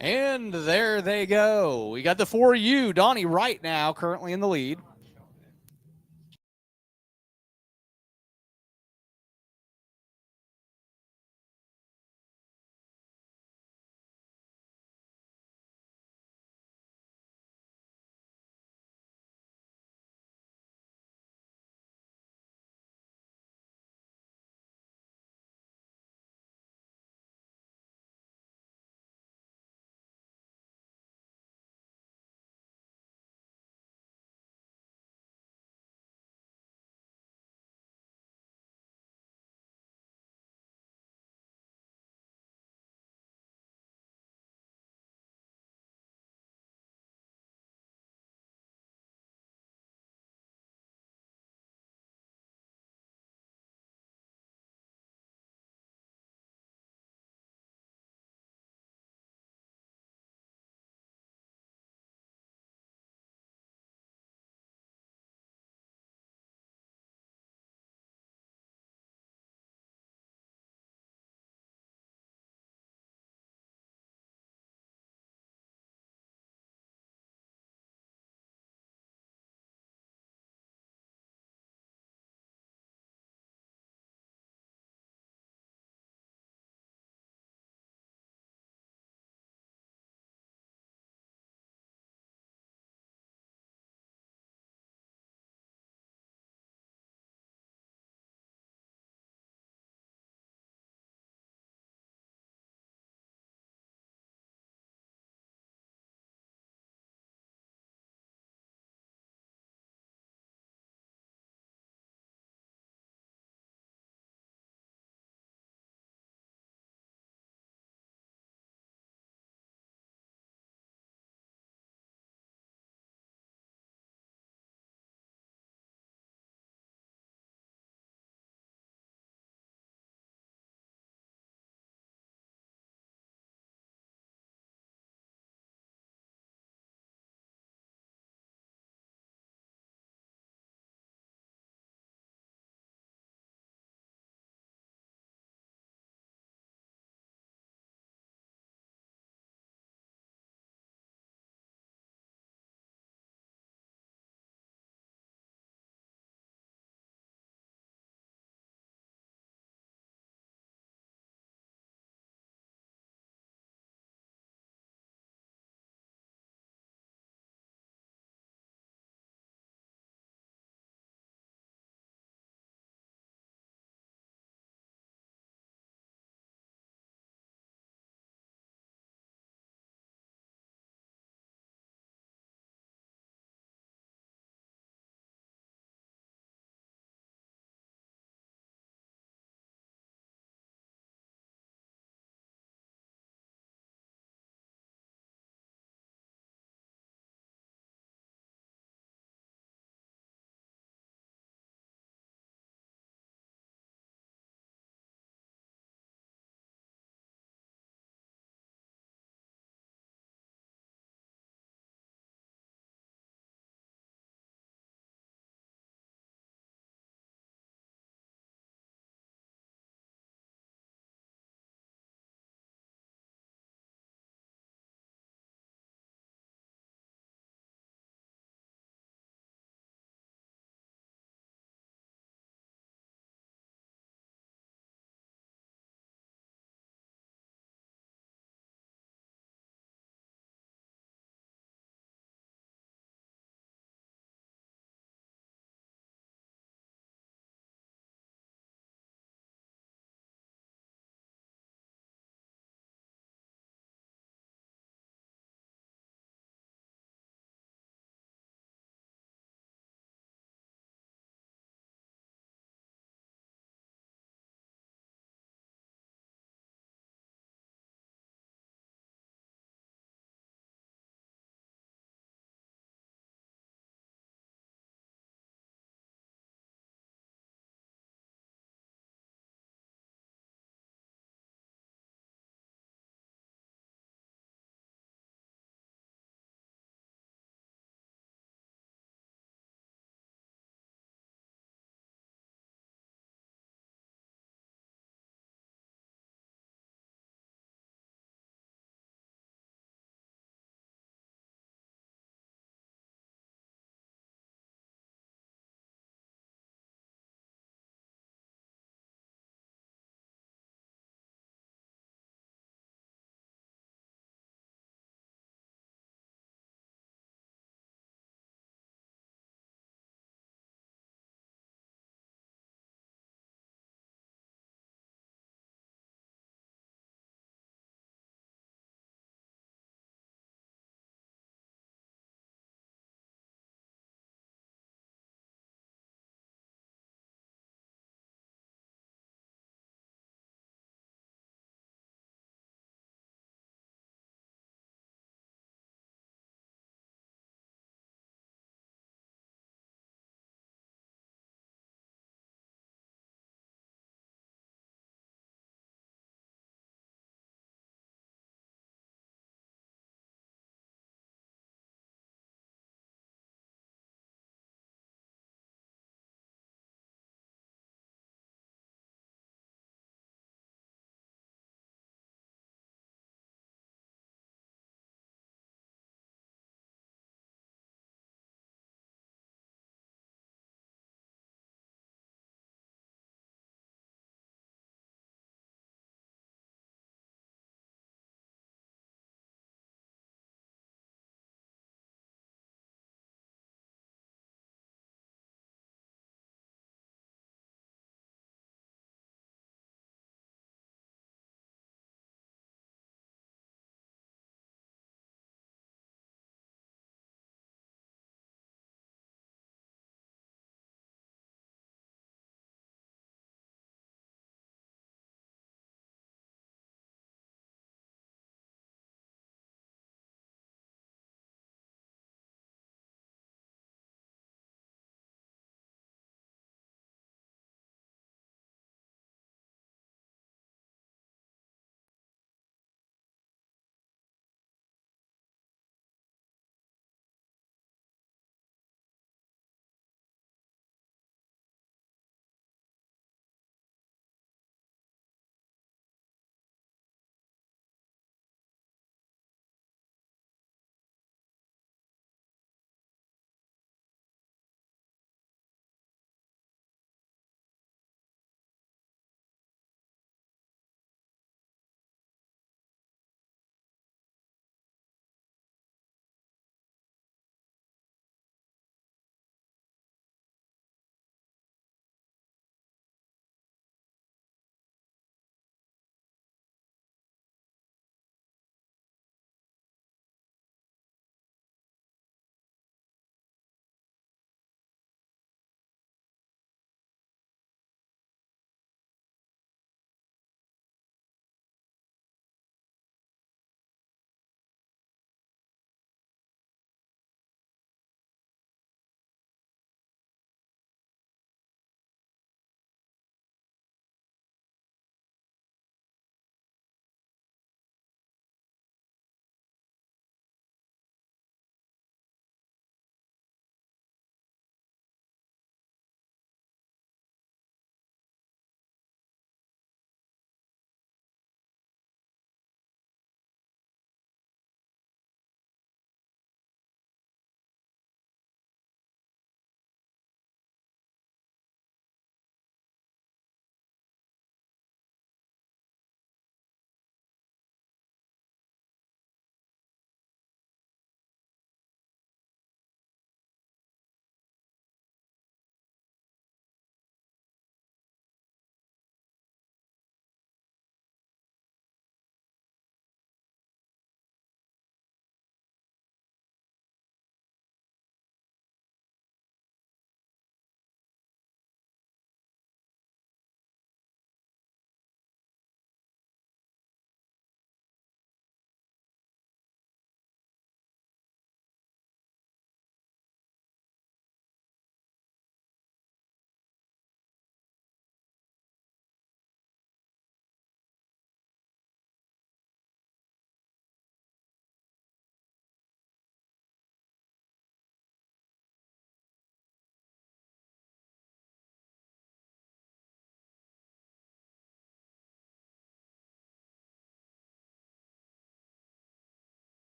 And there they go. We got the 4U. Donnie right now currently in the lead.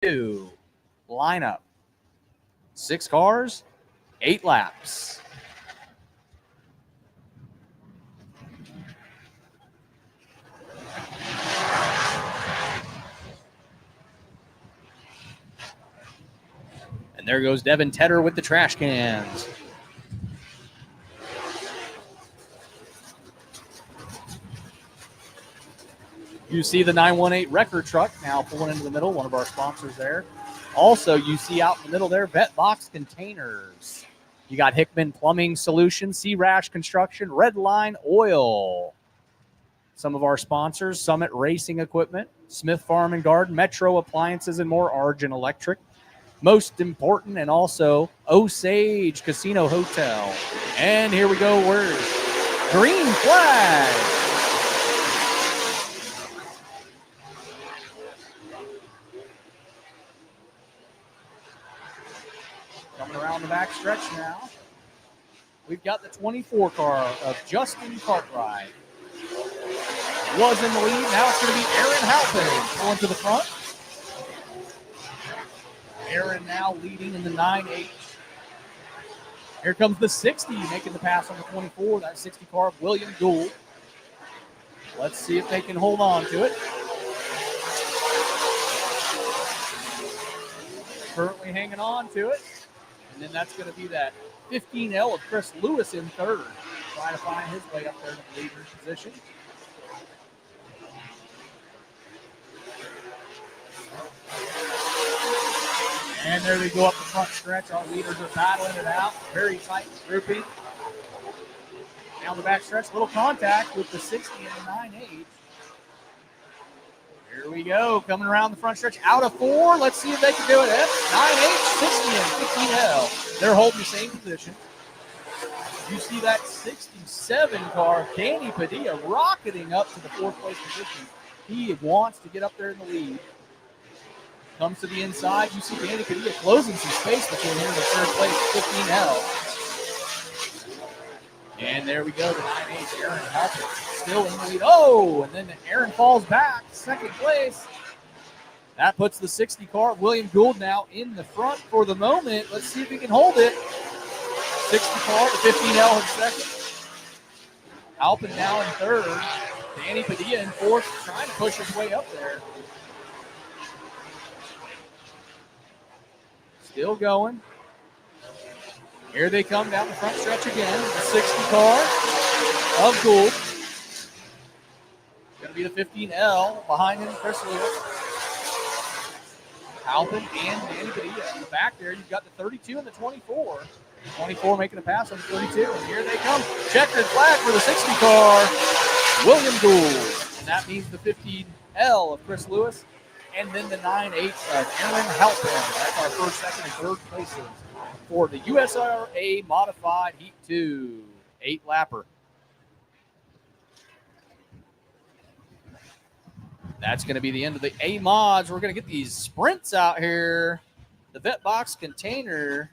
2 lineup. 6 cars, 8 laps. And there goes Devin Tedder with the trash cans. You see the 918 wrecker truck now pulling into the middle, one of our sponsors there. Also, you see out in the middle there, Vet Box Containers. You got Hickman Plumbing Solutions, Sea Rash Construction, Red Line Oil. Some of our sponsors, Summit Racing Equipment, Smith Farm and Garden, Metro Appliances and more, Argent Electric. Most important, and also Osage Casino Hotel. And here we go, where's green flag. Coming around the back stretch now. We've got the 24 car of Justin Cartwright. Was in the lead. Now it's going to be Aaron Halpin pulling to the front. Aaron now leading in the 9H. Here comes the 60 making the pass on the 24. That 60 car of William Gould. Let's see if they can hold on to it. Currently hanging on to it. And then that's going to be that 15L of Chris Lewis in third. Trying to find his way up there to the leader's position. And there they go up the front stretch. Our leaders are battling it out. Very tight grouping. Down the back stretch, little contact with the 60 and the 9H. Here we go, coming around the front stretch. Out of 4. Let's see if they can do it. 9H, 60 and 15L. They're holding the same position. You see that 67 car, Danny Padilla, rocketing up to the 4th place position. He wants to get up there in the lead. Comes to the inside. You see Danny Padilla closing some space between him and the 3rd place, 15L. And there we go, the 9H, Aaron Halpin, still in the lead. Oh, and then Aaron falls back, 2nd place. That puts the 60 car, William Gould, now in the front for the moment. Let's see if he can hold it. 60 car, the 15L in 2nd. Halpin now in 3rd. Danny Padilla in 4th, trying to push his way up there. Still going. Here they come down the front stretch again. The 60 car of Gould. Going to be the 15L. Behind him, Chris Lewis. Halpin and Danny Padilla. In the back there, you've got the 32 and the 24. 24 making a pass on the 32. And here they come. Checkered flag for the 60 car, William Gould. And that means the 15L of Chris Lewis. And then the 9H of Aaron Halpin. That's our 1st, 2nd, and 3rd places for the USRA Modified Heat 2 8-lapper. That's going to be the end of the A-mods. We're going to get these sprints out here. The Vet Box Container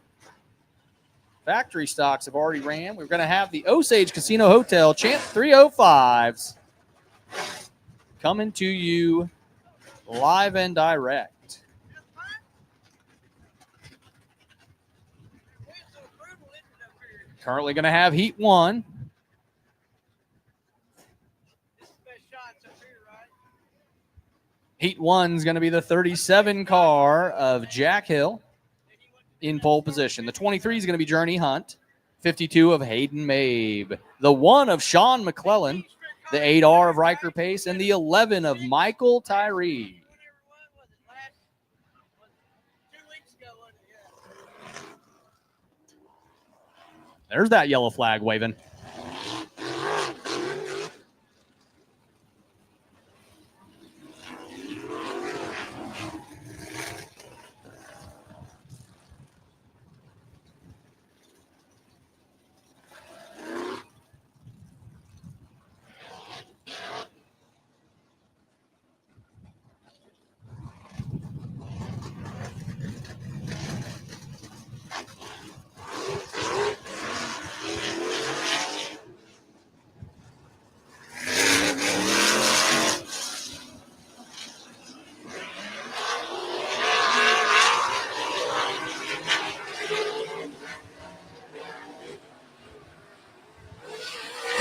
factory stocks have already ran. We're going to have the Osage Casino Hotel Champ 305s coming to you live and direct. Currently going to have Heat 1. Heat 1 is going to be the 37 car of Jack Hill in pole position. The 23 is going to be Journey Hunt. 52 of Hayden Mabe. The 1 of Sean McClellan. The 8R of Riker Pace. And the 11 of Michael Tyree. There's that yellow flag waving.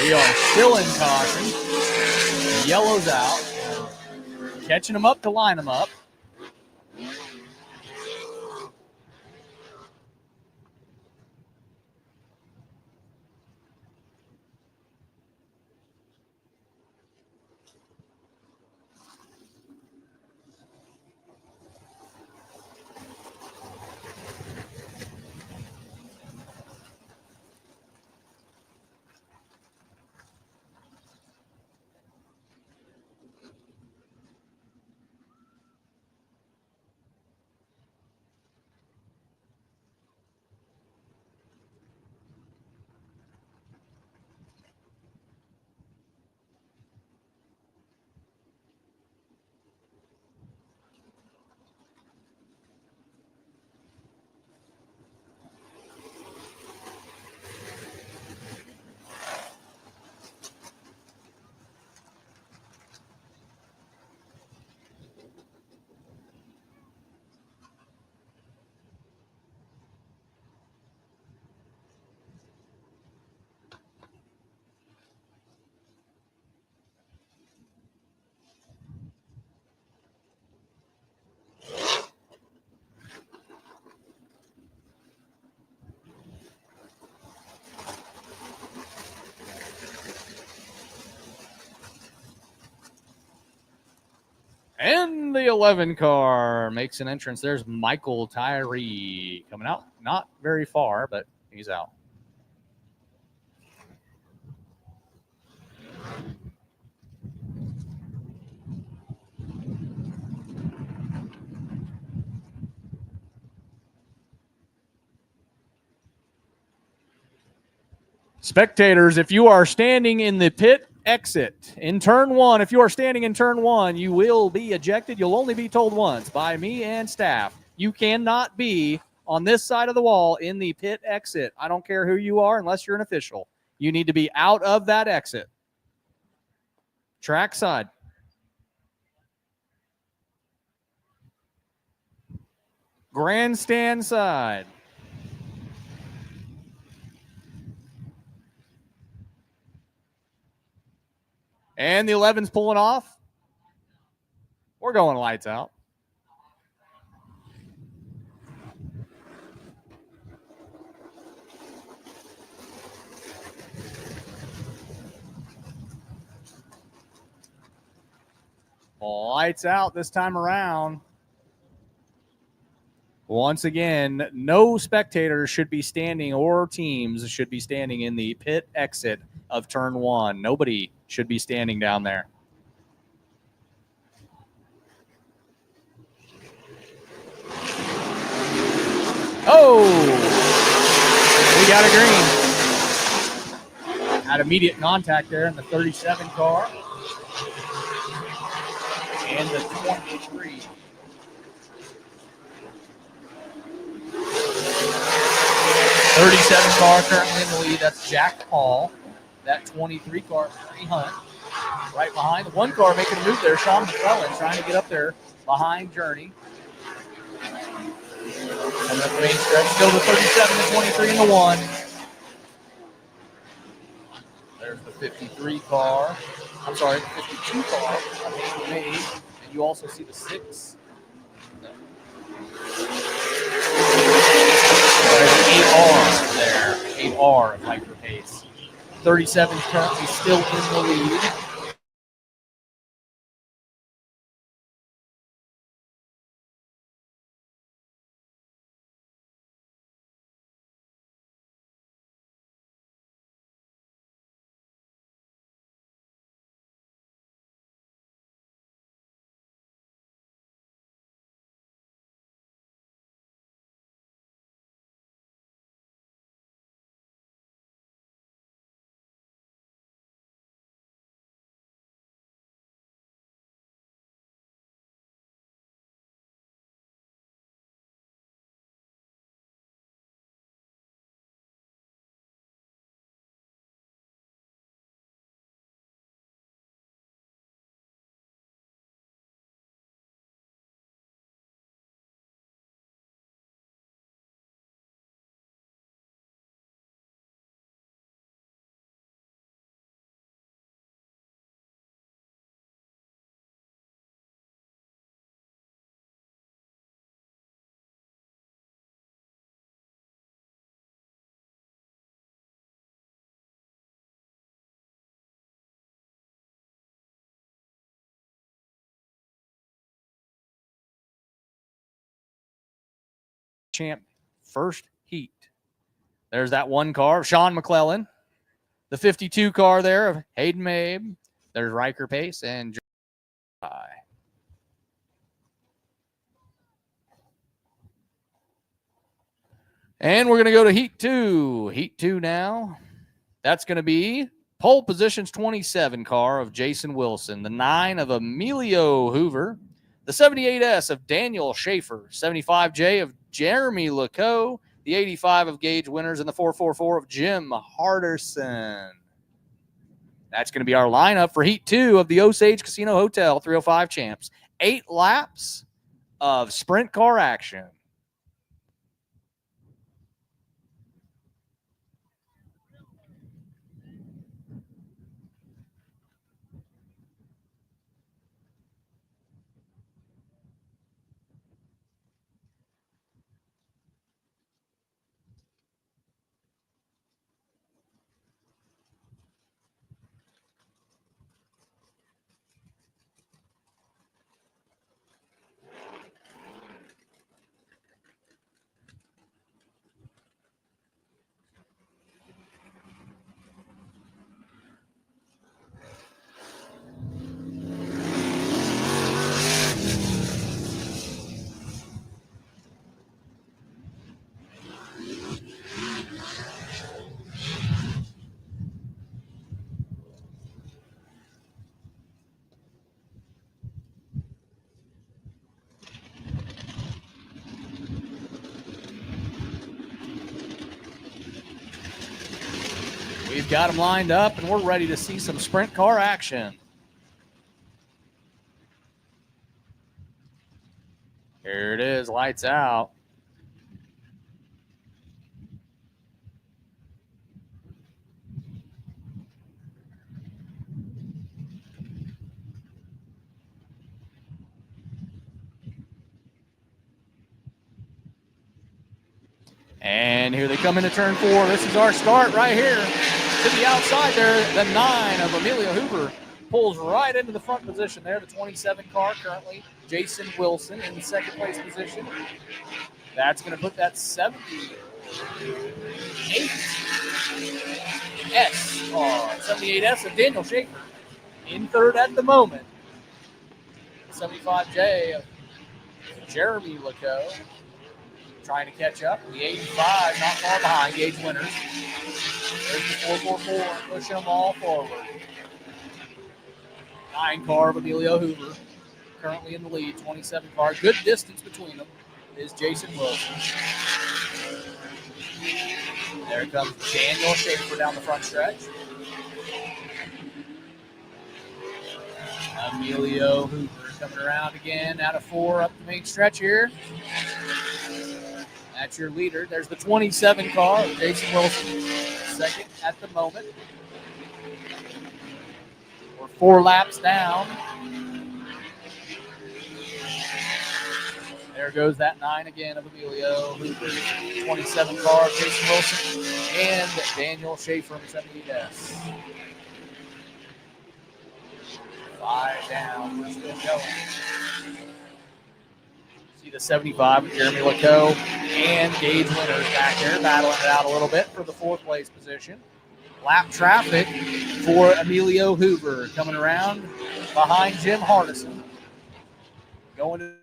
We are still in caution. Yellow's out. Catching them up to line them up. And the 11 car makes an entrance. There's Michael Tyree coming out. Not very far, but he's out. Spectators, if you are standing in the pit exit in turn one, if you are standing in turn one, you will be ejected. You'll only be told once by me and staff. You cannot be on this side of the wall in the pit exit. I don't care who you are unless you're an official. You need to be out of that exit. Track side. Grandstand side. And the 11's pulling off. We're going lights out. Lights out this time around. Once again, no spectators should be standing or teams should be standing in the pit exit of turn one. Nobody should be standing down there. Oh, we got a green. Had immediate contact there in the 37 car and the 23. 37 car currently in the lead. That's Jack Paul. That 23 car, Harry Hunt. Right behind. The one car making a move there. Sean McClellan trying to get up there behind Journey. Coming up the main stretch. Still the 37, the 23, and the 1. There's the 53 car. I'm sorry, the 52 car. Made. And you also see the 6. There's 8R there. 8R of hyper pace. 37 is currently still in the lead. champ first heat. There's that one car of Sean McClellan. The 52 car there of Hayden Mabe. There's Riker Pace and Dry. And we're going to go to Heat 2. Heat 2 now. That's going to be pole positions 27 car of Jason Wilson. The 9 of Emilio Hoover. The 78S of Daniel Schaefer. 75J of Jeremy Lecoe. The 85 of Gage Winters. And the 444 of Jim Harderson. That's going to be our lineup for Heat 2 of the Osage Casino Hotel 305 champs. 8 laps of sprint car action. We've got them lined up, and we're ready to see some sprint car action. Here it is, lights out. And here they come into turn 4. This is our start right here. To the outside there, the 9 of Emilio Hoover pulls right into the front position there. The 27 car currently, Jason Wilson in the second place position. That's going to put that 78S car, 78S of Daniel Schaefer in third at the moment. 75J of Jeremy Lecoe trying to catch up. The 85 not far behind, Gage Winters. There's the 444 pushing them all forward. 9 car of Emilio Hoover currently in the lead. 27 car, good distance between them is Jason Wilson. There comes Daniel Schaefer down the front stretch. Emilio Hoover coming around again out of 4 up the main stretch here. That's your leader. There's the 27 car of Jason Wilson, second at the moment. We're 4 laps down. There goes that 9 again of Emilio Hoover. 27 car of Jason Wilson and Daniel Schaefer in the 78S. 5 down. We're still going. See the 75 with Jeremy Lecoe and Gage Winters back there battling it out a little bit for the 4th place position. Lap traffic for Emilio Hoover coming around behind Jim Hardison. Going to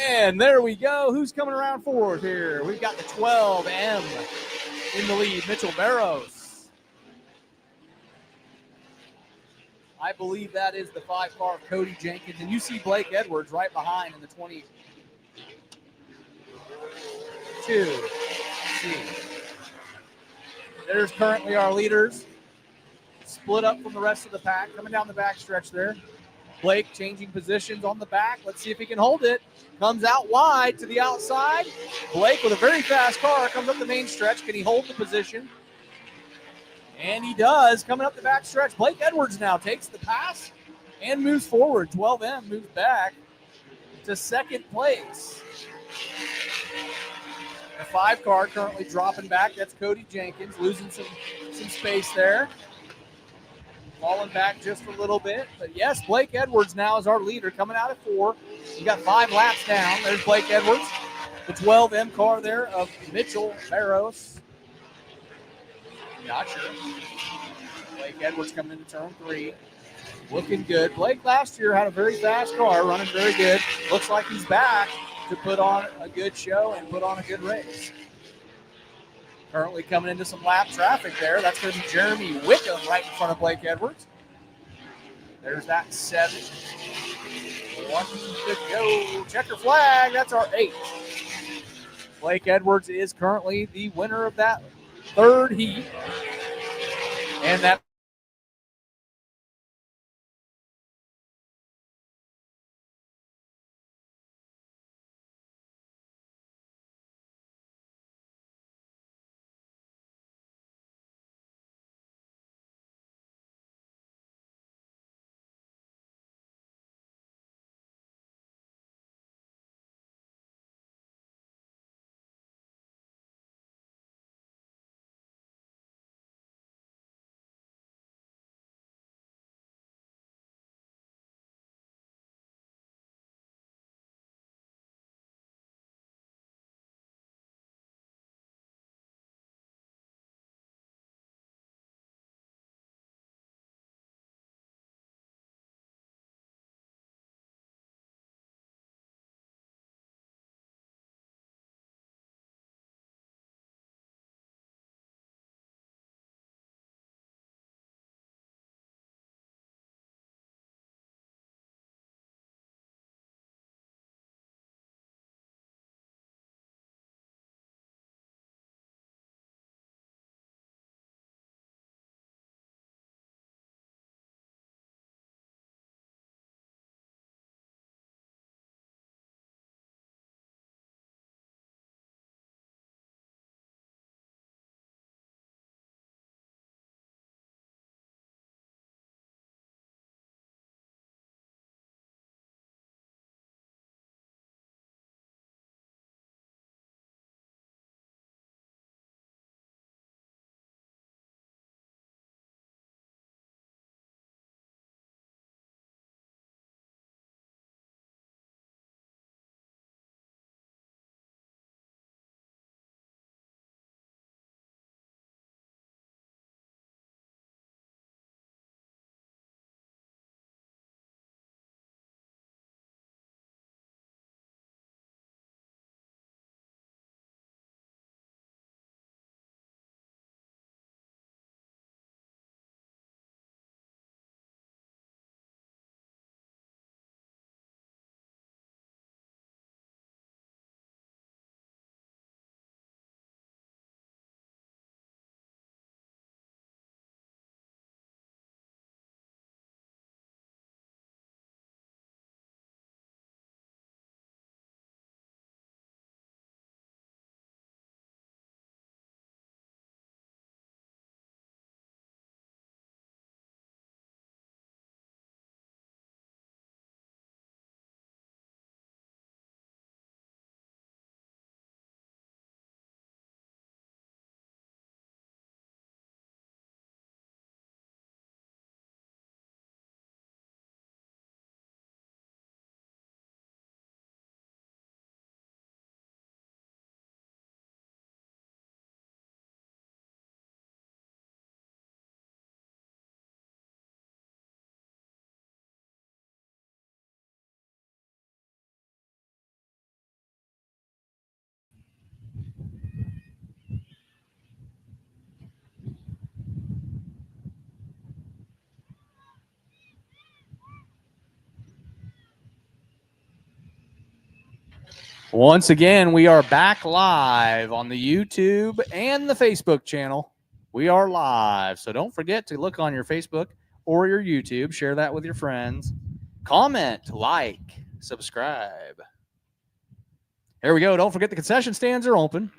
And there we go. Who's coming around fourth here? We've got the 12M in the lead, Mitchell Barrows. I believe that is the 5 car of Cody Jenkins. And you see Blake Edwards right behind in the 22. See. There's currently our leaders. Split up from the rest of the pack. Coming down the back stretch there. Blake changing positions on the back. Let's see if he can hold it. Comes out wide to the outside. Blake with a very fast car comes up the main stretch. Can he hold the position? And he does. Coming up the back stretch. Blake Edwards now takes the pass and moves forward. 12M moves back to second place. The 5 car currently dropping back. That's Cody Jenkins, losing some space there. Falling back just a little bit. But yes, Blake Edwards now is our leader coming out at 4. You got 5 laps down. There's Blake Edwards. The 12M car there of Mitchell Barrows. Not sure. Blake Edwards coming into turn 3. Looking good. Blake last year had a very fast car, running very good. Looks like he's back to put on a good show and put on a good race. Currently coming into some lap traffic there. That's going to be Jeremy Wickham right in front of Blake Edwards. There's that 7. 1 to go. Checker flag. That's our 8. Blake Edwards is currently the winner of that 3rd heat. And that Once again, we are back live on the YouTube and the Facebook channel. We are live, so don't forget to look on your Facebook or your YouTube. Share that with your friends. Comment, like, subscribe. There we go. Don't forget the concession stands are open.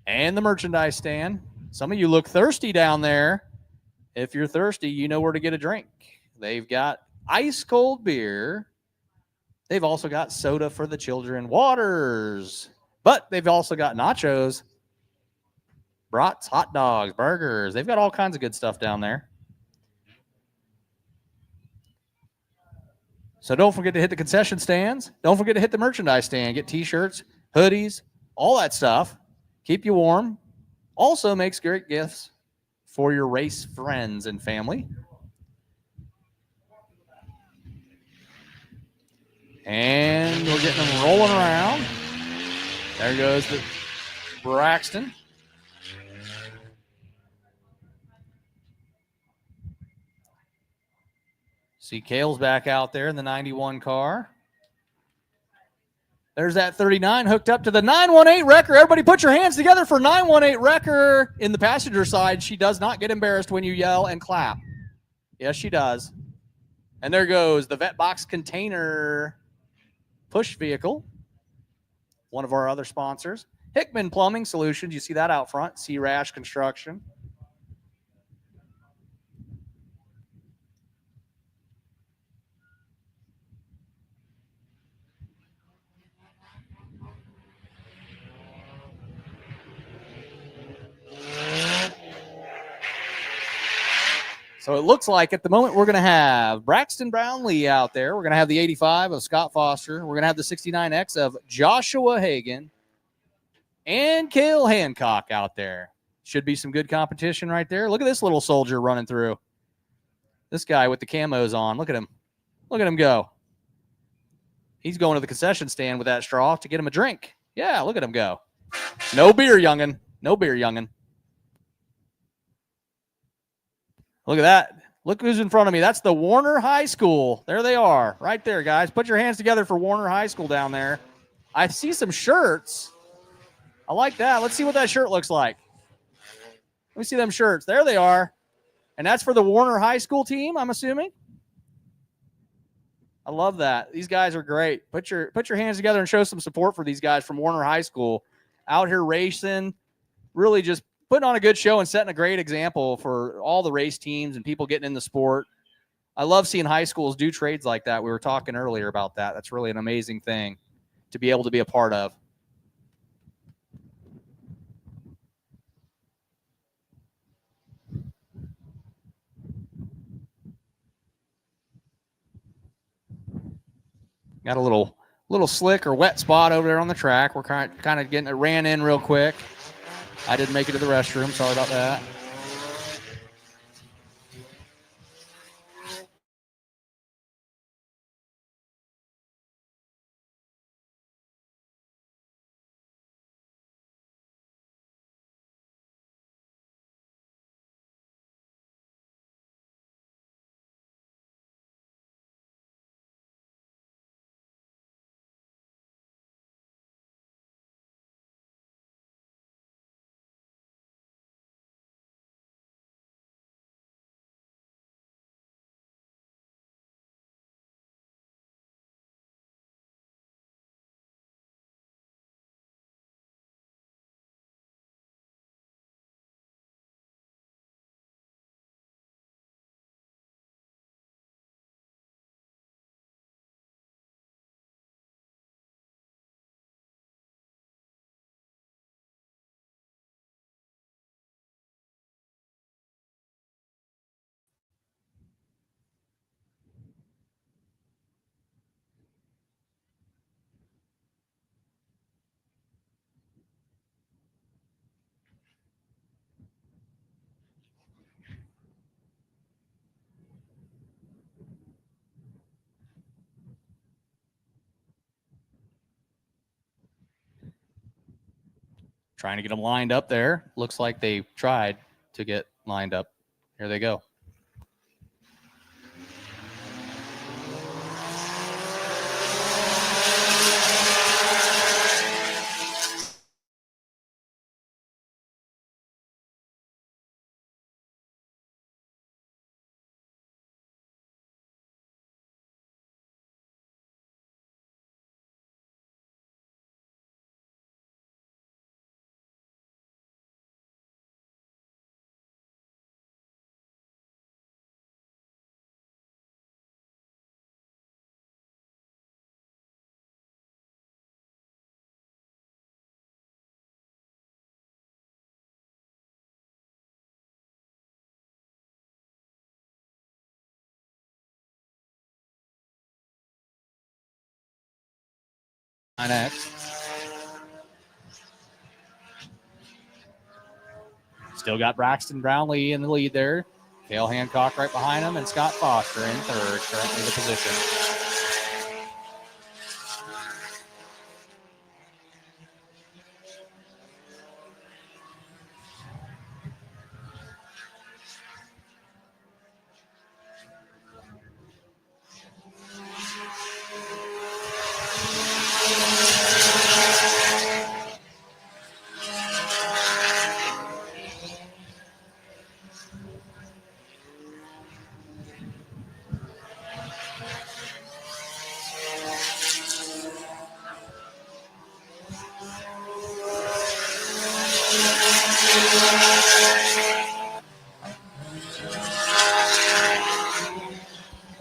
And the merchandise stand. Some of you look thirsty down there. If you're thirsty, you know where to get a drink. They've got ice cold beer. They've also got soda for the children, waters, but they've also got nachos, brats, hot dogs, burgers. They've got all kinds of good stuff down there. So don't forget to hit the concession stands. Don't forget to hit the merchandise stand. Get T-shirts, hoodies, all that stuff. Keep you warm. Also makes great gifts for your race friends and family. And we're getting them rolling around. There goes the Braxton. See Kale's back out there in the 91 car. There's that 39 hooked up to the 918 Wrecker. Everybody put your hands together for 918 Wrecker. In the passenger side, she does not get embarrassed when you yell and clap. Yes, she does. And there goes the Vet Box Container push vehicle. One of our other sponsors. Hickman Plumbing Solutions. You see that out front. C-Rash Construction. So it looks like at the moment we're going to have Braxton Brownlee out there. We're going to have the 85 of Scott Foster. We're going to have the 69X of Joshua Hagan and Cale Hancock out there. Should be some good competition right there. Look at this little soldier running through. This guy with the camos on. Look at him. Look at him go. He's going to the concession stand with that straw to get him a drink. Yeah, look at him go. No beer, youngin'. No beer, youngin'. Look at that. Look who's in front of me. That's the Warner High School. There they are. Right there, guys. Put your hands together for Warner High School down there. I see some shirts. I like that. Let's see what that shirt looks like. Let me see them shirts. There they are. And that's for the Warner High School team, I'm assuming. I love that. These guys are great. Put your hands together and show some support for these guys from Warner High School. Out here racing. Really just putting on a good show and setting a great example for all the race teams and people getting in the sport. I love seeing high schools do trades like that. We were talking earlier about that. That's really an amazing thing to be able to be a part of. Got a little slick or wet spot over there on the track. We're kind of getting it ran in real quick. I didn't make it to the restroom. Sorry about that. Trying to get them lined up there. Looks like they tried to get lined up. Here they go. 9X. Still got Braxton Brownlee in the lead there. Cale Hancock right behind him, and Scott Foster in third, currently the position.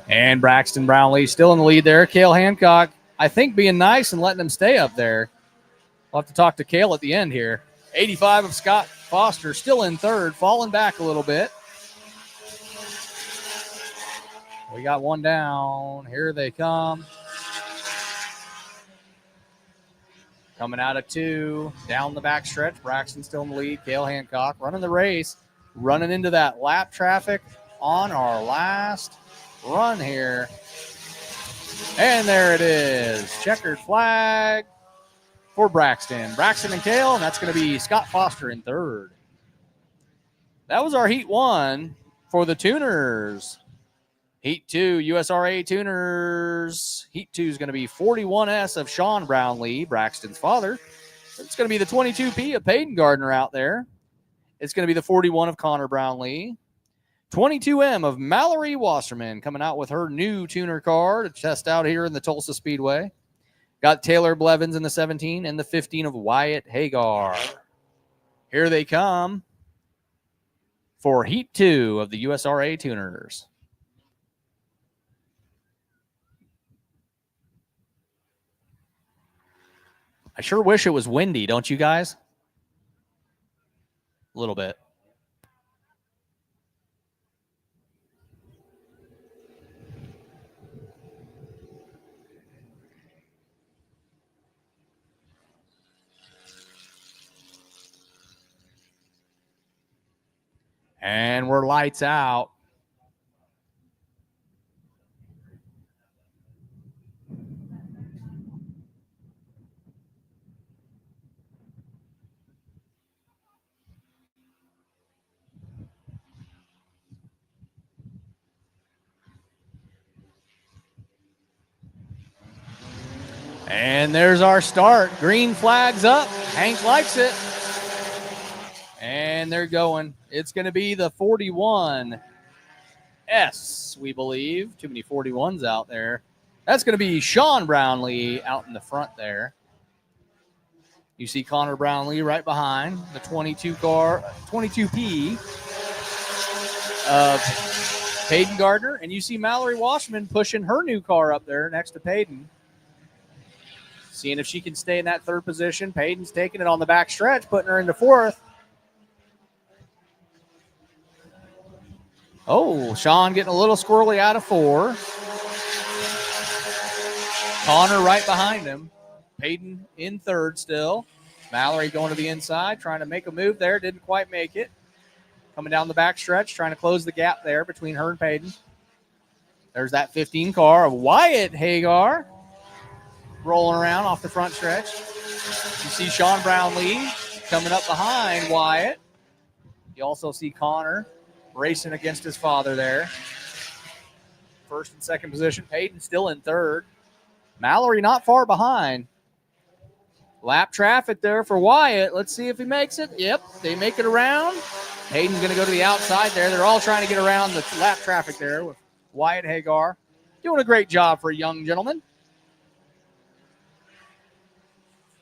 And Braxton Brownlee still in the lead there. Cale Hancock, I think, being nice and letting him stay up there. We'll have to talk to Cale at the end here. 85 of Scott Foster still in third, falling back a little bit. We got one down. Here they come. Coming out of 2, down the back stretch. Braxton still in the lead. Cale Hancock running the race, running into that lap traffic on our last run here. And there it is. Checkered flag for Braxton. Braxton and Cale, and that's going to be Scott Foster in third. That was our Heat 1 for the Tuners. Heat 2, USRA Tuners. Heat 2 is going to be 41S of Sean Brownlee, Braxton's father. It's going to be the 22P of Peyton Gardner out there. It's going to be the 41 of Connor Brownlee. 22M of Mallory Wasserman coming out with her new tuner car to test out here in the Tulsa Speedway. Got Taylor Blevins in the 17 and the 15 of Wyatt Hagar. Here they come for Heat 2 of the USRA Tuners. I sure wish it was windy, don't you guys? A little bit. And we're lights out. And there's our start. Green flag's up. Hank likes it. And they're going. It's going to be the 41S, we believe. Too many 41s out there. That's going to be Sean Brownlee out in the front there. You see Connor Brownlee right behind the 22P of Peyton Gardner. And you see Mallory Washman pushing her new car up there next to Peyton. Seeing if she can stay in that third position. Peyton's taking it on the back stretch, putting her into fourth. Oh, Sean getting a little squirrely out of 4. Connor right behind him. Peyton in third still. Mallory going to the inside, trying to make a move there. Didn't quite make it. Coming down the back stretch, trying to close the gap there between her and Peyton. There's that 15 car of Wyatt Hagar rolling around off the front stretch. You see Sean Brownlee coming up behind Wyatt. You also see Connor racing against his father there. First and second position. Peyton still in third. Mallory not far behind. Lap traffic there for Wyatt. Let's see if he makes it. Yep, they make it around. Peyton's going to go to the outside there. They're all trying to get around the lap traffic there with Wyatt Hagar. Doing a great job for a young gentleman.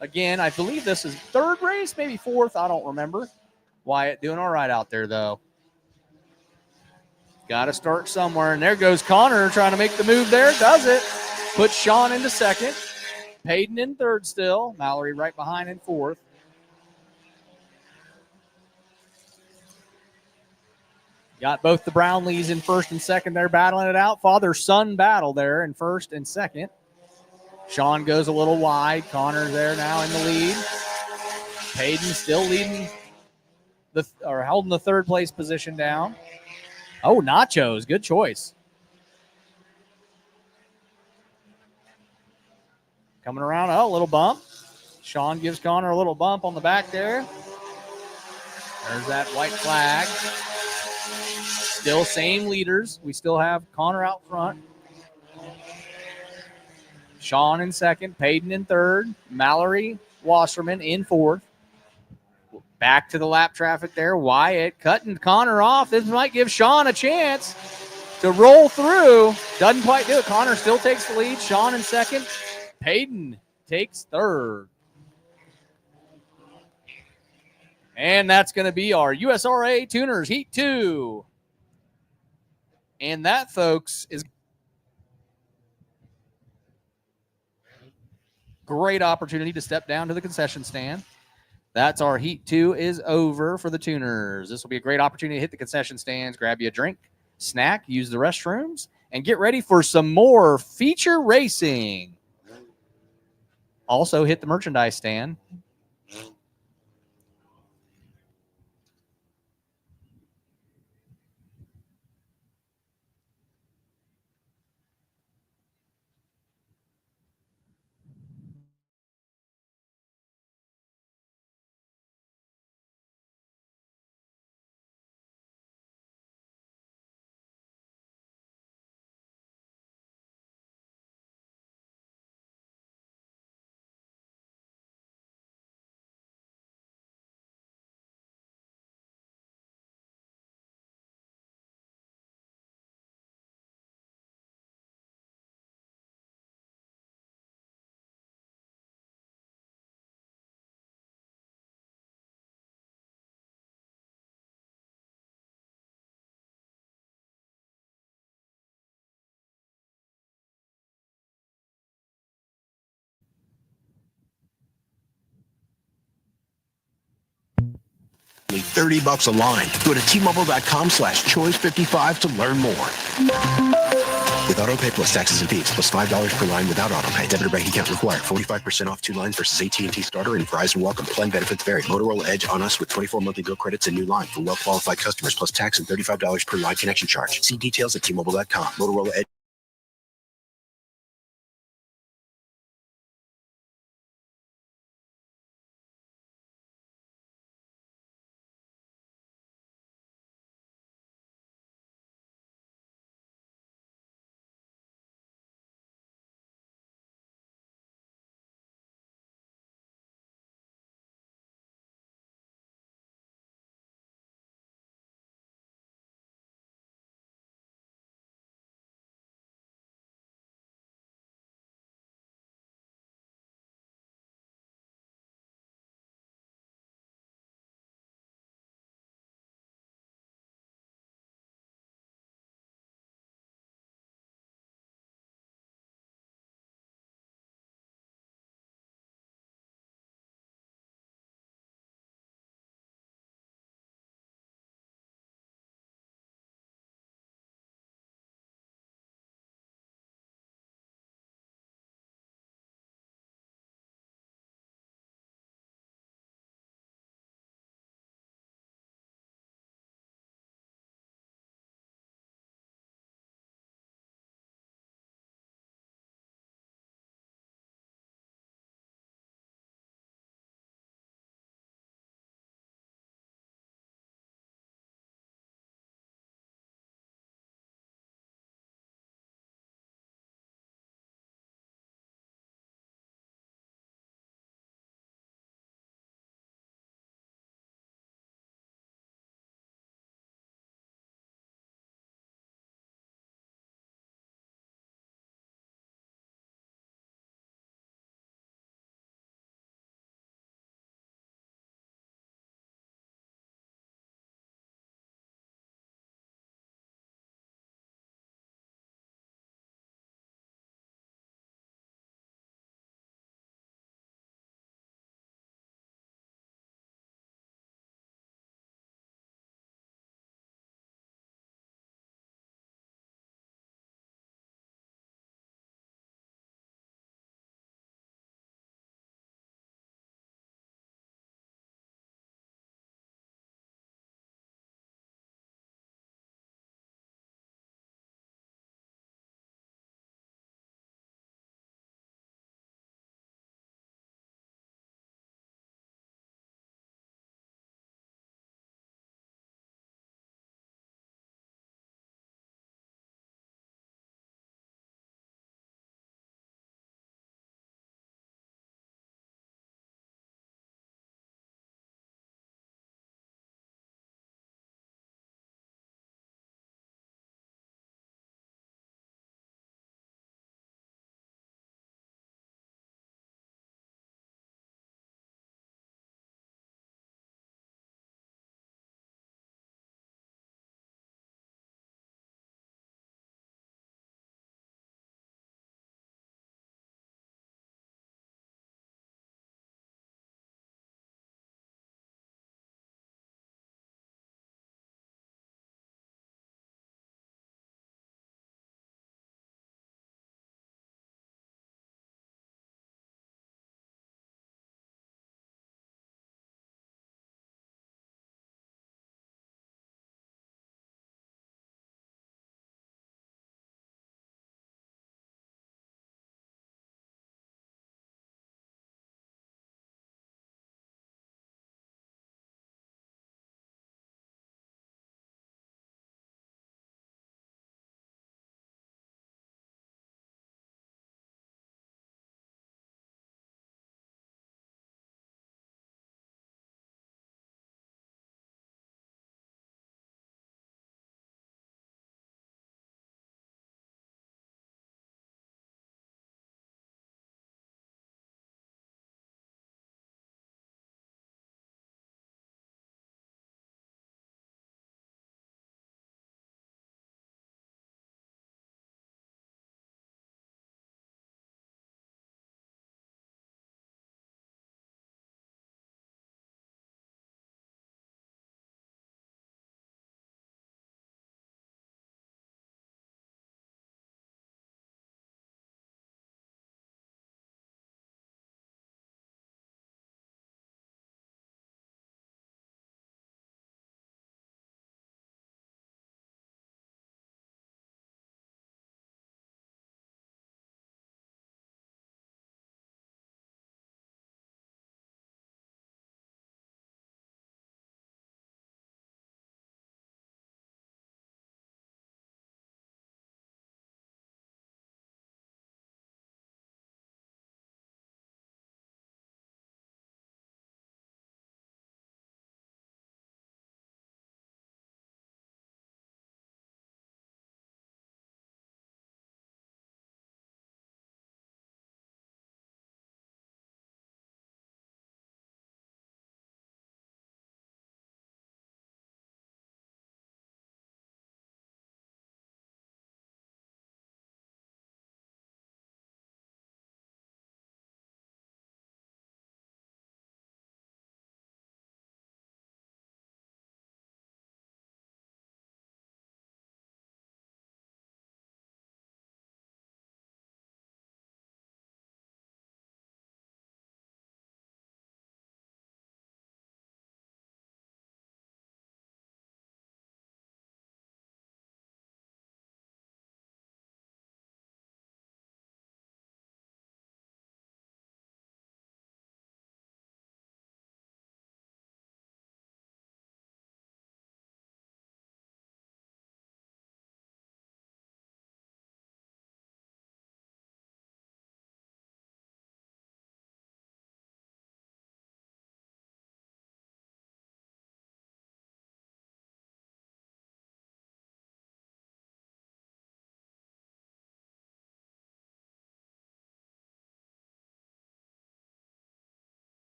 Again, I believe this is third race, maybe fourth. I don't remember. Wyatt doing all right out there, though. Got to start somewhere. And there goes Connor trying to make the move there. Does it. Puts Sean into second. Peyton in third still. Mallory right behind in fourth. Got both the Brownlees in first and second there battling it out. Father-son battle there in first and second. Sean goes a little wide. Connor's there now in the lead. Payton still leading holding the third place position down. Oh, Nachos, good choice. Coming around, a little bump. Sean gives Connor a little bump on the back there. There's that white flag. Still same leaders. We still have Connor out front. Sean in second. Payton in third. Mallory Wasserman in fourth. Back to the lap traffic there. Wyatt cutting Connor off. This might give Sean a chance to roll through. Doesn't quite do it. Connor still takes the lead. Sean in second. Payton takes third. And that's going to be our USRA Tuners Heat 2. And that, folks, is great opportunity to step down to the concession stand. That's our Heat 2 is over for the Tuners. This will be a great opportunity to hit the concession stands, grab you a drink, snack, use the restrooms, and get ready for some more feature racing. Also hit the merchandise stand. $30 a line. Go to T-Mobile.com/choice55 to learn more. With AutoPay plus taxes and fees, plus $5 per line without AutoPay. Debit or bank account required. 45% off 2 lines versus AT&T Starter and Verizon Welcome. Plan benefits vary. Motorola Edge on us with 24 monthly bill credits and new line for well-qualified customers, plus tax and $35 per line connection charge. See details at T-Mobile.com. Motorola Edge.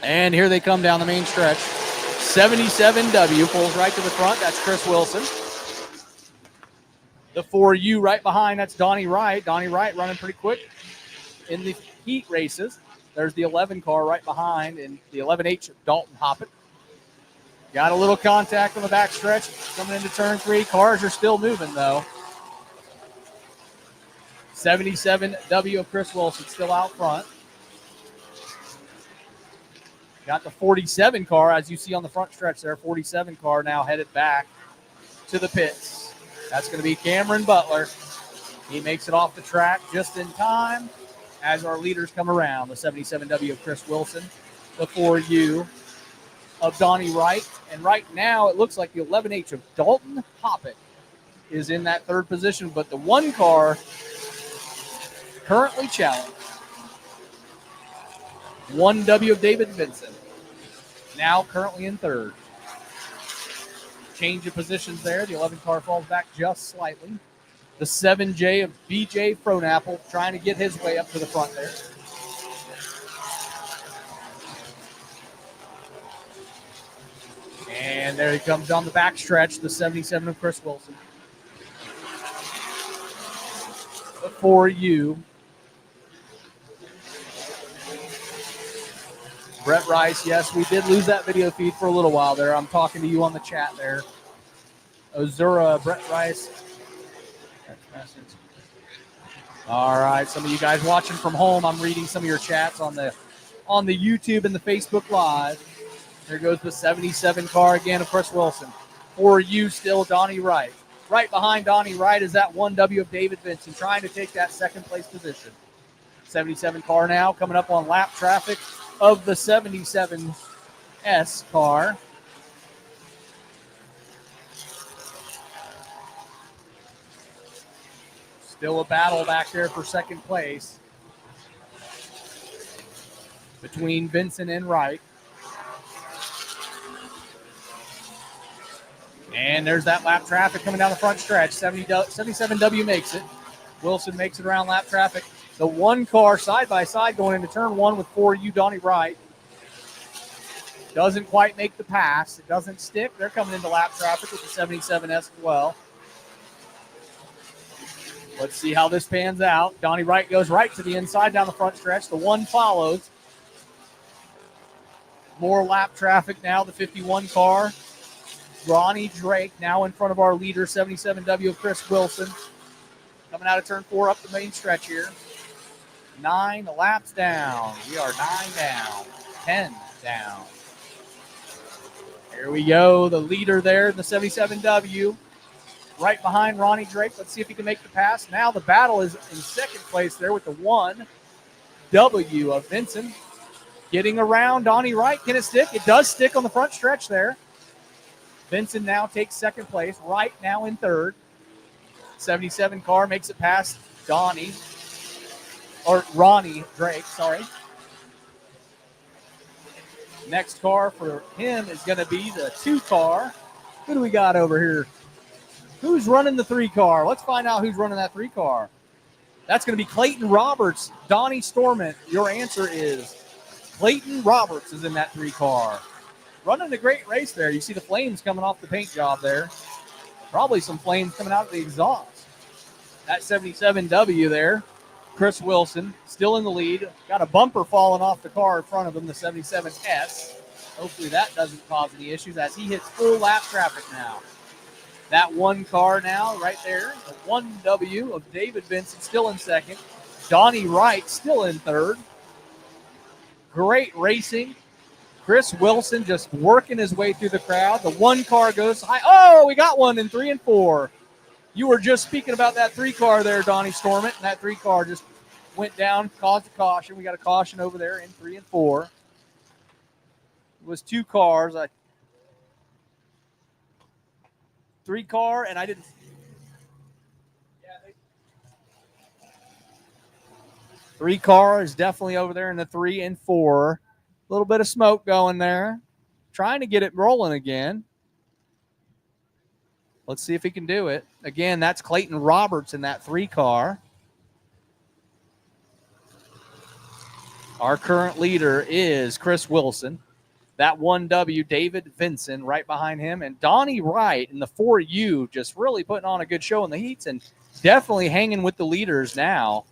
And here they come down the main stretch. 77W pulls right to the front. That's Chris Wilson. The 4U right behind, that's Donnie Wright. Donnie Wright running pretty quick in the heat races. There's the 11 car right behind, and the 11H of Dalton Hoppett. Got a little contact on the back stretch coming into turn 3. Cars are still moving, though. 77W of Chris Wilson still out front. Got the 47 car, as you see on the front stretch there. 47 car now headed back to the pits. That's going to be Cameron Butler. He makes it off the track just in time as our leaders come around. The 77W of Chris Wilson, the 4U of Donnie Wright. And right now it looks like the 11H of Dalton Hoppett is in that third position, but the 1 car currently challenged. 1W of David Vincent, now currently in third. Change of positions there. The 11 car falls back just slightly. The 7J of BJ Fronapple trying to get his way up to the front there. And there he comes down the back stretch, the 77 of Chris Wilson. The 4U. Brett Rice, yes, we did lose that video feed for a little while there. I'm talking to you on the chat there. Ozura, Brett Rice. All right, some of you guys watching from home, I'm reading some of your chats on the YouTube and the Facebook Live. There goes the 77 car again of Chris Wilson. 4U still Donnie Wright. Right behind Donnie Wright is that 1W of David Vincent trying to take that second place position. 77 car now coming up on lap traffic of the 77S car. Still a battle back there for second place between Vincent and Wright. And there's that lap traffic coming down the front stretch. 77W makes it. Wilson makes it around lap traffic. The 1 car side by side going into turn 1 with 4U Donnie Wright. Doesn't quite make the pass. It doesn't stick. They're coming into lap traffic with the 77S as well. Let's see how this pans out. Donnie Wright goes right to the inside down the front stretch. The 1 follows. More lap traffic now. The 51 car. Ronnie Drake now in front of our leader, 77W of Chris Wilson. Coming out of turn 4 up the main stretch here. 9 laps down. We are 9 down. 10 down. Here we go. The leader there, the 77W. Right behind Ronnie Drake. Let's see if he can make the pass. Now the battle is in second place there with the 1W of Vincent. Getting around Donnie Wright. Can it stick? It does stick on the front stretch there. Vincent now takes second place. Wright now in third. 77 car makes it past Ronnie Drake, sorry. Next car for him is going to be the 2 car. Who do we got over here? Who's running the 3 car? Let's find out who's running that 3 car. That's going to be Clayton Roberts. Donnie Stormont, your answer is Clayton Roberts is in that 3 car. Running a great race there. You see the flames coming off the paint job there. Probably some flames coming out of the exhaust. That 77W there. Chris Wilson still in the lead. Got a bumper falling off the car in front of him, the 77S. Hopefully that doesn't cause any issues as he hits full lap traffic now. That 1 car now right there. The 1W of David Vincent still in second. Donnie Wright still in third. Great racing. Chris Wilson just working his way through the crowd. The 1 car goes high. Oh, we got one in 3 and 4. You were just speaking about that 3 car there, Donnie Stormont, and that 3 car just went down, caused a caution. We got a caution over there in 3 and 4. It was 2 cars. 3 car, and I didn't. Yeah, 3 car is definitely over there in the 3 and 4. A little bit of smoke going there. Trying to get it rolling again. Let's see if he can do it. Again, that's Clayton Roberts in that 3 car. Our current leader is Chris Wilson. That 1W, David Vinson, right behind him. And Donnie Wright in the 4U just really putting on a good show in the heats and definitely hanging with the leaders now.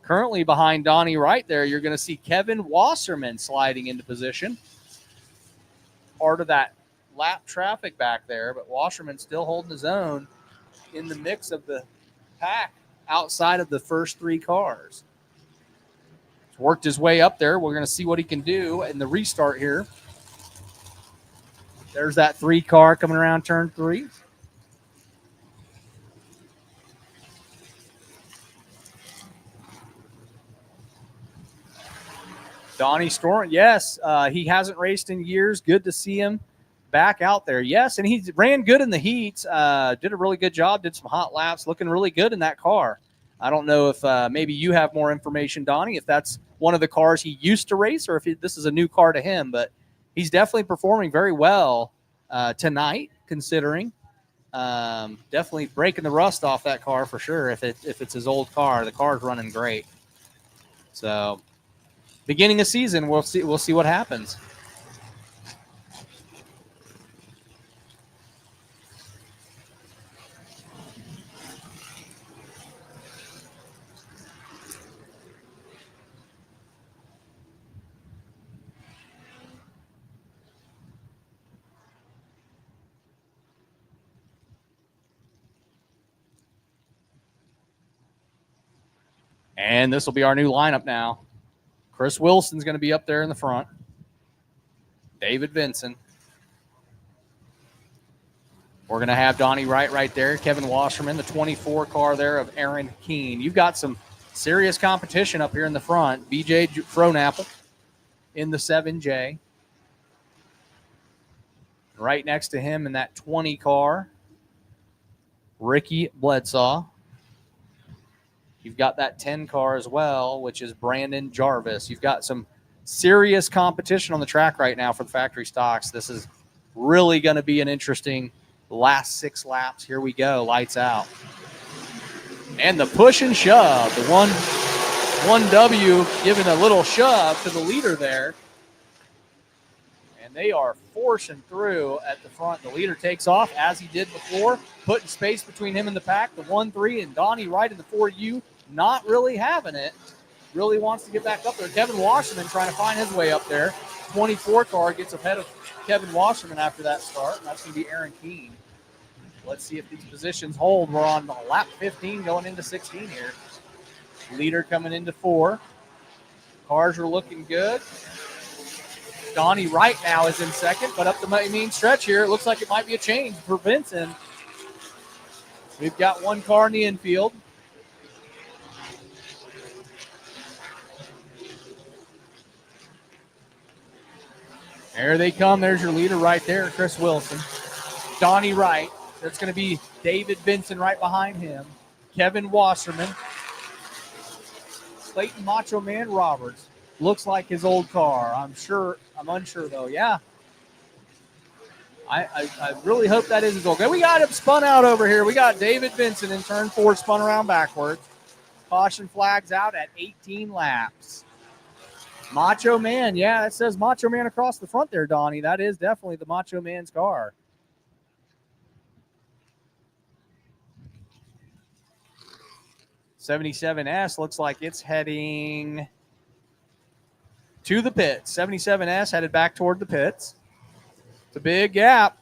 Currently behind Donnie Wright there, you're going to see Kevin Wasserman sliding into position. Part of that lap traffic back there, but Wasserman still holding his own in the mix of the pack outside of the first 3 cars. He's worked his way up there. We're going to see what he can do in the restart here. There's that 3 car coming around turn 3. Donnie Storm, yes, he hasn't raced in years. Good to see him back out there. Yes, and he ran good in the heats. Did a really good job. Did some hot laps. Looking really good in that car. I don't know if maybe you have more information, Donnie, if that's one of the cars he used to race or if this is a new car to him. But he's definitely performing very well tonight, considering. Definitely breaking the rust off that car for sure. If it's his old car, the car's running great. So, beginning of season, we'll see what happens. And this will be our new lineup now. Chris Wilson's going to be up there in the front. David Vinson. We're going to have Donnie Wright right there. Kevin Wasserman, the 24 car there of Aaron Keene. You've got some serious competition up here in the front. BJ Fronapple in the 7J. Right next to him in that 20 car, Ricky Bledsaw. You've got that 10 car as well, which is Brandon Jarvis. You've got some serious competition on the track right now for the factory stocks. This is really going to be an interesting last 6 laps. Here we go. Lights out. And the push and shove. The 1W giving a little shove to the leader there. And they are forcing through at the front. The leader takes off as he did before, putting space between him and the pack. The 1-3 and Donnie Wright in the 4U. Not really having it. Really wants to get back up there. Kevin Wasserman trying to find his way up there. 24 car gets ahead of Kevin Wasserman after that start. And that's going to be Aaron Keene. Let's see if these positions hold. We're on lap 15 going into 16 here. Leader coming into 4. Cars are looking good. Donnie Wright now is in second, but up the main stretch here, it looks like it might be a change for Vincent. We've got 1 car in the infield. There they come. There's your leader right there, Chris Wilson. Donnie Wright. That's going to be David Vinson right behind him. Kevin Wasserman. Clayton Macho Man Roberts. Looks like his old car. I'm unsure though. Yeah. I really hope that is his old car. We got him spun out over here. We got David Vinson in turn 4, spun around backwards. Caution flags out at 18 laps. Macho Man, yeah, it says Macho Man across the front there, Donnie. That is definitely the Macho Man's car. '77S looks like it's heading to the pits. '77S headed back toward the pits. It's a big gap.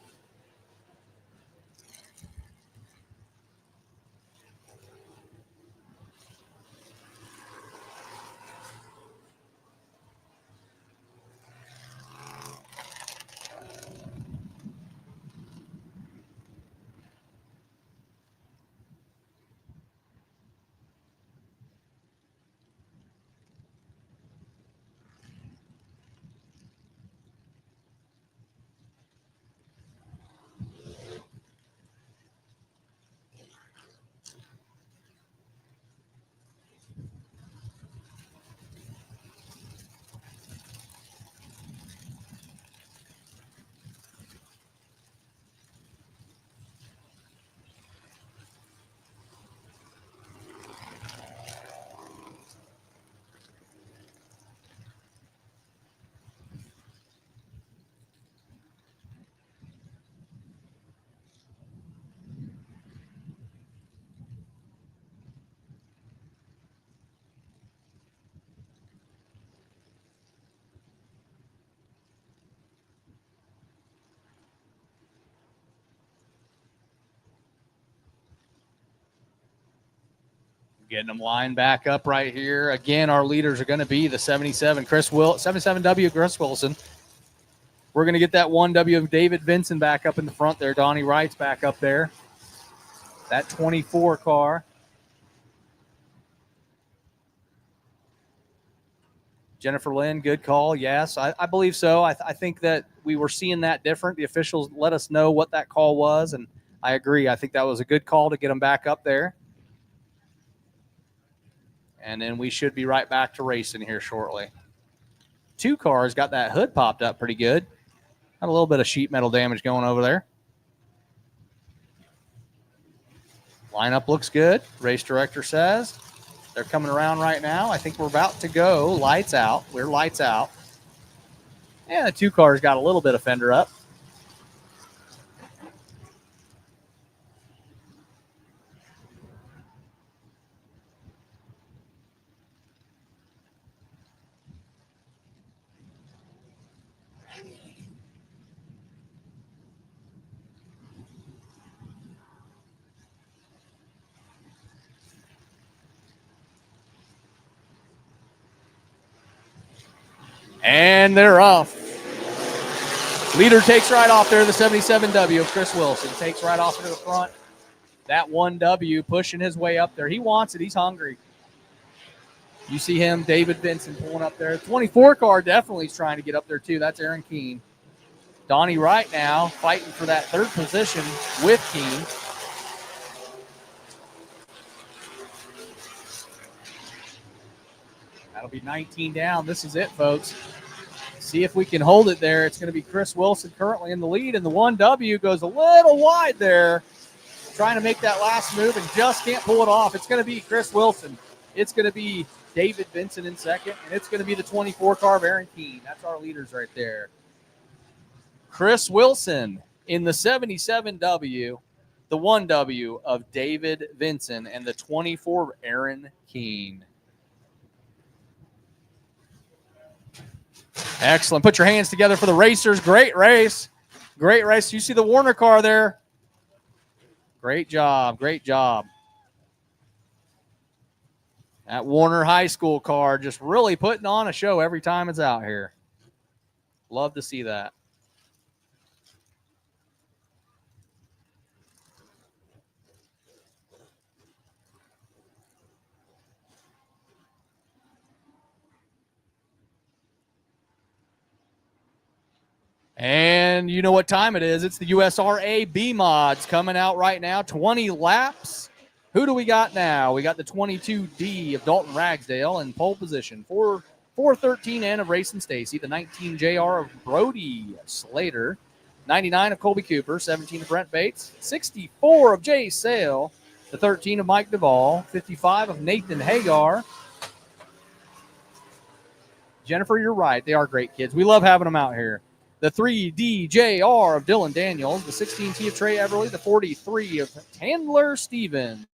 Getting them lined back up right here. Again, our leaders are going to be the 77W Chris Wilson. We're going to get that 1W of David Vinson back up in the front there. Donnie Wright's back up there. That 24 car. Jennifer Lynn, good call. Yes, I believe so. I think that we were seeing that different. The officials let us know what that call was, and I agree. I think that was a good call to get them back up there. And then we should be right back to racing here shortly. 2 cars got that hood popped up pretty good. Had a little bit of sheet metal damage going over there. Lineup looks good. Race director says they're coming around right now. I think we're about to go lights out. We're lights out. And the 2 cars got a little bit of fender up. And they're off. Leader takes right off there. The 77W of Chris Wilson takes right off into the front. That 1W pushing his way up there. He wants it. He's hungry. You see him, David Vinson, pulling up there. 24 car definitely is trying to get up there too. That's Aaron Keene. Donnie Wright now fighting for that 3rd position with Keene. That'll be 19 down. This is it, folks. See if we can hold it there. It's going to be Chris Wilson currently in the lead, and the 1W goes a little wide there, trying to make that last move and just can't pull it off. It's going to be Chris Wilson. It's going to be David Vinson in second, and it's going to be the 24 car of Aaron Keene. That's our leaders right there. Chris Wilson in the 77W, the 1W of David Vinson, and the 24 of Aaron Keene. Excellent. Put your hands together for the racers. Great race. Great race. You see the Warner car there. Great job. Great job. That Warner High School car just really putting on a show every time it's out here. Love to see that. And you know what time it is. It's the USRA B-mods coming out right now. 20 laps. Who do we got now? We got the 22D of Dalton Ragsdale in pole position. 413N of Racing Stacy. The 19JR of Brody Slater. 99 of Colby Cooper. 17 of Brent Bates. 64 of Jay Sale. The 13 of Mike Duvall. 55 of Nathan Hagar. Jennifer, you're right. They are great kids. We love having them out here. The 3DJR of Dylan Daniels, the 16T of Trey Everly, the 43 of Handler Steven.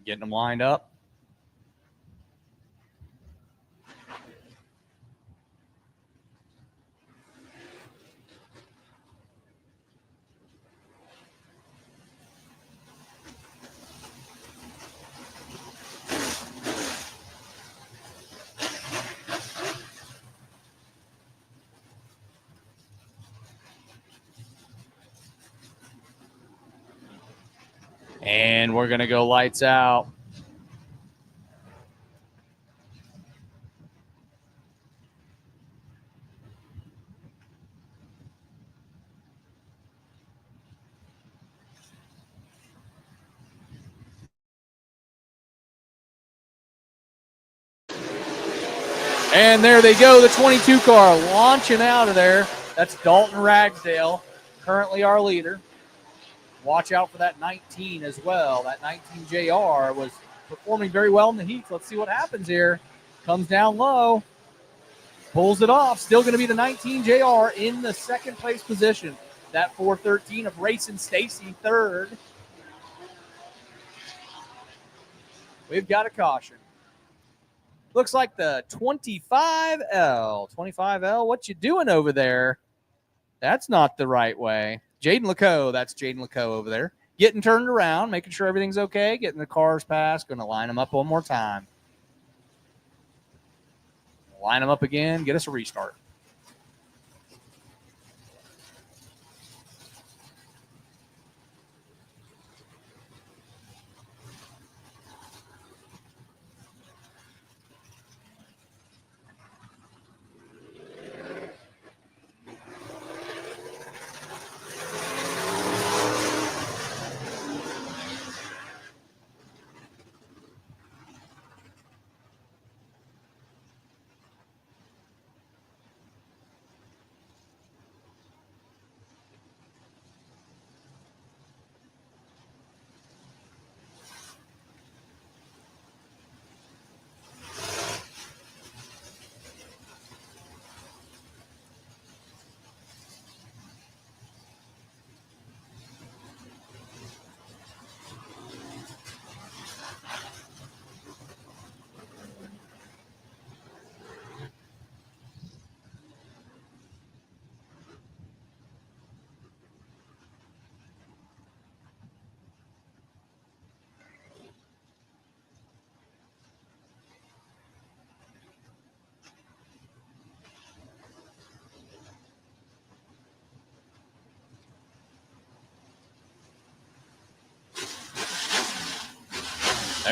Getting them lined up. And we're going to go lights out. And there they go, the 22 car launching out of there. That's Dalton Ragsdale, currently our leader. Watch out for that 19 as well. That 19 JR was performing very well in the heats. Let's see what happens here. Comes down low, pulls it off. Still going to be the 19 JR in the second place position. That 413 of Racing Stacy third. We've got a caution. Looks like the 25L. 25L, what you doing over there? That's not the right way. Jaden LeCaux, that's Jaden LeCaux over there. Getting turned around, making sure everything's okay, getting the cars past. Going to line them up one more time. Line them up again, get us a restart.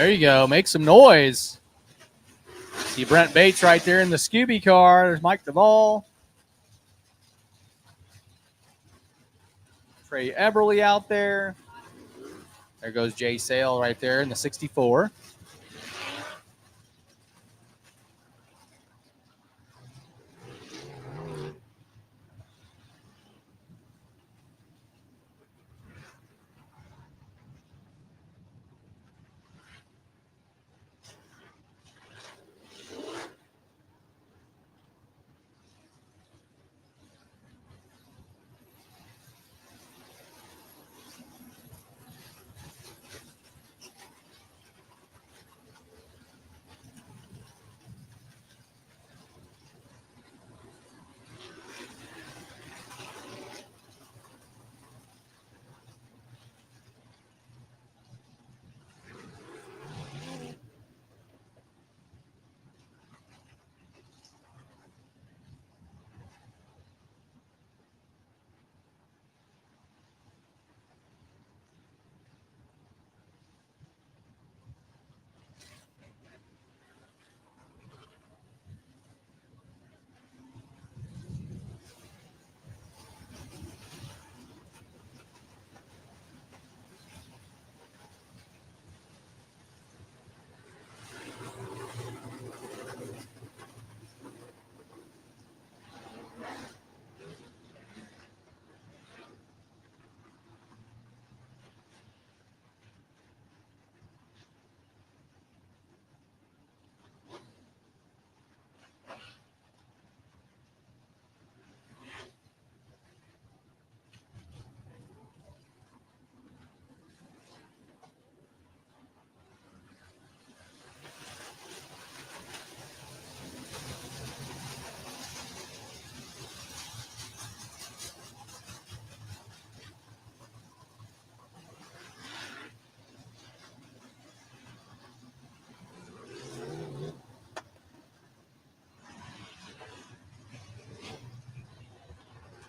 There you go. Make some noise. See Brent Bates right there in the Scooby car. There's Mike Duvall. Trey Eberly out there. There goes Jay Sale right there in the 64.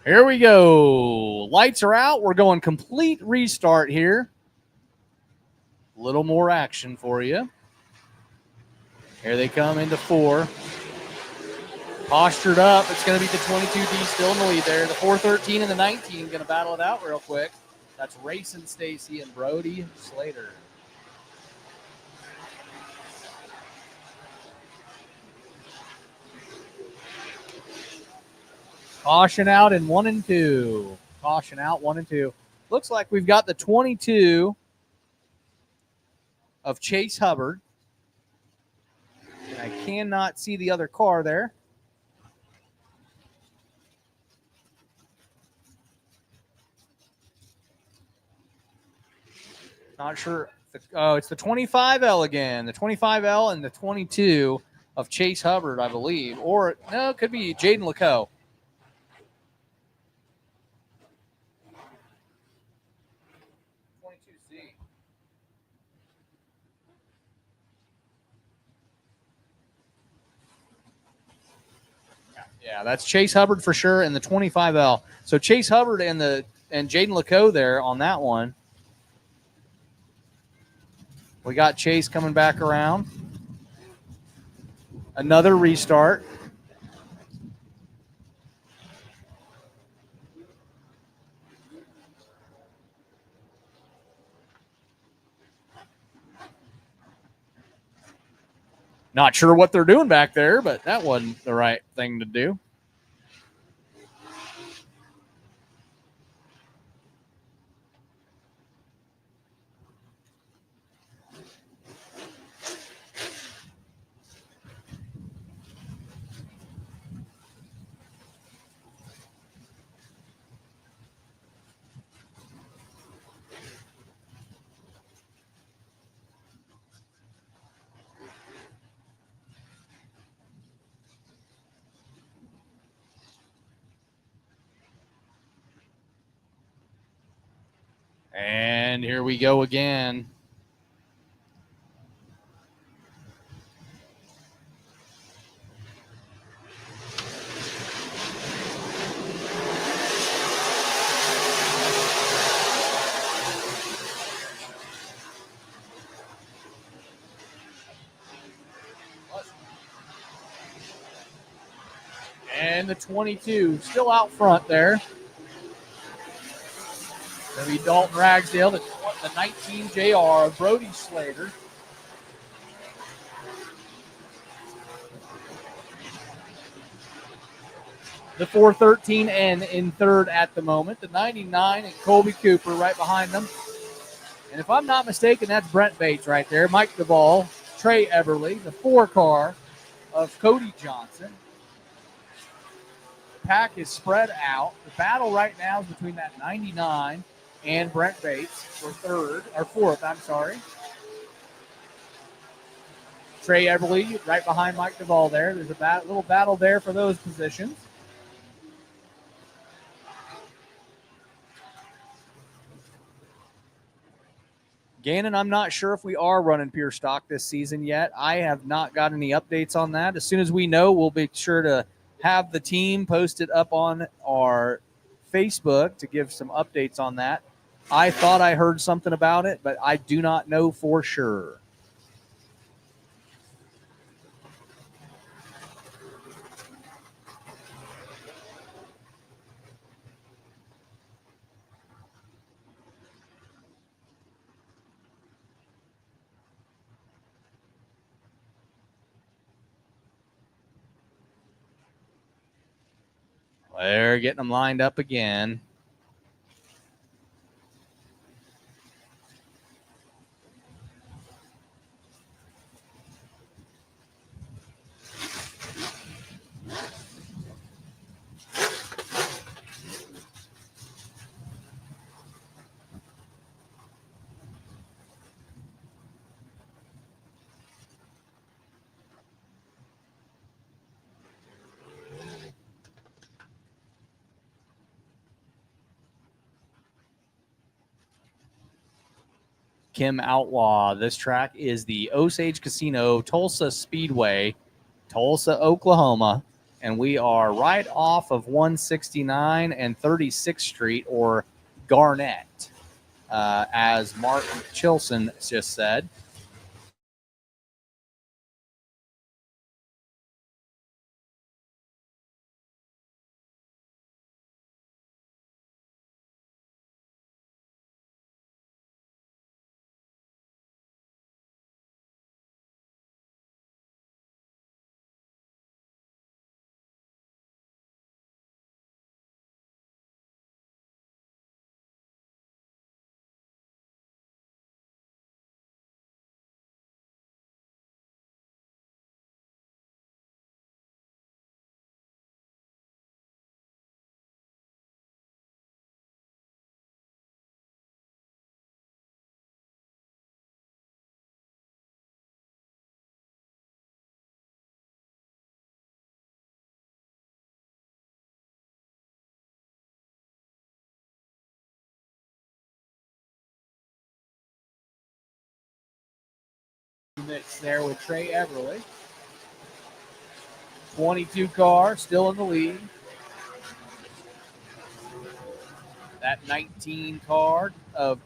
Here we go. Lights are out. We're going complete restart here. A little more action for you. Here they come into 4. Postured up. It's going to be the 22D still in the lead there. The 413 and the 19 going to battle it out real quick. That's Racing Stacy and Brody Slater. Caution out in 1 and 2. Caution out 1 and 2. Looks like we've got the 22 of Chase Hubbard. And I cannot see the other car there. Not sure. Oh, it's the 25L again. The 25L and the 22 of Chase Hubbard, I believe. Or, no, it could be Jaden Lecoe. Yeah, that's Chase Hubbard for sure, and the 25L. So Chase Hubbard and Jaden Lecoe there on that one. We got Chase coming back around. Another restart. Not sure what they're doing back there, but that wasn't the right thing to do. And here we go again. And the 22 still out front there. That'll be Dalton Ragsdale, the 19 JR, Brody Slater. The 413N in third at the moment. The 99 and Colby Cooper right behind them. And if I'm not mistaken, that's Brent Bates right there. Mike Duvall, Trey Everly, the 4 car of Cody Johnson. The pack is spread out. The battle right now is between that 99 and Brent Bates for fourth, I'm sorry. Trey Everly right behind Mike Duvall there. There's a little battle there for those positions. Gannon, I'm not sure if we are running pure stock this season yet. I have not got any updates on that. As soon as we know, we'll be sure to have the team posted up on our Facebook to give some updates on that. I thought I heard something about it, but I do not know for sure. They're getting them lined up again. Kim Outlaw. This track is the Osage Casino Tulsa Speedway, Tulsa, Oklahoma. And we are right off of 169 and 36th Street, or Garnett, as Mark Chilson just said. mix there with Trey Everly. 22 car still in the lead. That 19 car of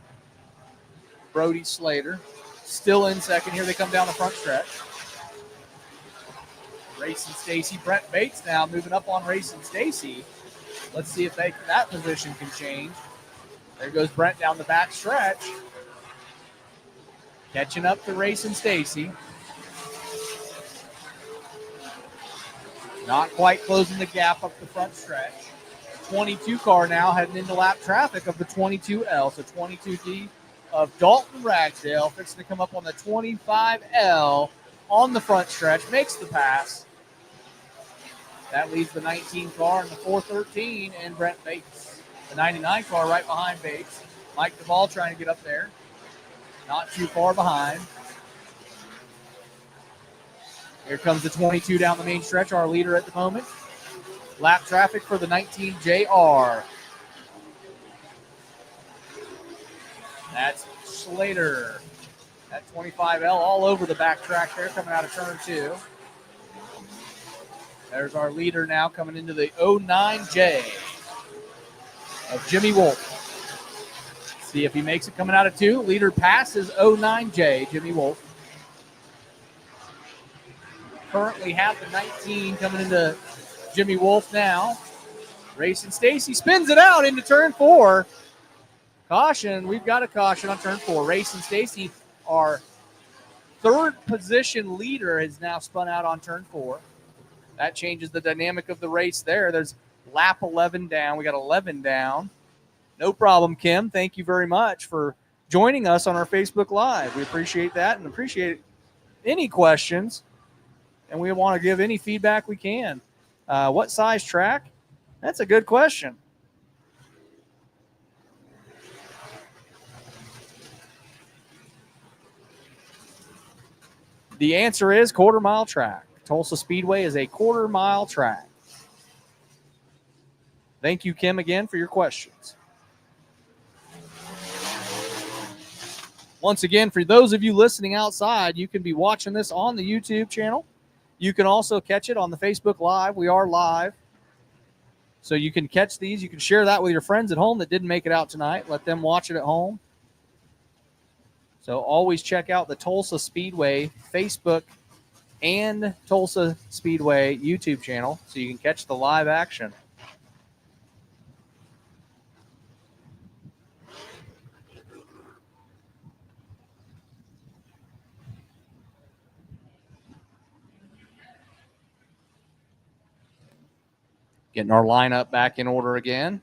Brody Slater still in second. Here they come down the front stretch. Race and Stacy. Brent Bates now moving up on Race and Stacy. Let's see if that position can change. There goes Brent down the back stretch. Catching up to Race and Stacy. Not quite closing the gap up the front stretch. 22 car now heading into lap traffic of the 22L. So 22D of Dalton Ragsdale fixing to come up on the 25L on the front stretch. Makes the pass. That leaves the 19 car and the 413 and Brent Bates. The 99 car right behind Bates. Mike Duvall trying to get up there. Not too far behind. Here comes the 22 down the main stretch, our leader at the moment. Lap traffic for the 19JR. That's Slater. That 25L all over the back track there coming out of turn 2. There's our leader now coming into the 09J of Jimmy Wolf. See if he makes it coming out of 2. Leader passes 09J, Jimmy Wolf. Currently have the 19 coming into Jimmy Wolf now. Racing Stacy spins it out into turn 4. Caution. We've got a caution on turn 4. Racing Stacy, our third position leader, has now spun out on turn 4. That changes the dynamic of the race there. There's lap 11 down. We got 11 down. No problem, Kim. Thank you very much for joining us on our Facebook Live. We appreciate that and appreciate any questions. And we want to give any feedback we can. What size track? That's a good question. The answer is quarter-mile track. Tulsa Speedway is a quarter-mile track. Thank you, Kim, again for your questions. Once again, for those of you listening outside, you can be watching this on the YouTube channel. You can also catch it on the Facebook Live. We are live. So you can catch these. You can share that with your friends at home that didn't make it out tonight. Let them watch it at home. So always check out the Tulsa Speedway Facebook and Tulsa Speedway YouTube channel so you can catch the live action. Getting our lineup back in order again.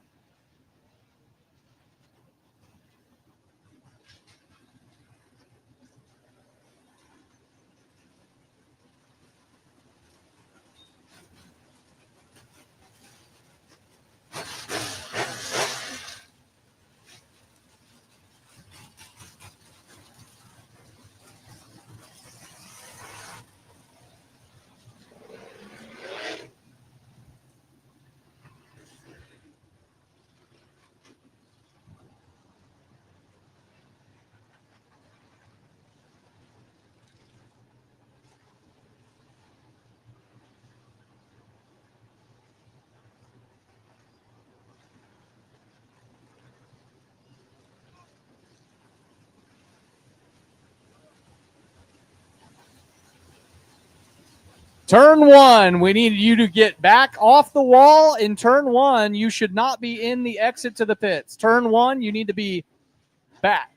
Turn 1, we need you to get back off the wall. In turn 1, you should not be in the exit to the pits. Turn 1, you need to be back.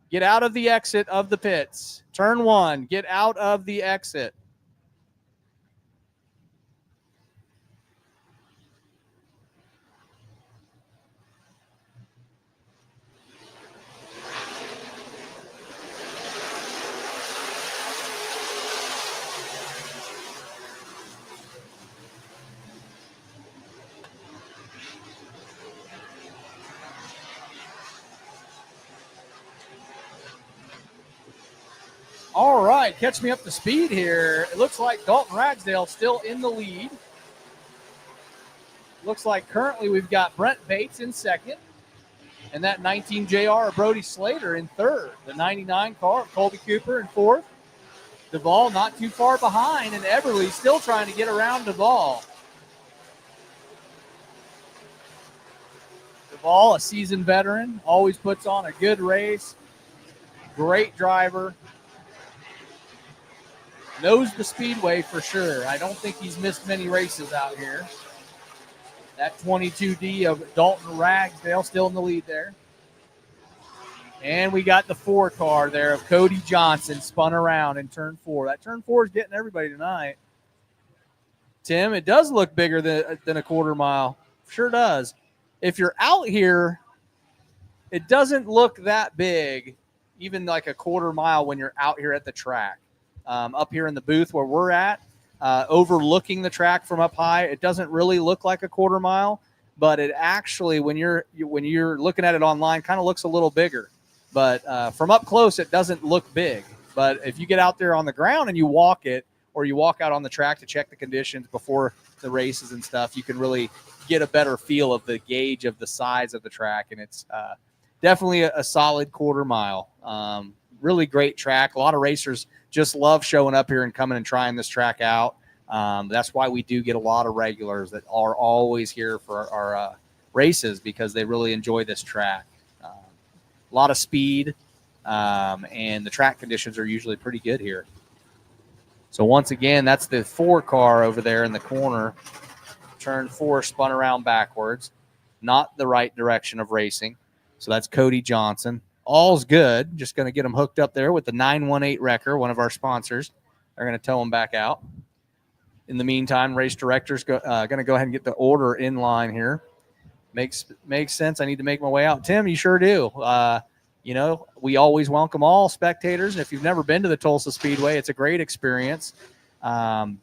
Get out of the exit of the pits. Turn 1, get out of the exit. All right, catch me up to speed here. It looks like Dalton Ragsdale still in the lead. Looks like currently we've got Brent Bates in second. And that 19 JR of Brody Slater in third. The 99 car of Colby Cooper in fourth. Duvall not too far behind, and Everly still trying to get around Duvall. Duvall, a seasoned veteran, always puts on a good race. Great driver. Knows the speedway for sure. I don't think he's missed many races out here. That 22D of Dalton Ragsdale still in the lead there. And we got the 4 car there of Cody Johnson spun around in turn 4. That turn 4 is getting everybody tonight. Tim, it does look bigger than a quarter mile. Sure does. If you're out here, it doesn't look that big, even like a quarter mile when you're out here at the track. Up here in the booth where we're at, overlooking the track from up high, it doesn't really look like a quarter mile, but it actually, when you're looking at it online, kind of looks a little bigger. But from up close, it doesn't look big. But if you get out there on the ground and you walk it, or you walk out on the track to check the conditions before the races and stuff, you can really get a better feel of the gauge of the size of the track. And it's definitely a solid quarter mile. Really great track. A lot of racers just love showing up here and coming and trying this track out. That's why we do get a lot of regulars that are always here for our races, because they really enjoy this track. A lot of speed, and the track conditions are usually pretty good here. So once again, that's the 4 car over there in the corner. Turn 4 spun around backwards. Not the right direction of racing. So that's Cody Johnson. All's good. Just going to get him hooked up there with the 918 Wrecker, one of our sponsors. They're going to tow him back out. In the meantime, race director's going to go ahead and get the order in line here. Makes sense. I need to make my way out. Tim, you sure do. We always welcome all spectators. And if you've never been to the Tulsa Speedway, it's a great experience.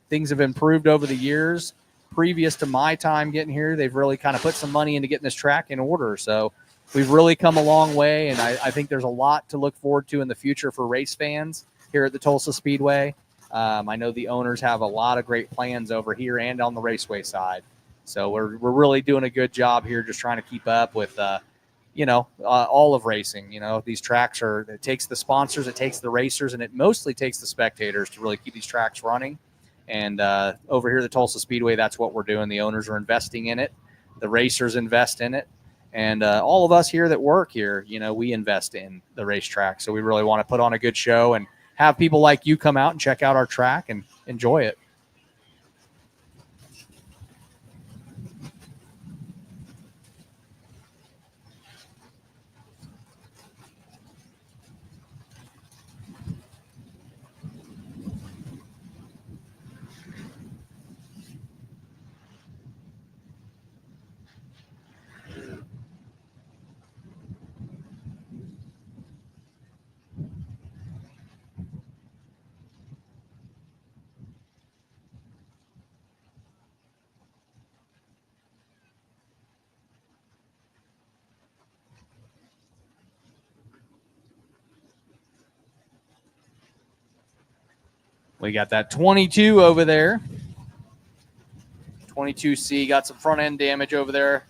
Things have improved over the years. Previous to my time getting here, they've really kind of put some money into getting this track in order. So we've really come a long way, and I think there's a lot to look forward to in the future for race fans here at the Tulsa Speedway. I know the owners have a lot of great plans over here and on the raceway side. So we're really doing a good job here, just trying to keep up with, all of racing. These tracks it takes the sponsors, it takes the racers, and it mostly takes the spectators to really keep these tracks running. And over here at the Tulsa Speedway, that's what we're doing. The owners are investing in it. The racers invest in it. And all of us here that work here, we invest in the racetrack. So we really want to put on a good show and have people like you come out and check out our track and enjoy it. We got that 22 over there. 22C got some front end damage over there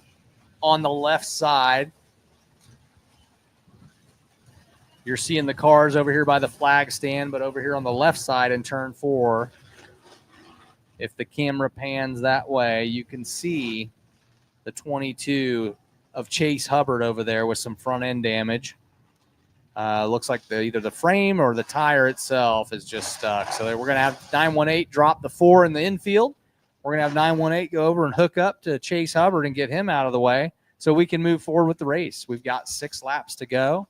on the left side. You're seeing the cars over here by the flag stand, but over here on the left side in turn 4, if the camera pans that way, you can see the 22 of Chase Hubbard over there with some front end damage. Looks like either the frame or the tire itself is just stuck. So we're going to have 918 drop the 4 in the infield. We're going to have 918 go over and hook up to Chase Hubbard and get him out of the way so we can move forward with the race. We've got 6 laps to go.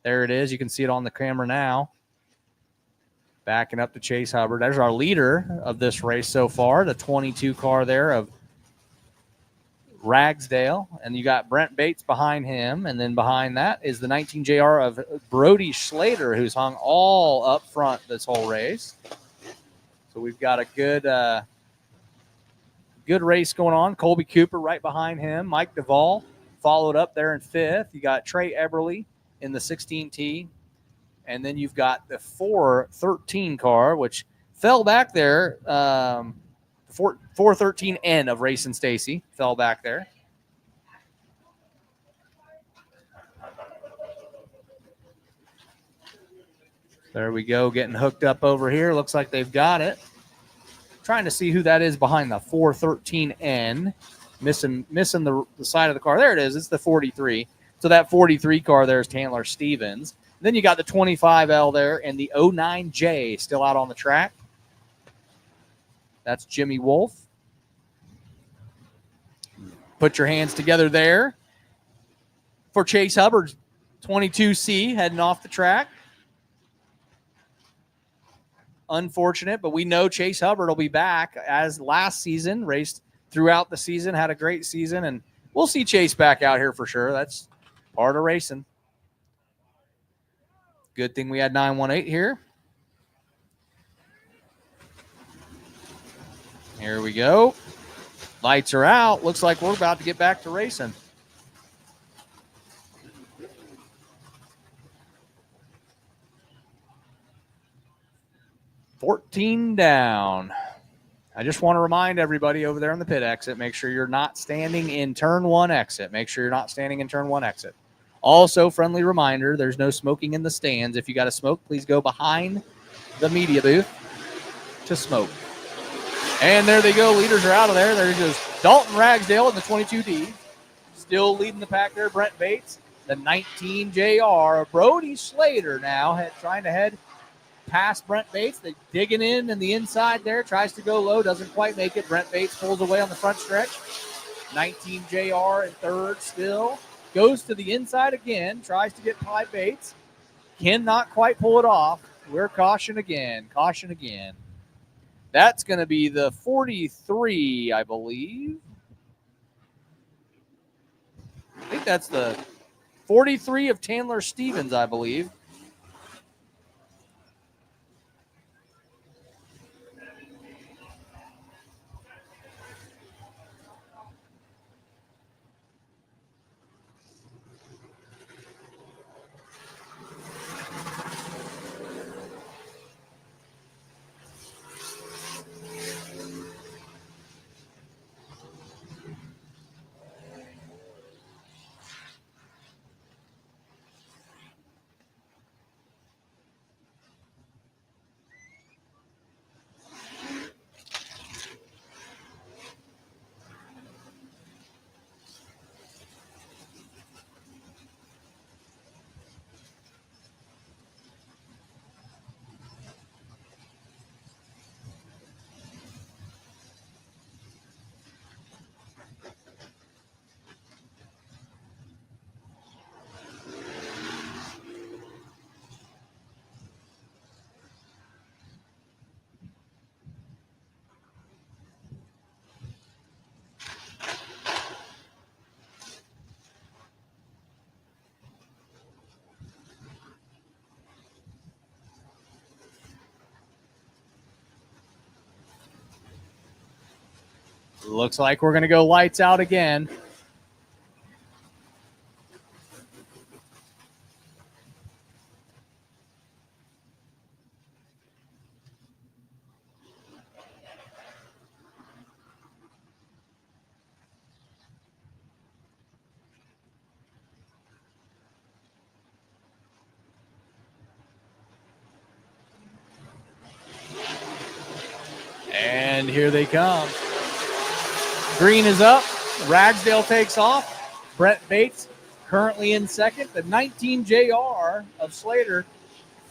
There it is. You can see it on the camera now. Backing up to Chase Hubbard. There's our leader of this race so far, the 22 car there of Ragsdale, and you got Brent Bates behind him, and then behind that is the 19 JR of Brody Slater, who's hung all up front this whole race. So we've got a good race going on. Colby Cooper right behind him. Mike Duvall followed up there in 5th. You got Trey Eberly in the 16T, and then you've got the 413 car, which fell back there. 413N of Racing Stacy fell back there. There we go, getting hooked up over here. Looks like they've got it. Trying to see who that is behind the 413N. Missing the side of the car. There it is. It's the 43. So that 43 car there is Chandler Stevens. Then you got the 25L there and the 09J still out on the track. That's Jimmy Wolf. Put your hands together there for Chase Hubbard's 22C heading off the track. Unfortunate, but we know Chase Hubbard will be back as last season, raced throughout the season, had a great season, and we'll see Chase back out here for sure. That's part of racing. Good thing we had 918 here. Here we go. Lights are out. Looks like we're about to get back to racing. $14 down. I just want to remind everybody over there on the pit exit, make sure you're not standing in turn 1 exit. Make sure you're not standing in turn 1 exit. Also, friendly reminder, there's no smoking in the stands. If you got to smoke, please go behind the media booth to smoke. And there they go. Leaders are out of there. There goes Dalton Ragsdale in the 22D. Still leading the pack there, Brent Bates. The 19 JR. Brody Slater now trying to head past Brent Bates. They're digging in the inside there. Tries to go low. Doesn't quite make it. Brent Bates pulls away on the front stretch. 19 JR in third still. Goes to the inside again. Tries to get by Bates. Cannot quite pull it off. We're caution again. Caution again. That's going to be the 43, I believe. I think that's the 43 of Chandler Stevens, I believe. Looks like we're going to go lights out again. And here they come. Green is up. Ragsdale takes off. Brent Bates currently in second. The 19 JR of Slater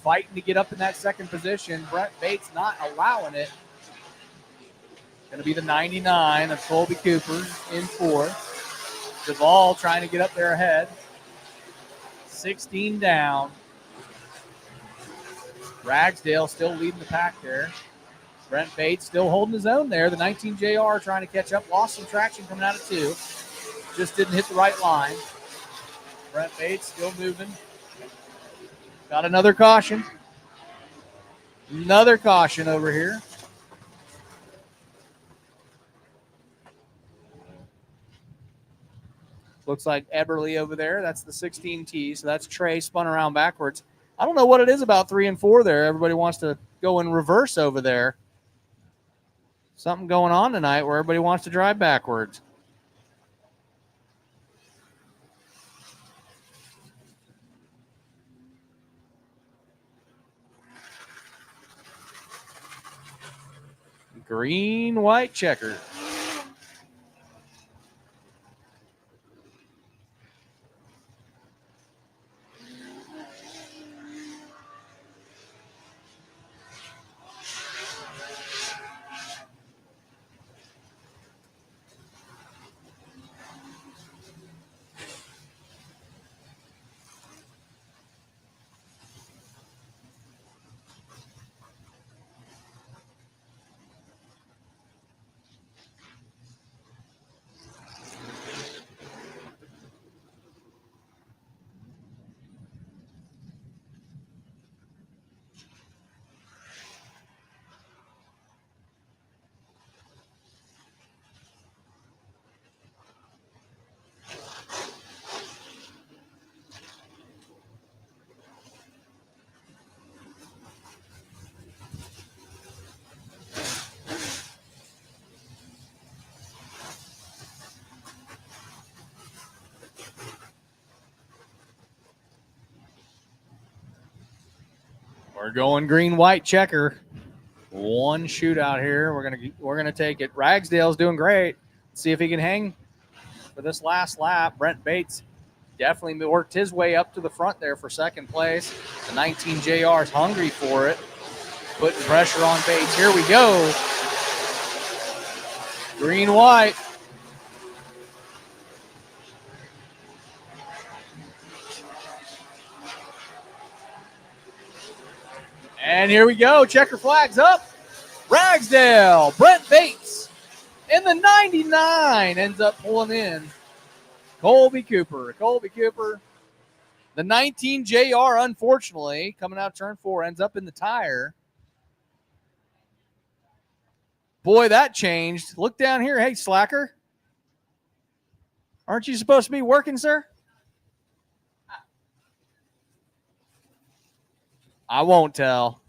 fighting to get up in that second position. Brent Bates not allowing it. Going to be the 99 of Colby Cooper in fourth. Duvall trying to get up there ahead. 16 down. Ragsdale still leading the pack there. Brent Bates still holding his own there. The 19 JR trying to catch up. Lost some traction coming out of two. Just didn't hit the right line. Brent Bates still moving. Got another caution. Another caution over here. Looks like Eberly over there. That's the 16T. So that's Trey spun around backwards. I don't know what it is about 3 and 4 there. Everybody wants to go in reverse over there. Something going on tonight where everybody wants to drive backwards. green, white checker. We're going green, white checker. One shootout here. We're gonna take it. Ragsdale's doing great. Let's see if he can hang for this last lap. Brent Bates definitely worked his way up to the front there for second place. The 19 JR is hungry for it. Putting pressure on Bates. Here we go. Green, white. And here we go. Checker flags up. Ragsdale, Brent Bates, in the 99 ends up pulling in Colby Cooper. The 19 JR, unfortunately, coming out of turn 4, ends up in the tire. Boy, that changed. Look down here. Hey, slacker. Aren't you supposed to be working, sir? I won't tell.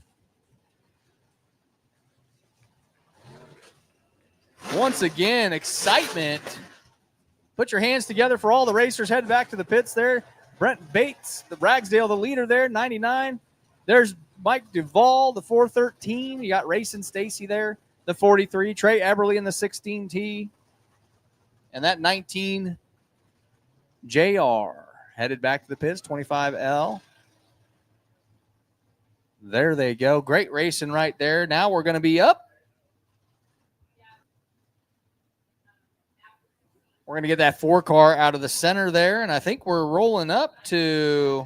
Once again, excitement. Put your hands together for all the racers heading back to the pits there. Brent Bates, the Ragsdale, the leader there, 99. There's Mike Duvall, the 413. You got Racing Stacy there, the 43. Trey Eberly in the 16T. And that 19 JR headed back to the pits, 25L. There they go. Great racing right there. Now we're going to be up. We're going to get that 4 car out of the center there, and I think we're rolling up to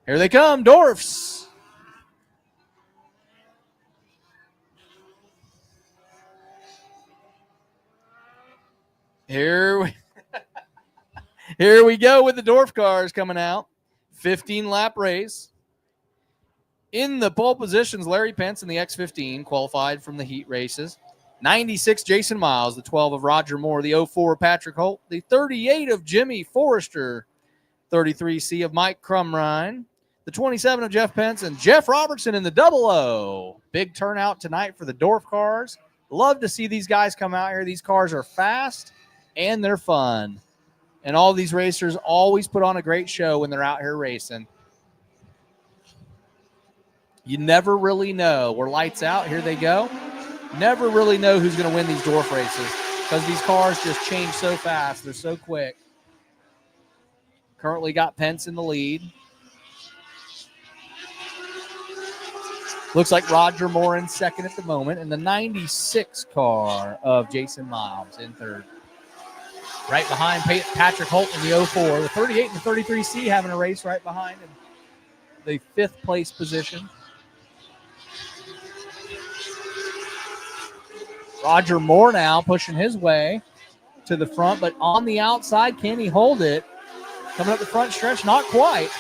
here they come, Dwarfs. Here we go with the Dwarf cars coming out. 15-lap race. In the pole positions, Larry Pence in the X15, qualified from the heat races. 96, Jason Miles. The 12 of Roger Moore. The 04, Patrick Holt. The 38 of Jimmy Forrester. 33C of Mike Crumrine. The 27 of Jeff Pence. And Jeff Robertson in the 00. Big turnout tonight for the Dwarf cars. Love to see these guys come out here. These cars are fast and they're fun. And all these racers always put on a great show when they're out here racing. You never really know. We're lights out. Here they go. Never really know who's going to win these Dwarf races because these cars just change so fast. They're so quick. Currently got Pence in the lead. Looks like Roger Moore in second at the moment. And the 96 car of Jason Miles in third. Right behind Patrick Holt in the 04. The 38 and the 33C having a race right behind him. The 5th place position. Roger Moore now pushing his way to the front, but on the outside, can he hold it? Coming up the front stretch, not quite.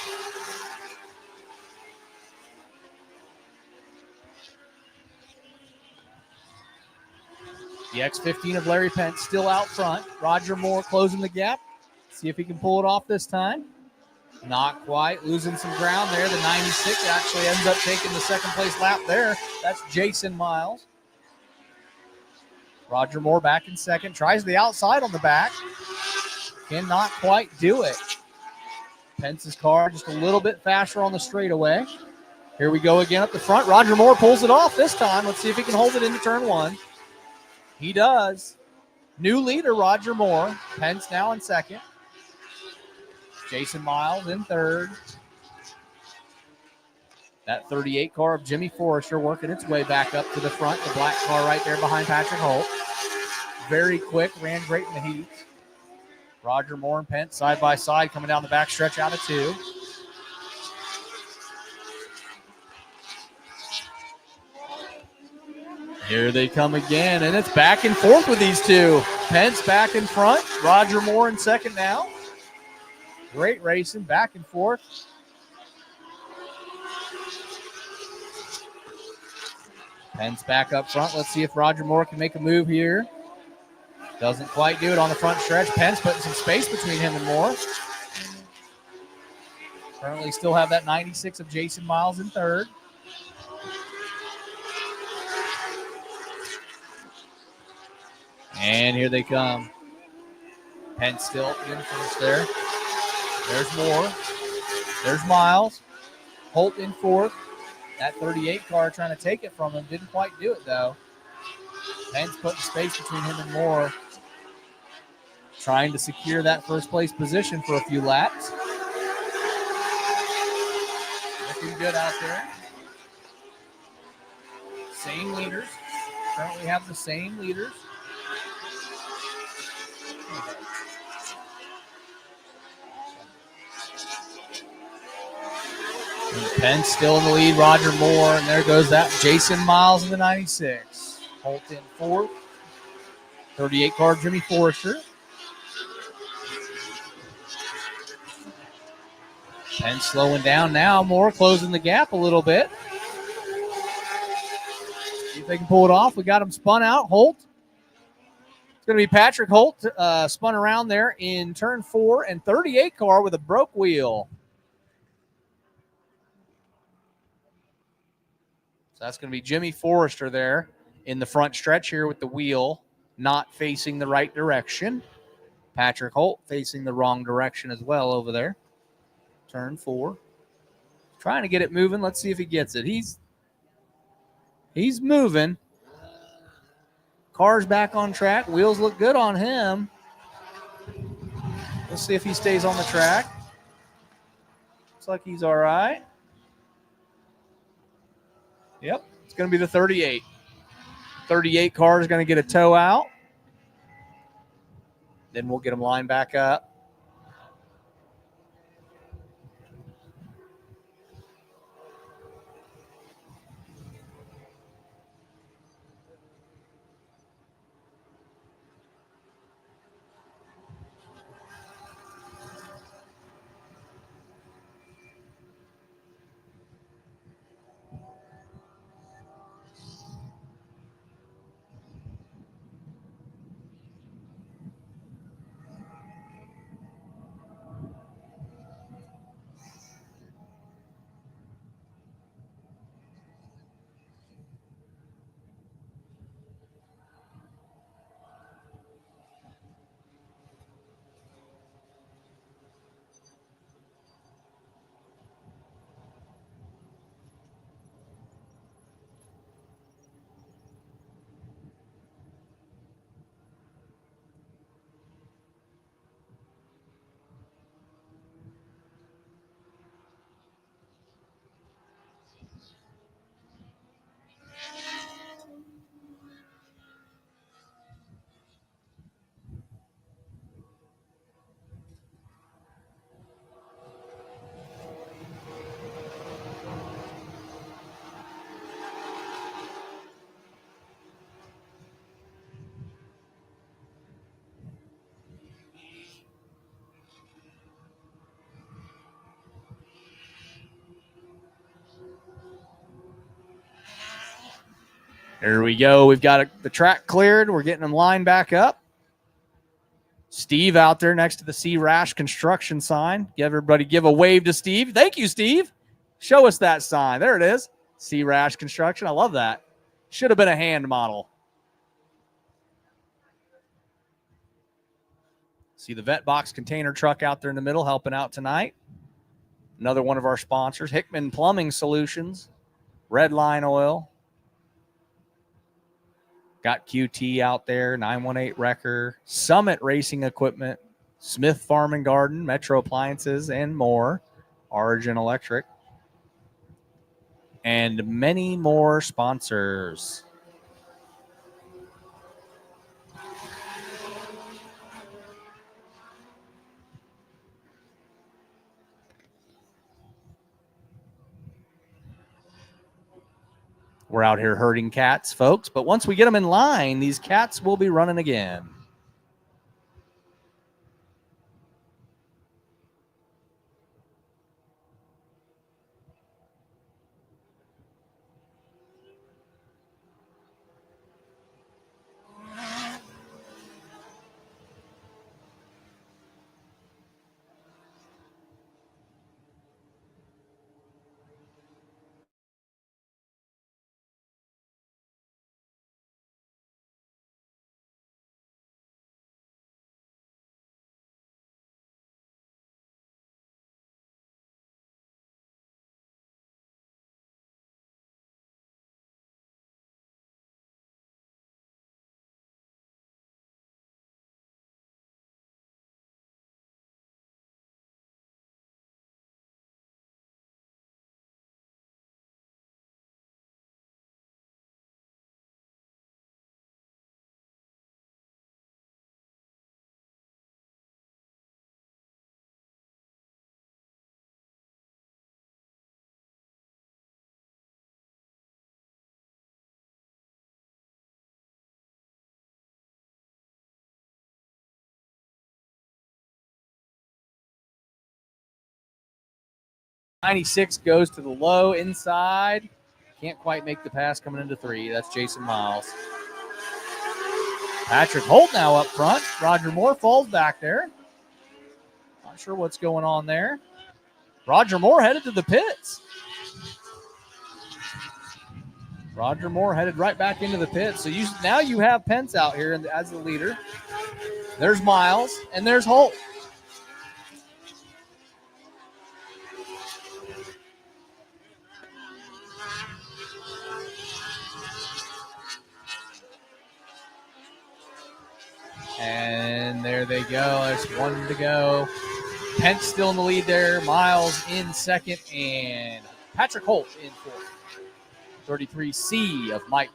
The X15 of Larry Pence still out front. Roger Moore closing the gap. See if he can pull it off this time. Not quite. Losing some ground there. The 96 actually ends up taking the second place lap there. That's Jason Miles. Roger Moore back in second. Tries the outside on the back. cannot quite do it. Pence's car just a little bit faster on the straightaway. Here we go again up the front. Roger Moore pulls it off this time. Let's see if he can hold it into turn one. He does. New leader, Roger Moore. Pence now in second. Jason Miles in third. That 38 car of Jimmy Forrester working its way back up to the front. The black car right there behind Patrick Holt. Very quick, ran great in the heat. Roger Moore and Pence side by side coming down the back stretch out of two. Here they come again, and it's back and forth with these two. Pence back in front, Roger Moore in second now. Great racing, back and forth. Pence back up front. Let's see if Roger Moore can make a move here. Doesn't quite do it on the front stretch. Pence putting some space between him and Moore. Currently still have that 96 of Jason Miles in third. And here they come. Pence still in first there. There's Moore. There's Miles. Holt in fourth. That 38 car trying to take it from him. Didn't quite do it, though. Pence putting space between him and Moore. Trying to secure that first place position for a few laps. Looking good out there. Same leaders. Currently have the same leaders. Pence still in the lead, Roger Moore, and there goes that Jason Miles in the 96. Holt in fourth. 38 car Jimmy Forrester. Pence slowing down now, Moore closing the gap a little bit. See if they can pull it off. We got him spun out. Holt. It's going to be Patrick Holt spun around there in turn 4 and 38 car with a broke wheel. So that's going to be Jimmy Forrester there in the front stretch here with the wheel not facing the right direction. Patrick Holt facing the wrong direction as well over there. Turn 4. Trying to get it moving. Let's see if he gets it. He's moving. Car's back on track. Wheels look good on him. Let's see if he stays on the track. Looks like he's all right. Yep, it's going to be the 38. 38 car is going to get a tow out. Then we'll get him lined back up. There we go. We've got the track cleared. We're getting them lined back up. Steve out there next to the C-Rash construction sign. Everybody give a wave to Steve. Thank you, Steve. Show us that sign. There it is. C-Rash construction. I love that. Should have been a hand model. See the vet box container truck out there in the middle helping out tonight. Another one of our sponsors, Hickman Plumbing Solutions, Red Line Oil. Got QT out there, 918 Wrecker, Summit Racing Equipment, Smith Farm and Garden, Metro Appliances, and more. Origin Electric. And many more sponsors. We're out here herding cats, folks, but once we get them in line, these cats will be running again. '96 goes to the low inside. Can't quite make the pass coming into 3. That's Jason Miles. Patrick Holt now up front. Roger Moore falls back there. Not sure what's going on there. Roger Moore headed to the pits. Roger Moore headed right back into the pits. So now you have Pence out here as the leader. There's Miles, and there's Holt. And there they go. There's one to go. Pence still in the lead there. Miles in second, and Patrick Holt in fourth. 33C of Mike.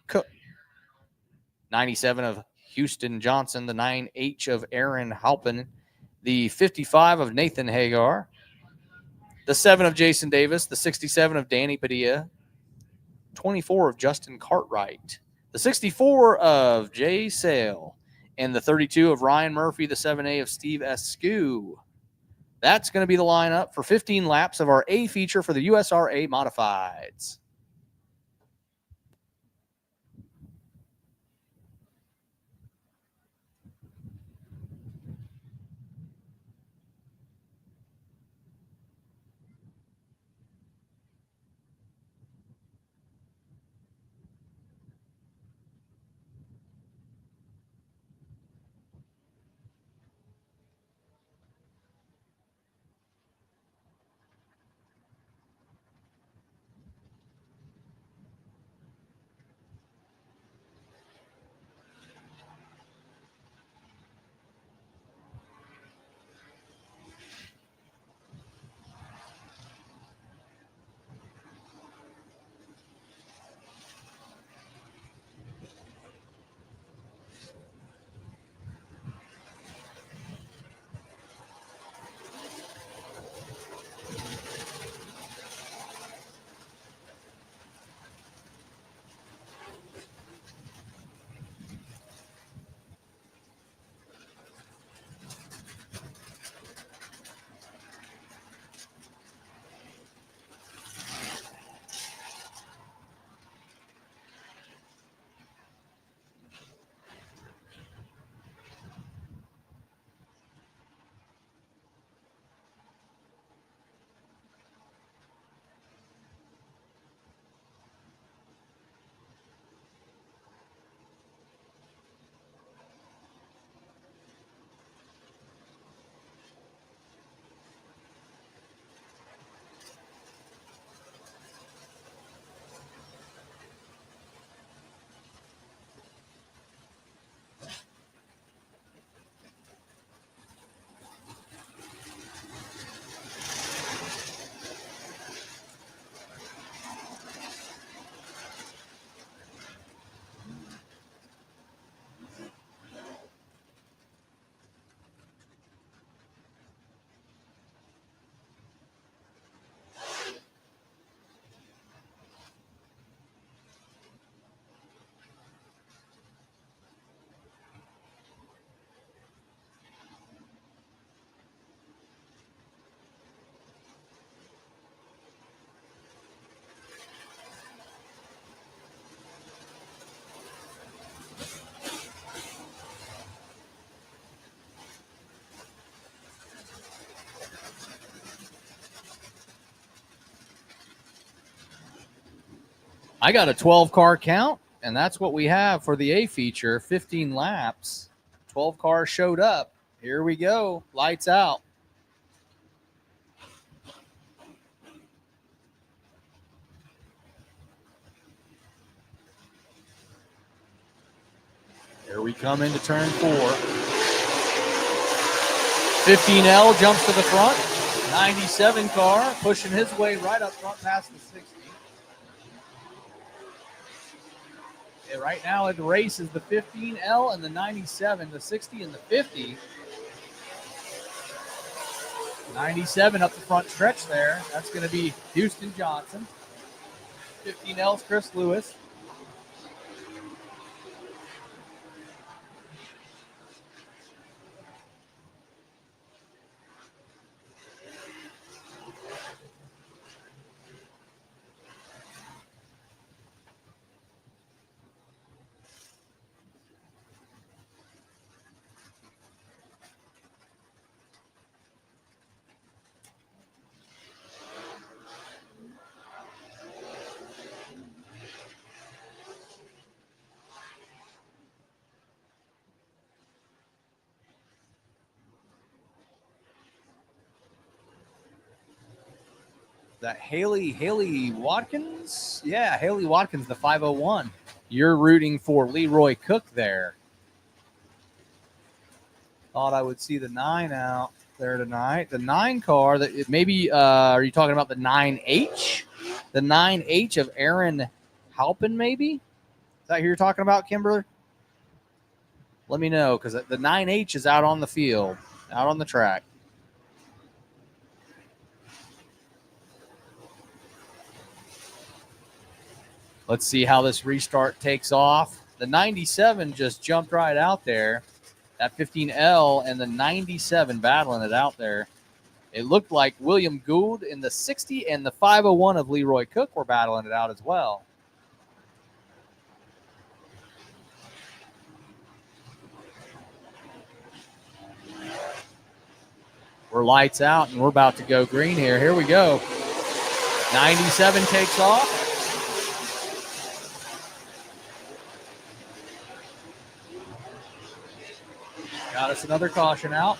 Cook. 97 of Houston Johnson, the 9H of Aaron Halpin, the 55 of Nathan Hagar, the 7 of Jason Davis, the 67 of Danny Padilla, 24 of Justin Cartwright, the 64 of Jay Sale, and the 32 of Ryan Murphy, the 7A of Steve Eskew. That's going to be the lineup for 15 laps of our A feature for the USRA Modifieds. I got a 12-car count, and that's what we have for the A feature, 15 laps. 12 cars showed up. Here we go. Lights out. Here we come into turn 4. 15L jumps to the front. 97 car pushing his way right up front past the 60. And right now at the race is the 15L and the 97, the 60 and the 50. 97 up the front stretch there. That's going to be Houston Johnson. 15L's Chris Lewis. That Haley Watkins? Yeah, Haley Watkins, the 501. You're rooting for Leroy Cook there. Thought I would see the 9 out there tonight. The 9 car, that maybe, are you talking about the 9H? The 9H of Aaron Halpin, maybe? Is that who you're talking about, Kimberly? Let me know, because the 9H is out on the field, out on the track. Let's see how this restart takes off. The 97 just jumped right out there. That 15L and the 97 battling it out there. It looked like William Gould in the 60 and the 501 of Leroy Cook were battling it out as well. We're lights out, and we're about to go green here. Here we go. 97 takes off. Got us another caution out.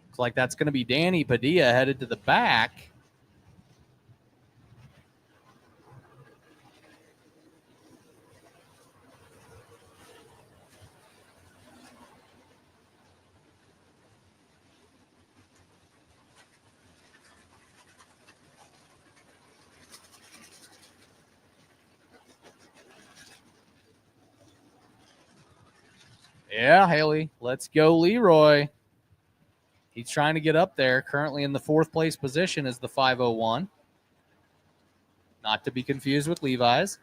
Looks like that's going to be Danny Padilla headed to the back. Yeah, Haley. Let's go, Leroy. He's trying to get up there. Currently in the 4th place position is the 501. Not to be confused with Levi's.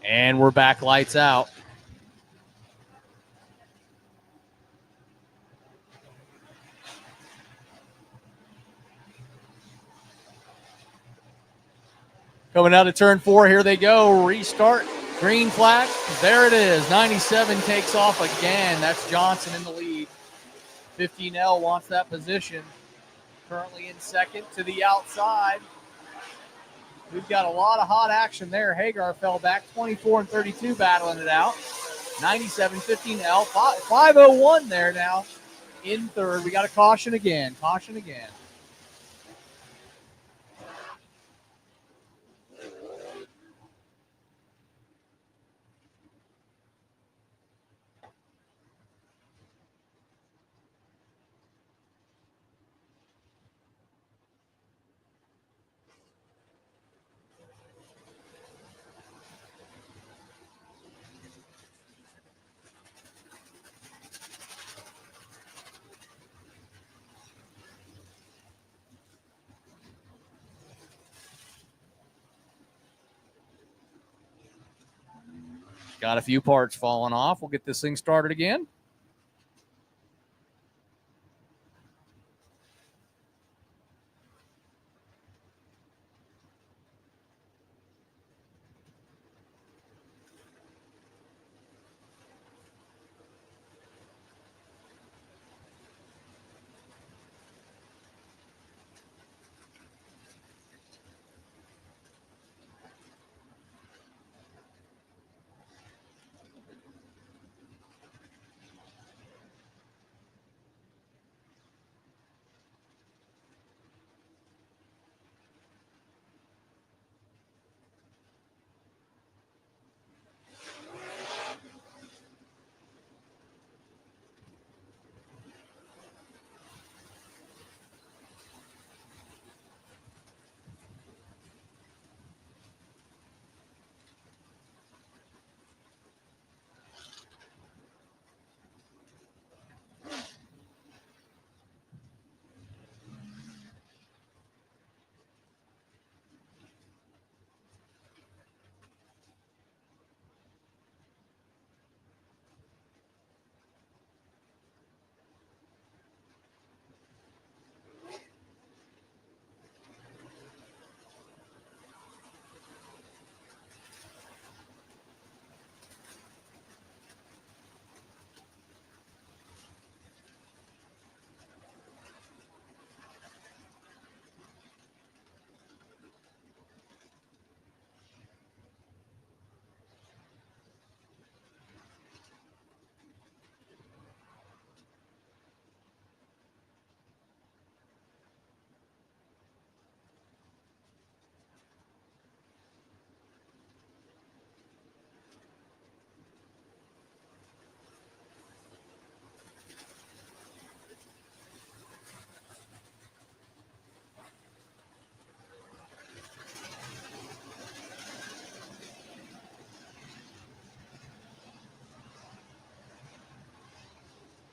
And we're back lights out. Coming out of turn 4, here they go. Restart Green flag. There it is. 97 takes off again. That's Johnson in the lead. 15L wants that position. Currently in second to the outside. We've got a lot of hot action there. Hagar fell back. 24 and 32 battling it out. 97, 15L. 501 there now in third. We got a caution again. Caution again. Got a few parts falling off. We'll get this thing started again.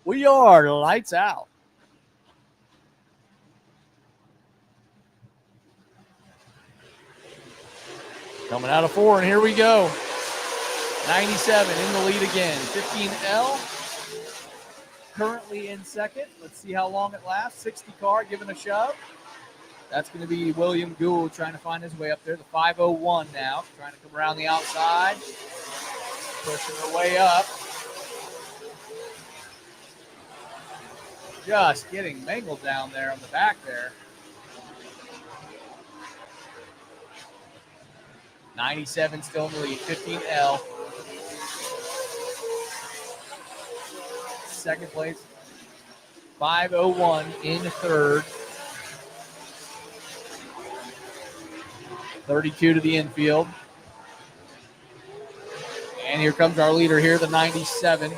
We are lights out. Coming out of 4, and here we go. 97 in the lead again. 15L currently in second. Let's see how long it lasts. 60 car giving a shove. That's going to be William Gould trying to find his way up there. The 501 now, trying to come around the outside. Pushing her way up. Just getting mangled down there on the back there. 97 still in the lead. 15L. Second place. 501 in third. 32 to the infield. And here comes our leader here, the 97.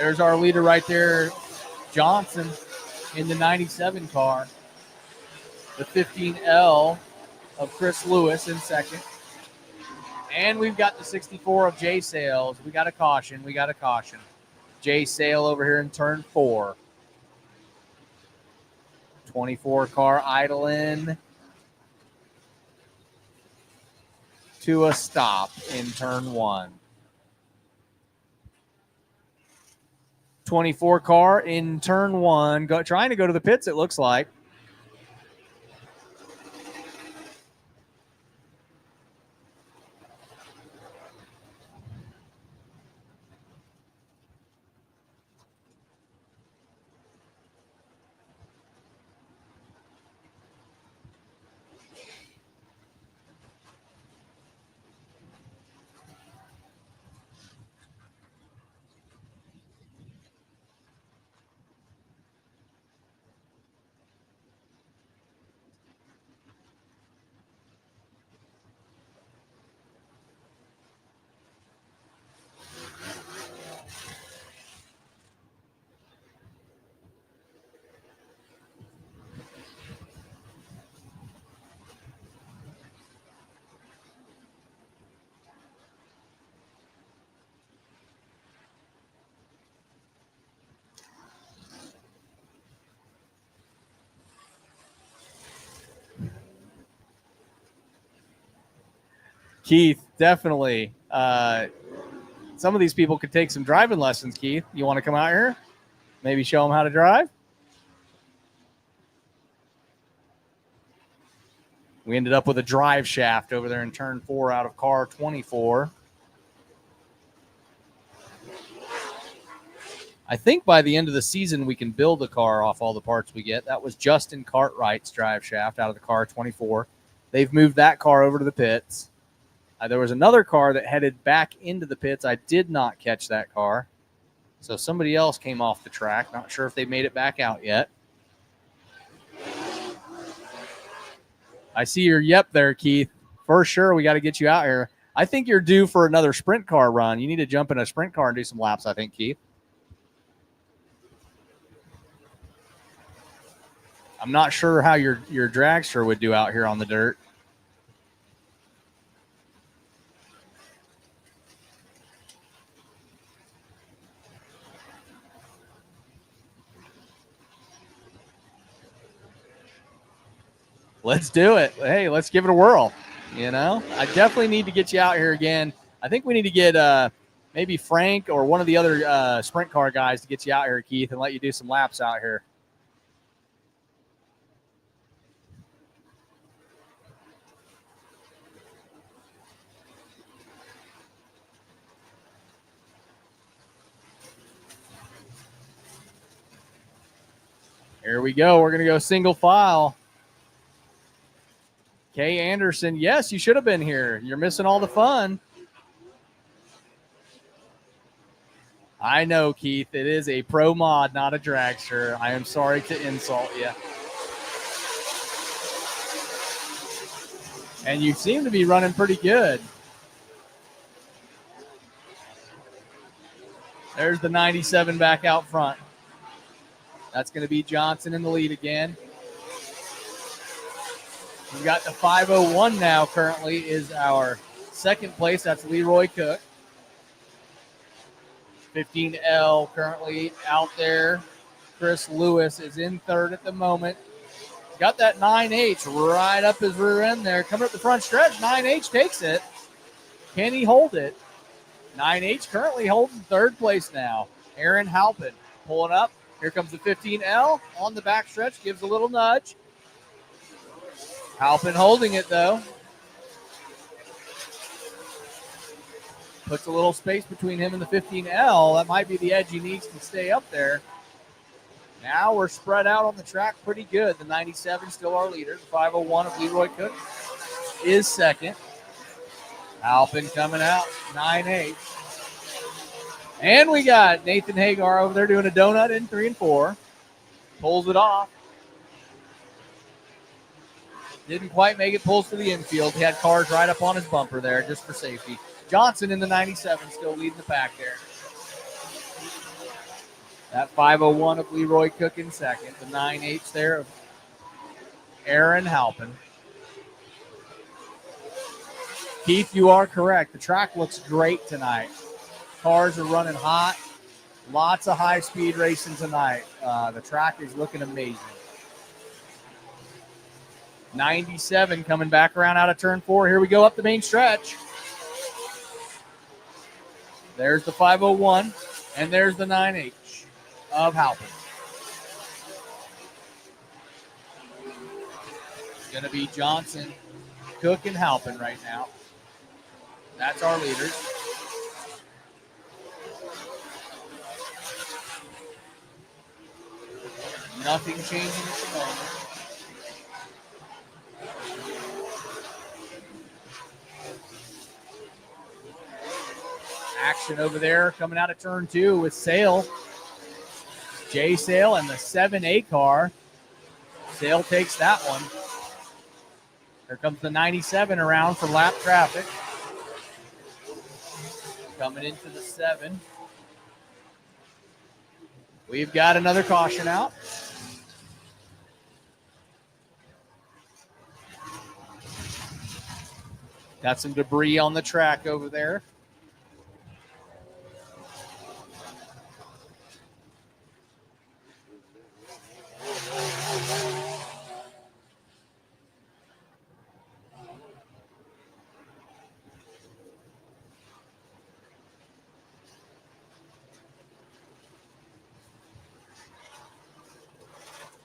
There's our leader right there, Johnson, in the 97 car. The 15L of Chris Lewis in second. And we've got the 64 of Jay Sales. We got a caution. Jay Sale over here in turn 4. 24 car idling to a stop in turn 1. 24 car in turn 1, trying to go to the pits, it looks like. Keith, definitely. Some of these people could take some driving lessons, Keith. You want to come out here? Maybe show them how to drive? We ended up with a drive shaft over there in turn 4 out of car 24. I think by the end of the season, we can build a car off all the parts we get. That was Justin Cartwright's drive shaft out of the car 24. They've moved that car over to the pits. There was another car that headed back into the pits. I did not catch that car. So somebody else came off the track. Not sure if they made it back out yet. I see your yep there, Keith. For sure, we got to get you out here. I think you're due for another sprint car run. You need to jump in a sprint car and do some laps, I think, Keith. I'm not sure how your dragster would do out here on the dirt. Let's do it. Hey, let's give it a whirl. You know, I definitely need to get you out here again. I think we need to get maybe Frank or one of the other sprint car guys to get you out here, Keith, and let you do some laps out here. Here we go. We're going to go single file. Kay Anderson, yes, you should have been here. You're missing all the fun. I know, Keith. It is a pro mod, not a dragster. I am sorry to insult you. And you seem to be running pretty good. There's the 97 back out front. That's going to be Johnson in the lead again. We've got the 501 now currently is our second place. That's Leroy Cook. 15L currently out there. Chris Lewis is in third at the moment. Got that 9H right up his rear end there. Coming up the front stretch, 9H takes it. Can he hold it? 9H currently holding third place now. Aaron Halpin pulling up. Here comes the 15L on the back stretch. Gives a little nudge. Halpin holding it, though. Puts a little space between him and the 15L. That might be the edge he needs to stay up there. Now we're spread out on the track pretty good. The 97 still our leader. The 501 of Leroy Cook is second. Halpin coming out, 9-8. And we got Nathan Hagar over there doing a donut in 3 and 4. Pulls it off. Didn't quite make it, pulls to the infield. He had cars right up on his bumper there just for safety. Johnson in the 97 still leading the pack there. That 501 of Leroy Cook in second. The 9-8 there of Aaron Halpin. Keith, you are correct. The track looks great tonight. Cars are running hot. Lots of high-speed racing tonight. The track is looking amazing. 97 coming back around out of turn 4. Here we go up the main stretch. There's the 501, and there's the 9H of Halpin. It's going to be Johnson, Cook, and Halpin right now. That's our leaders. Nothing changing at the moment. Action over there coming out of turn 2 with Sale. Jay Sale and the 7A car. Sale takes that one. Here comes the 97 around for lap traffic. Coming into the 7. We've got another caution out. Got some debris on the track over there.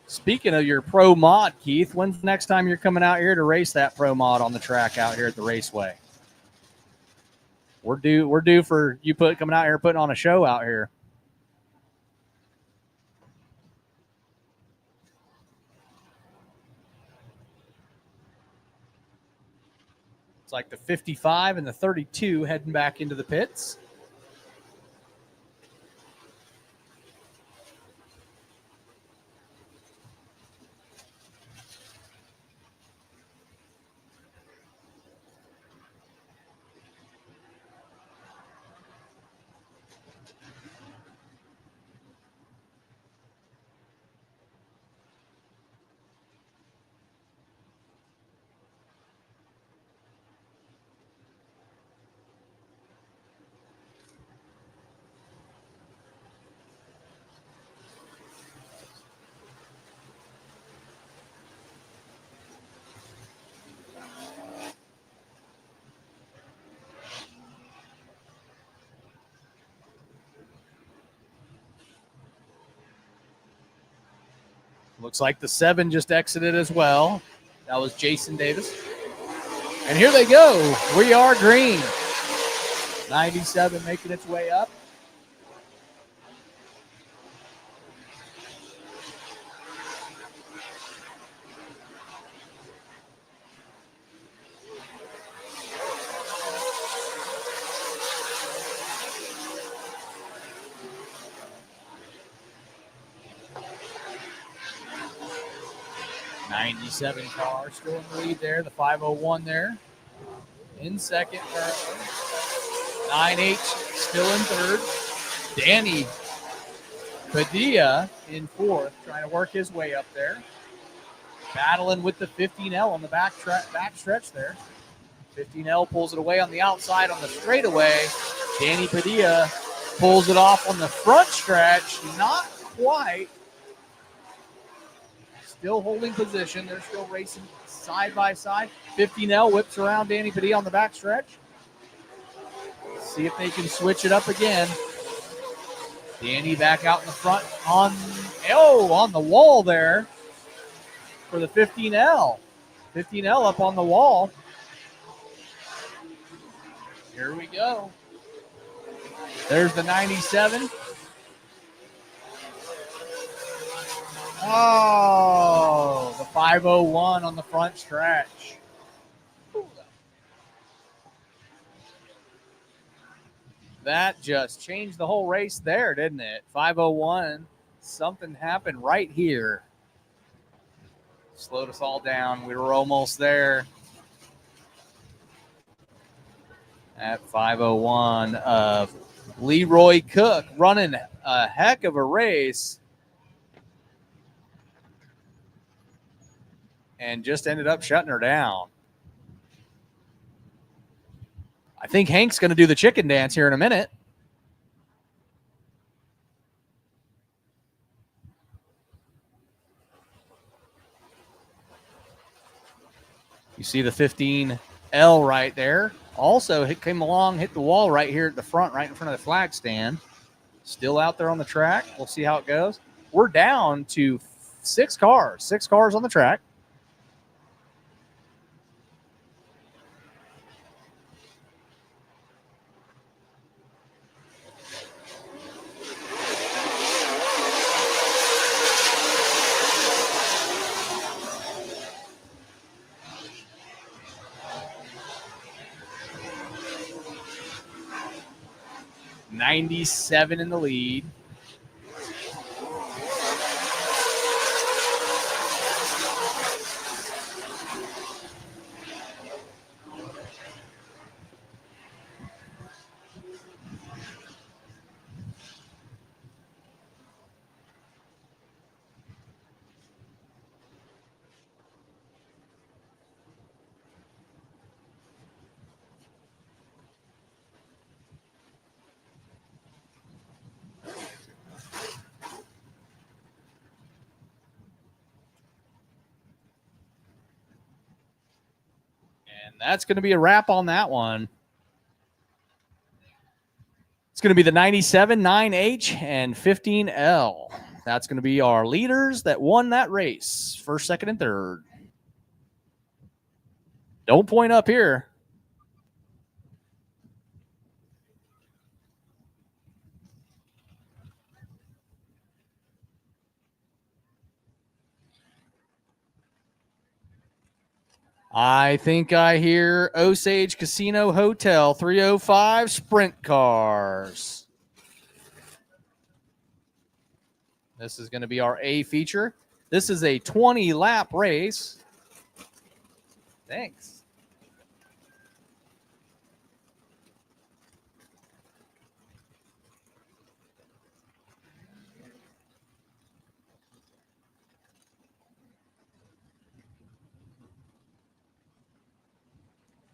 Speaking of your pro mod, Keith, when's the next time you're coming out here to race that pro mod on the track out here at the raceway? We're due for you coming out here putting on a show out here. It's like the 55 and the 32 heading back into the pits. Looks like the 7 just exited as well. That was Jason Davis. And here they go. We are green. 97 making its way up. '97 car still in the lead there. The 501 there in second currently. 9H still in third. Danny Padilla in fourth, trying to work his way up there. Battling with the 15L on the back stretch there. 15L pulls it away on the outside on the straightaway. Danny Padilla pulls it off on the front stretch. Not quite. Still holding position. They're still racing side by side. 15L whips around Danny Padilla on the back stretch. See if they can switch it up again. Danny back out in the front on the wall there for the 15L. 15L up on the wall. Here we go. There's the 97. Oh, the 501 on the front stretch. That just changed the whole race there, didn't it? 501. Something happened right here. Slowed us all down. We were almost there. At 501 of Leroy Cook running a heck of a race. And just ended up shutting her down. I think Hank's going to do the chicken dance here in a minute. You see the 15L right there. Also, it came along, hit the wall right here at the front, right in front of the flag stand. Still out there on the track. We'll see how it goes. We're down to 6 cars on the track. '97 in the lead. And that's going to be a wrap on that one. It's going to be the 97 9H and 15L. That's going to be our leaders that won that race. First, second, and third. Don't point up here. I think I hear Osage Casino Hotel 305 sprint cars. This is going to be our A feature. This is a 20-lap race. Thanks.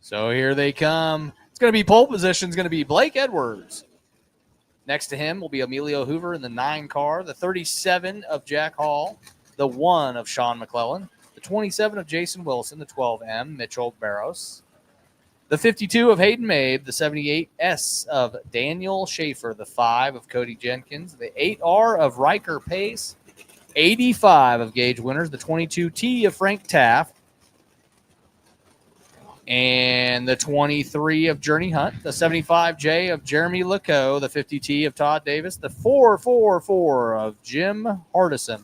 So here they come. It's going to be pole position. It's going to be Blake Edwards. Next to him will be Emilio Hoover in the 9 car, the 37 of Jack Hall, the 1 of Sean McClellan, the 27 of Jason Wilson, the 12M, Mitchell Barros, the 52 of Hayden Mabe, the 78S of Daniel Schaefer, the 5 of Cody Jenkins, the 8R of Riker Pace, 85 of Gage Winters, the 22T of Frank Taft, and the 23 of Journey Hunt, the 75J of Jeremy Leco, the 50T of Todd Davis, the 444 of Jim Hardison,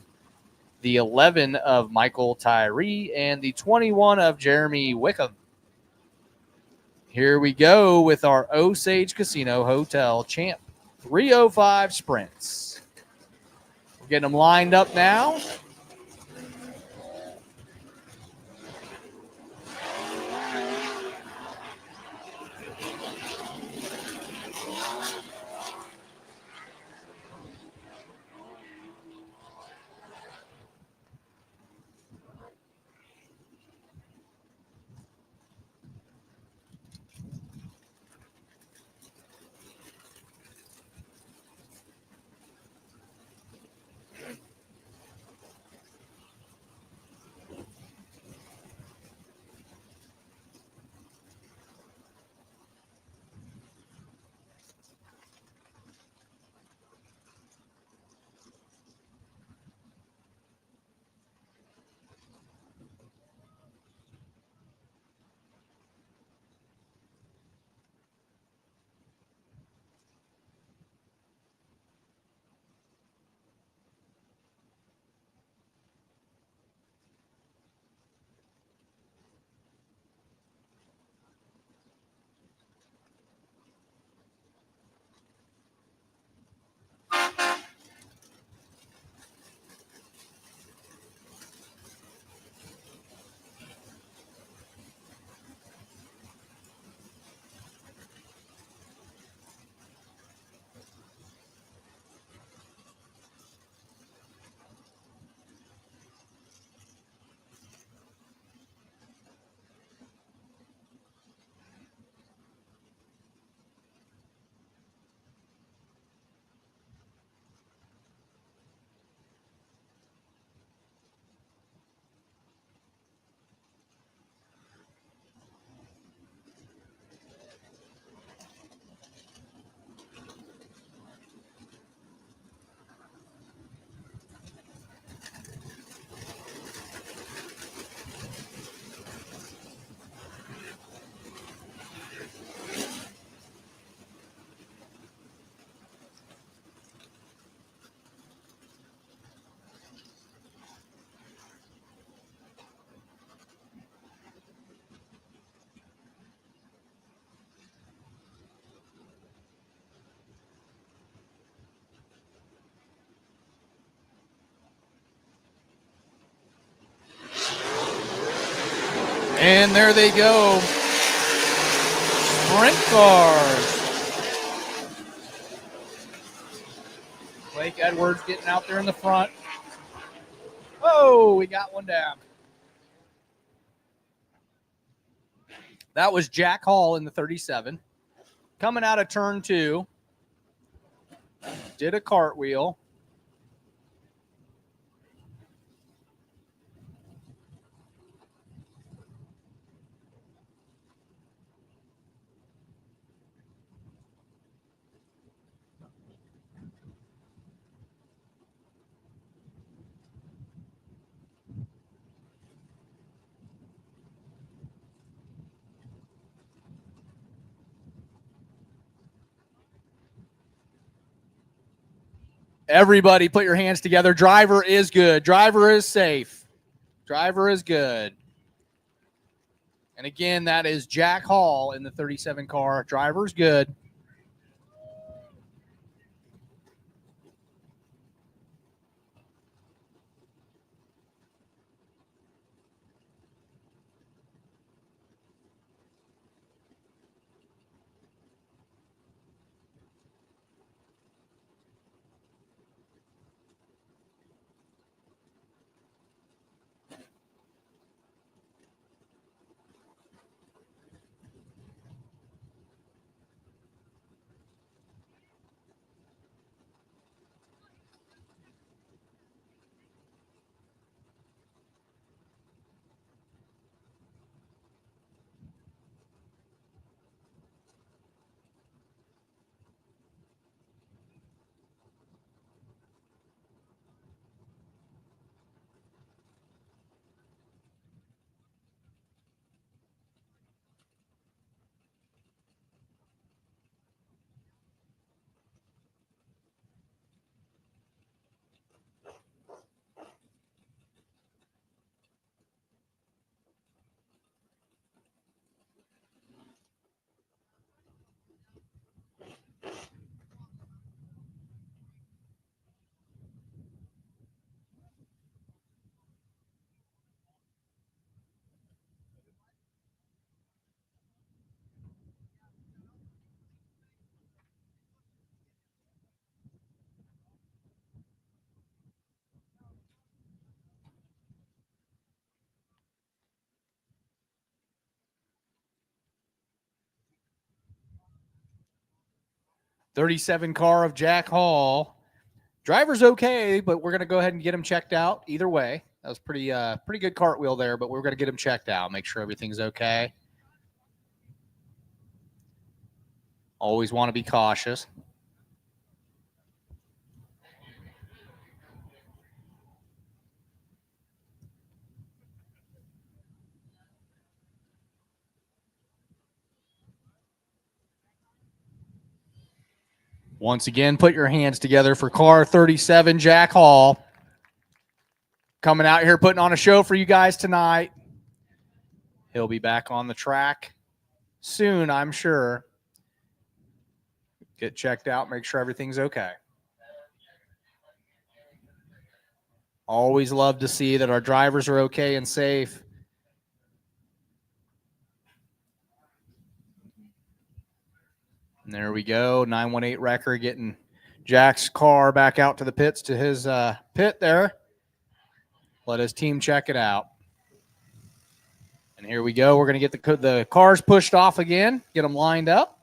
the 11 of Michael Tyree, and the 21 of Jeremy Wickham. Here we go with our Osage Casino Hotel Champ 305 sprints. We're getting them lined up now. And there they go. Sprint cars. Blake Edwards getting out there in the front. Oh, we got one down. That was Jack Hall in the 37. Coming out of turn 2. Did a cartwheel. Everybody put your hands together. Driver is good. Driver is safe. Driver is good. And again, that is Jack Hall in the 37 car. Driver's good. '37 car of Jack Hall. Driver's okay, but we're going to go ahead and get him checked out either way. That was pretty good cartwheel there, but we're going to get him checked out, make sure everything's okay. Always want to be cautious. Once again, put your hands together for car 37, Jack Hall. Coming out here, putting on a show for you guys tonight. He'll be back on the track soon, I'm sure. Get checked out, make sure everything's okay. Always love to see that our drivers are okay and safe. And there we go, 918 Wrecker getting Jack's car back out to the pits, to his pit there. Let his team check it out. And here we go. We're going to get the cars pushed off again, get them lined up.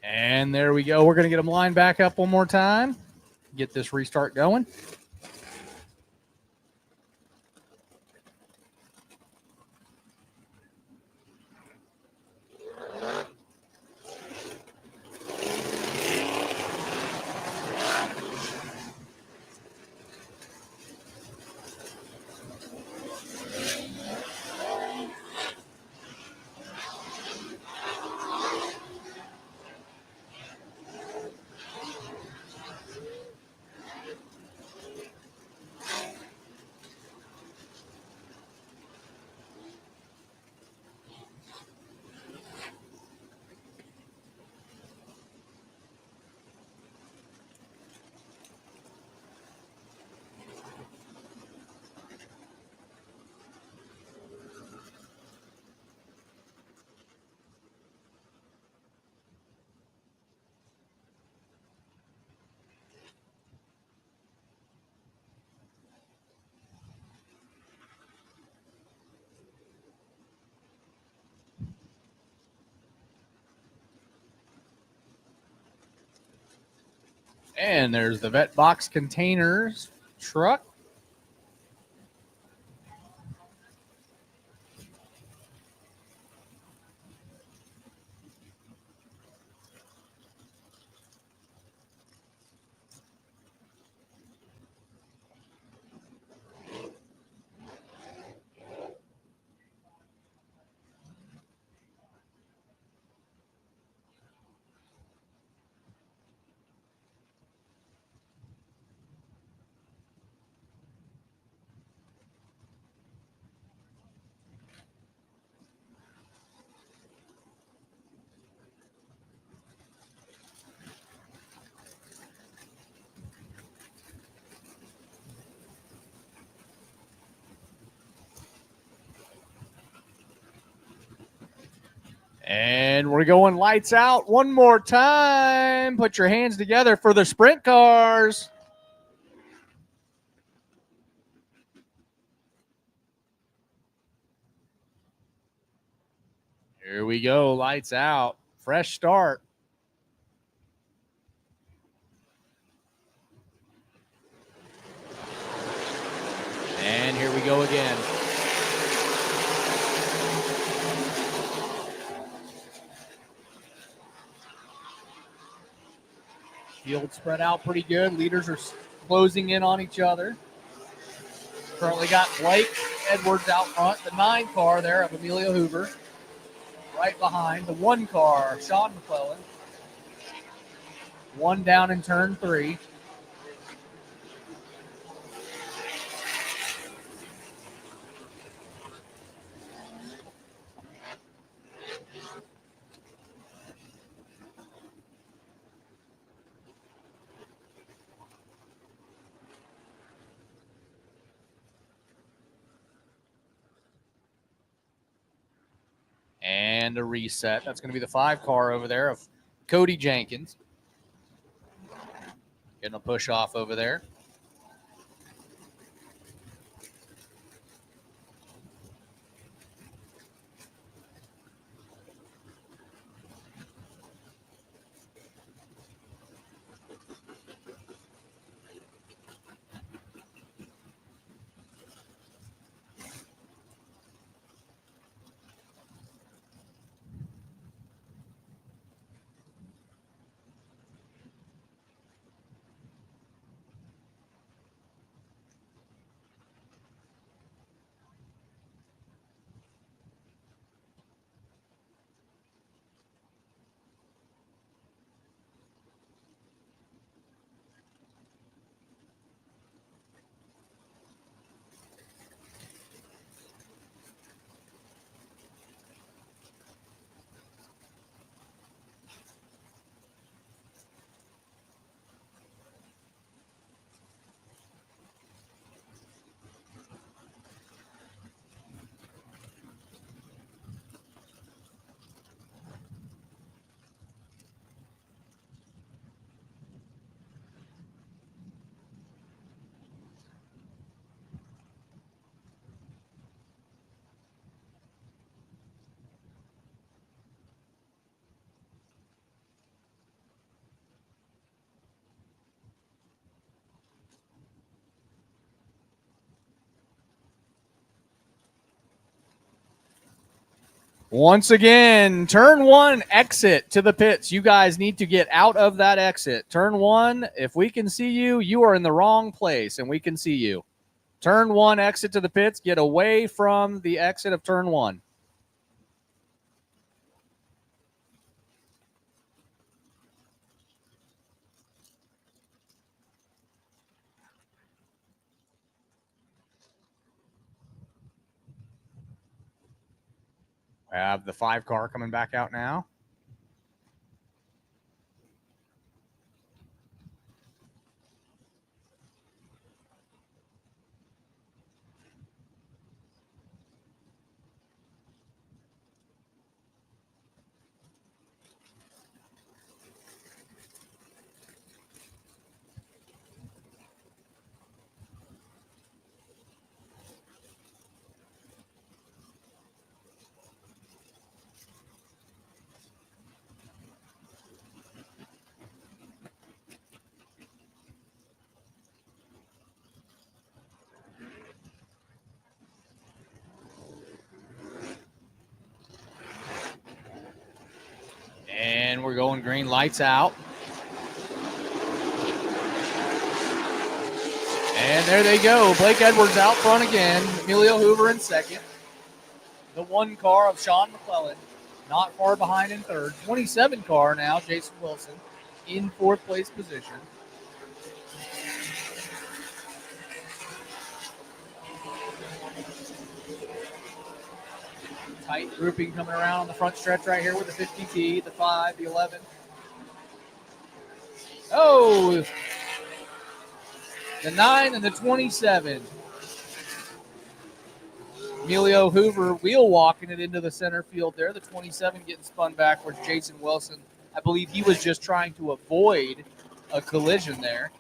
And there we go. We're going to get them lined back up one more time. Get this restart going. And there's the vet box containers truck. And we're going lights out one more time. Put your hands together for the sprint cars. Here we go. Lights out. Fresh start. And here we go again. Field spread out pretty good. Leaders are closing in on each other. Currently got Blake Edwards out front. The 9 car there of Amelia Hoover. Right behind. The 1 car, Sean McClellan. 1 down in turn 3. And a reset. That's going to be the 5 car over there of Cody Jenkins. Getting a push off over there. Once again, turn 1 exit to the pits. You guys need to get out of that exit. Turn 1, if we can see you, you are in the wrong place and we can see you. Turn 1 exit to the pits. Get away from the exit of turn 1. We have the 5 car coming back out now. And we're going green, lights out. And there they go. Blake Edwards out front again. Emilio Hoover in second. The 1 car of Sean McClellan, not far behind in third. 27 car now, Jason Wilson, in 4th place position. Tight grouping coming around on the front stretch right here with the 50T, the 5, the 11. Oh, the 9 and the 27. Emilio Hoover wheel walking it into the center field there. The 27 getting spun backwards. Jason Wilson, I believe he was just trying to avoid a collision there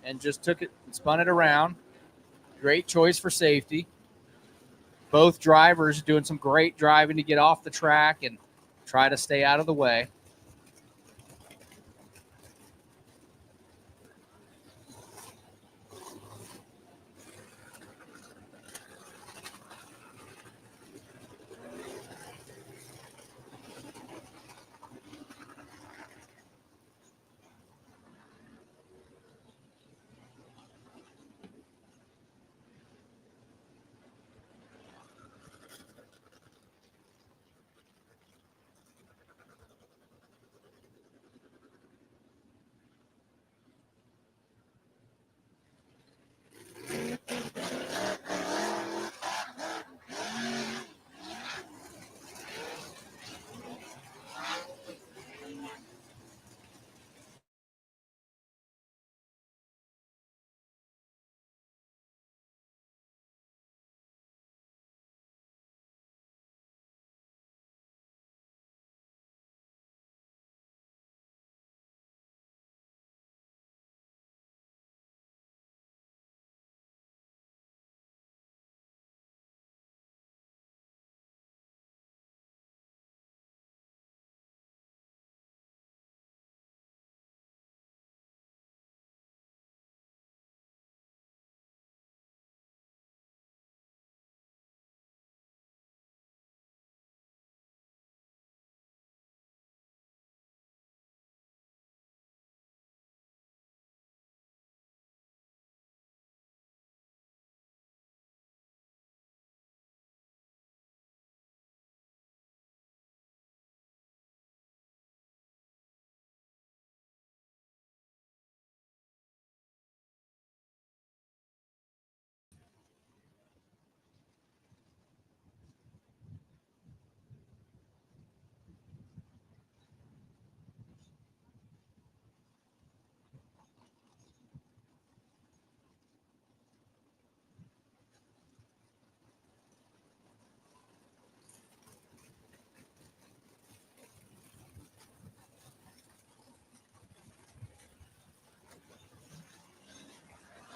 and just took it and spun it around. Great choice for safety. Both drivers doing some great driving to get off the track and try to stay out of the way.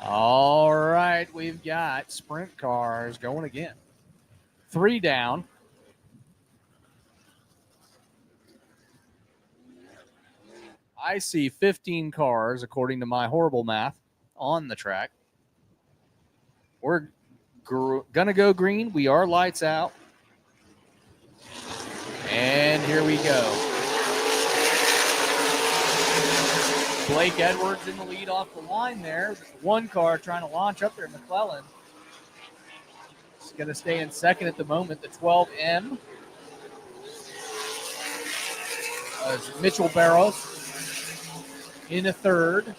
All right, we've got sprint cars going again. 3 down. I see 15 cars, according to my horrible math, on the track. We're going to go green. We are lights out. And here we go. Blake Edwards in the lead off the line there. One car trying to launch up there, McClellan. He's going to stay in second at the moment, the 12M. Mitchell Barrows in a third.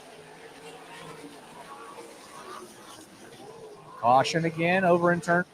Caution again over in turn.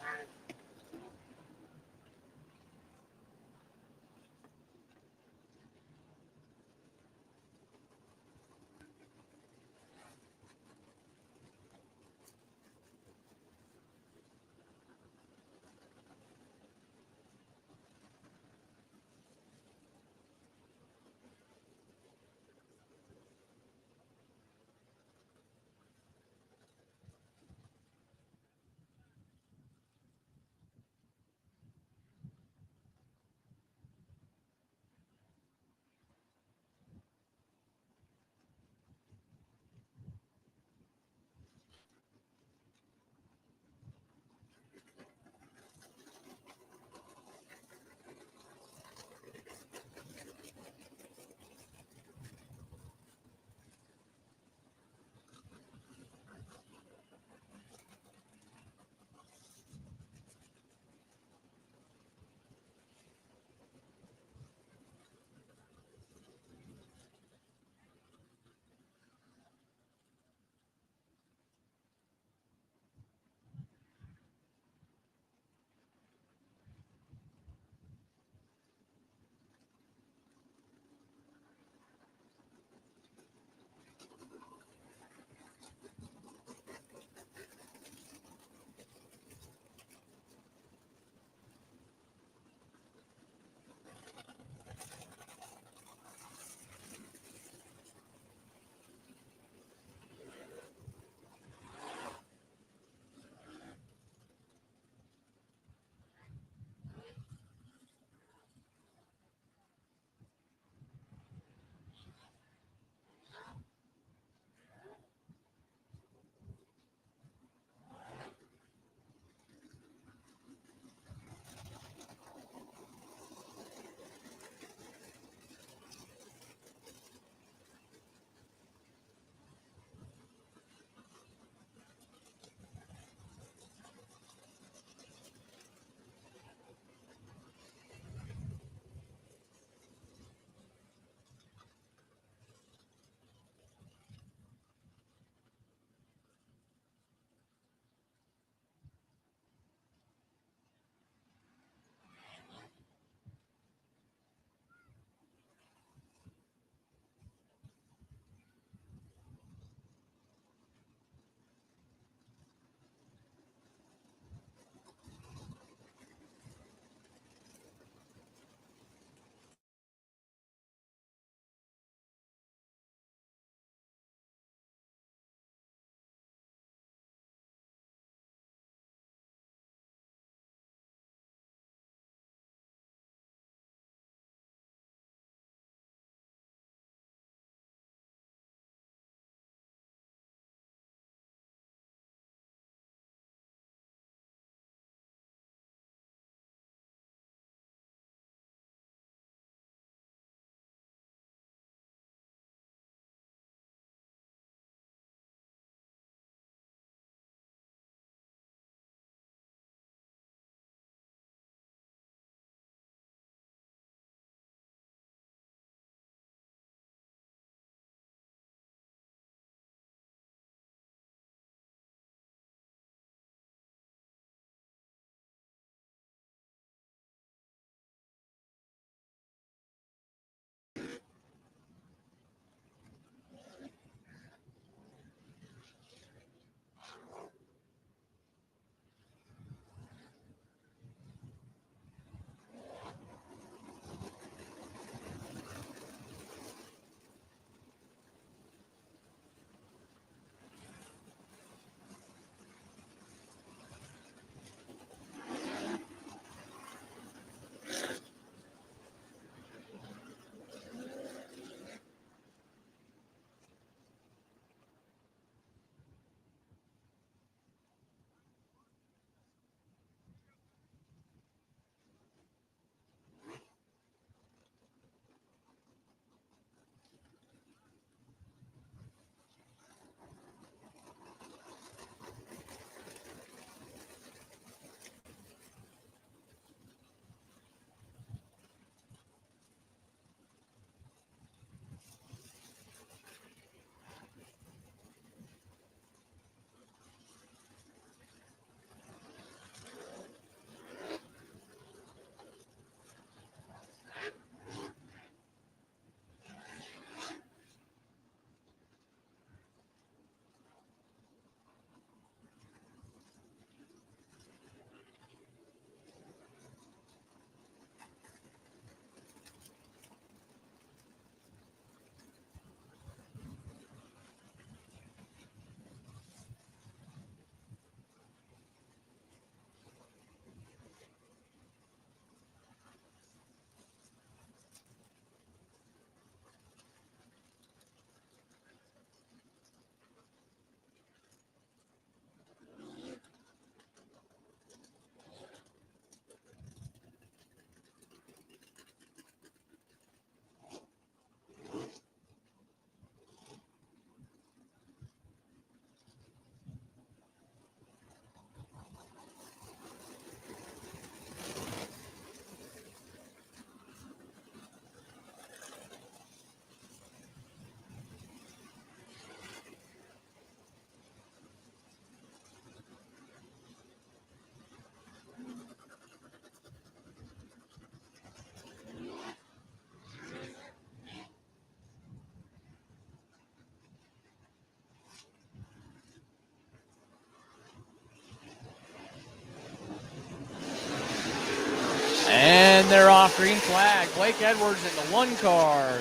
off, green flag. Blake Edwards in the 1 car.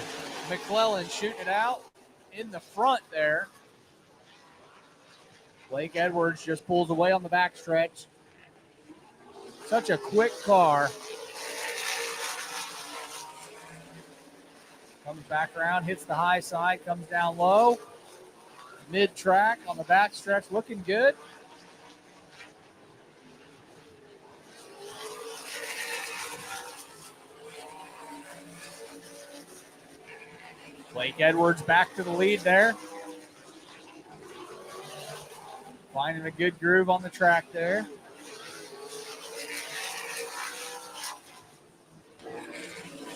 McClellan shooting it out in the front there. Blake Edwards just pulls away on the backstretch. Such a quick car. Comes back around, hits the high side, comes down low. Mid-track on the backstretch, looking good. Blake Edwards back to the lead there. Finding a good groove on the track there.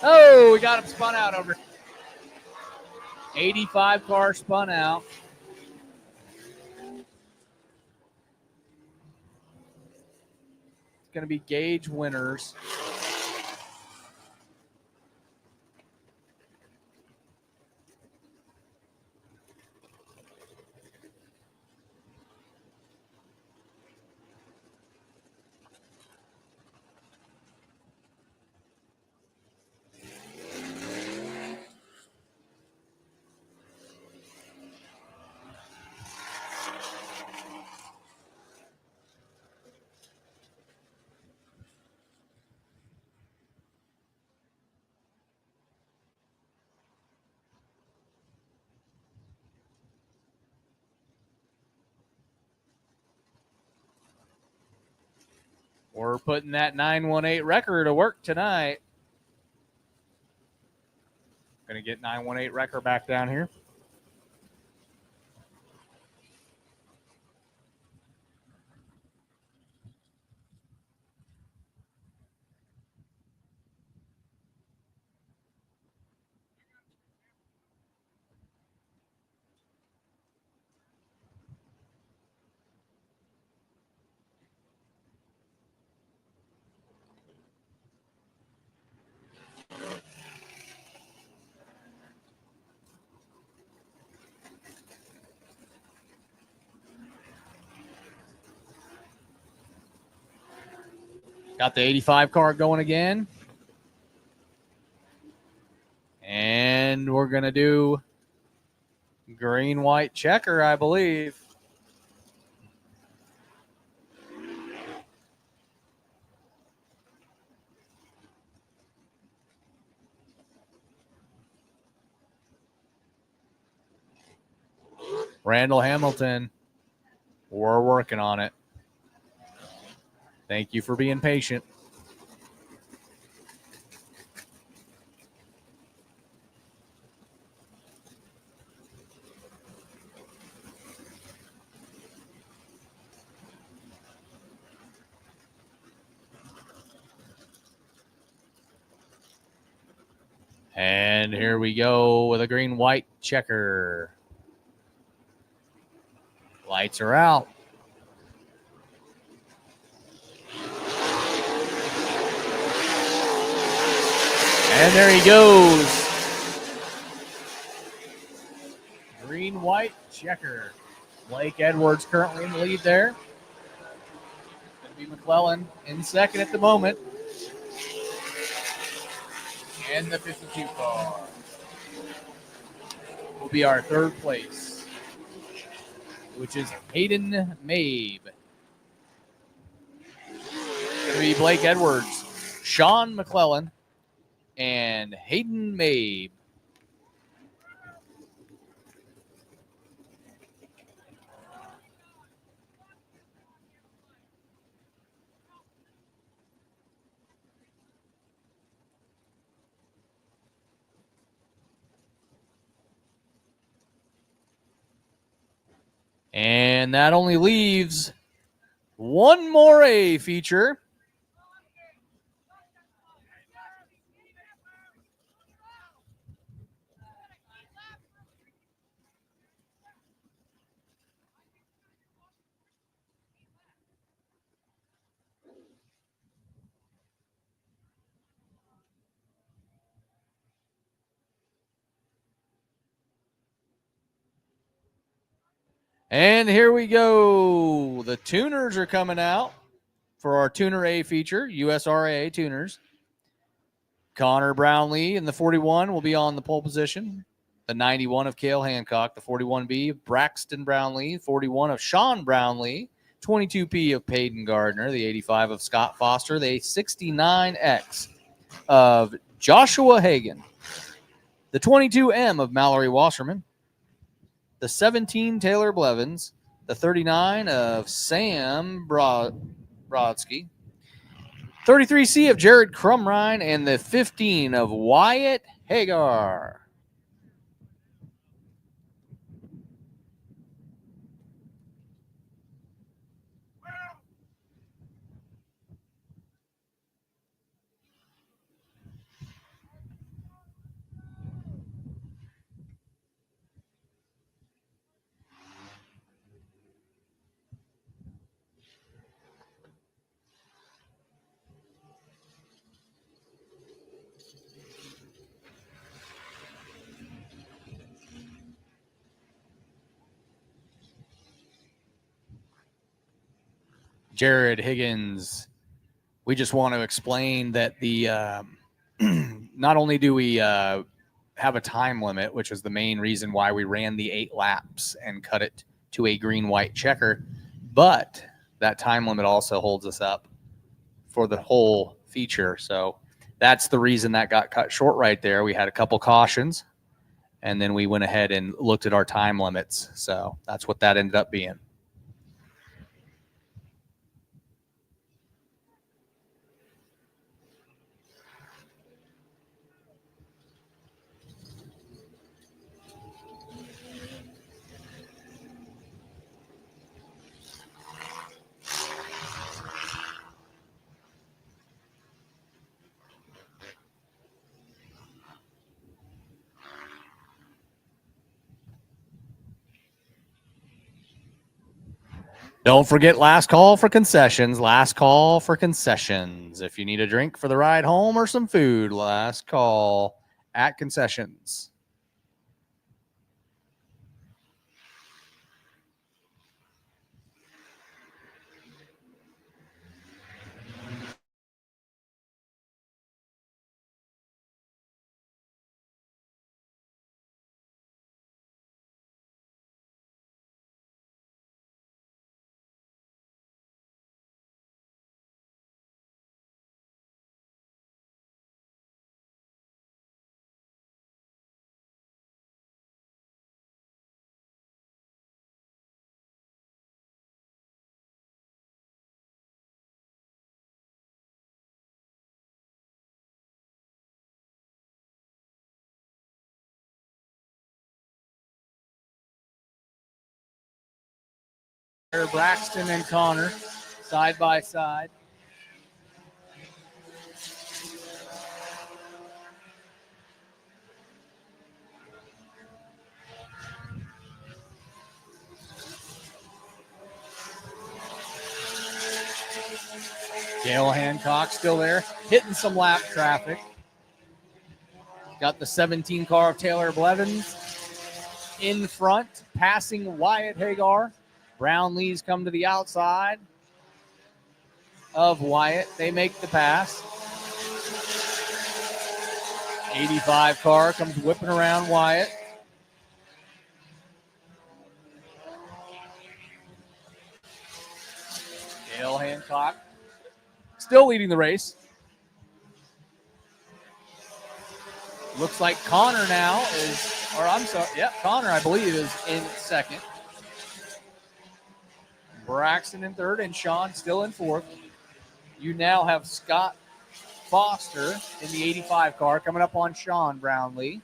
Oh, we got him spun out over. 85 car spun out. It's going to be Gage winners. We're putting that 918 record to work tonight. Going to get 918 record back down here. Got the 85 car going again. And we're going to do green-white checker, I believe. Randall Hamilton, we're working on it. Thank you for being patient. And here we go with a green-white checker. Lights are out. And there he goes. Green-white checker. Blake Edwards currently in the lead there. Going to be McClellan in second at the moment. And the 52 car will be our third place, which is Hayden Mabe. Going to be Blake Edwards, Sean McClellan, and Hayden Mabe. And that only leaves one more A feature. And here we go. The tuners are coming out for our Tuner A feature, USRA tuners. Connor Brownlee in the 41 will be on the pole position. The 91 of Cale Hancock, the 41B of Braxton Brownlee, 41 of Sean Brownlee, 22P of Peyton Gardner, the 85 of Scott Foster, the 69X of Joshua Hagan, the 22M of Mallory Wasserman, the 17 Taylor Blevins, the 39 of Sam Brodsky, 33C of Jared Crumrine, and the 15 of Wyatt Hagar. Jared Higgins, we just want to explain that the not only do we have a time limit, which is the main reason why we ran the 8 laps and cut it to a green-white checker, but that time limit also holds us up for the whole feature. So that's the reason that got cut short right there. We had a couple cautions, and then we went ahead and looked at our time limits. So that's what that ended up being. Don't forget, last call for concessions. Last call for concessions. If you need a drink for the ride home or some food, last call at concessions. Braxton and Connor side by side. Cale Hancock still there, hitting some lap traffic. Got the 17 car of Taylor Blevins in front, passing Wyatt Hagar. Brownlee's come to the outside of Wyatt. They make the pass. 85 car comes whipping around Wyatt. Cale Hancock still leading the race. Looks like Connor now is, or I'm sorry, Connor, I believe, is in second. Braxton in third, and Sean still in fourth. You now have Scott Foster in the 85 car coming up on Sean Brownlee.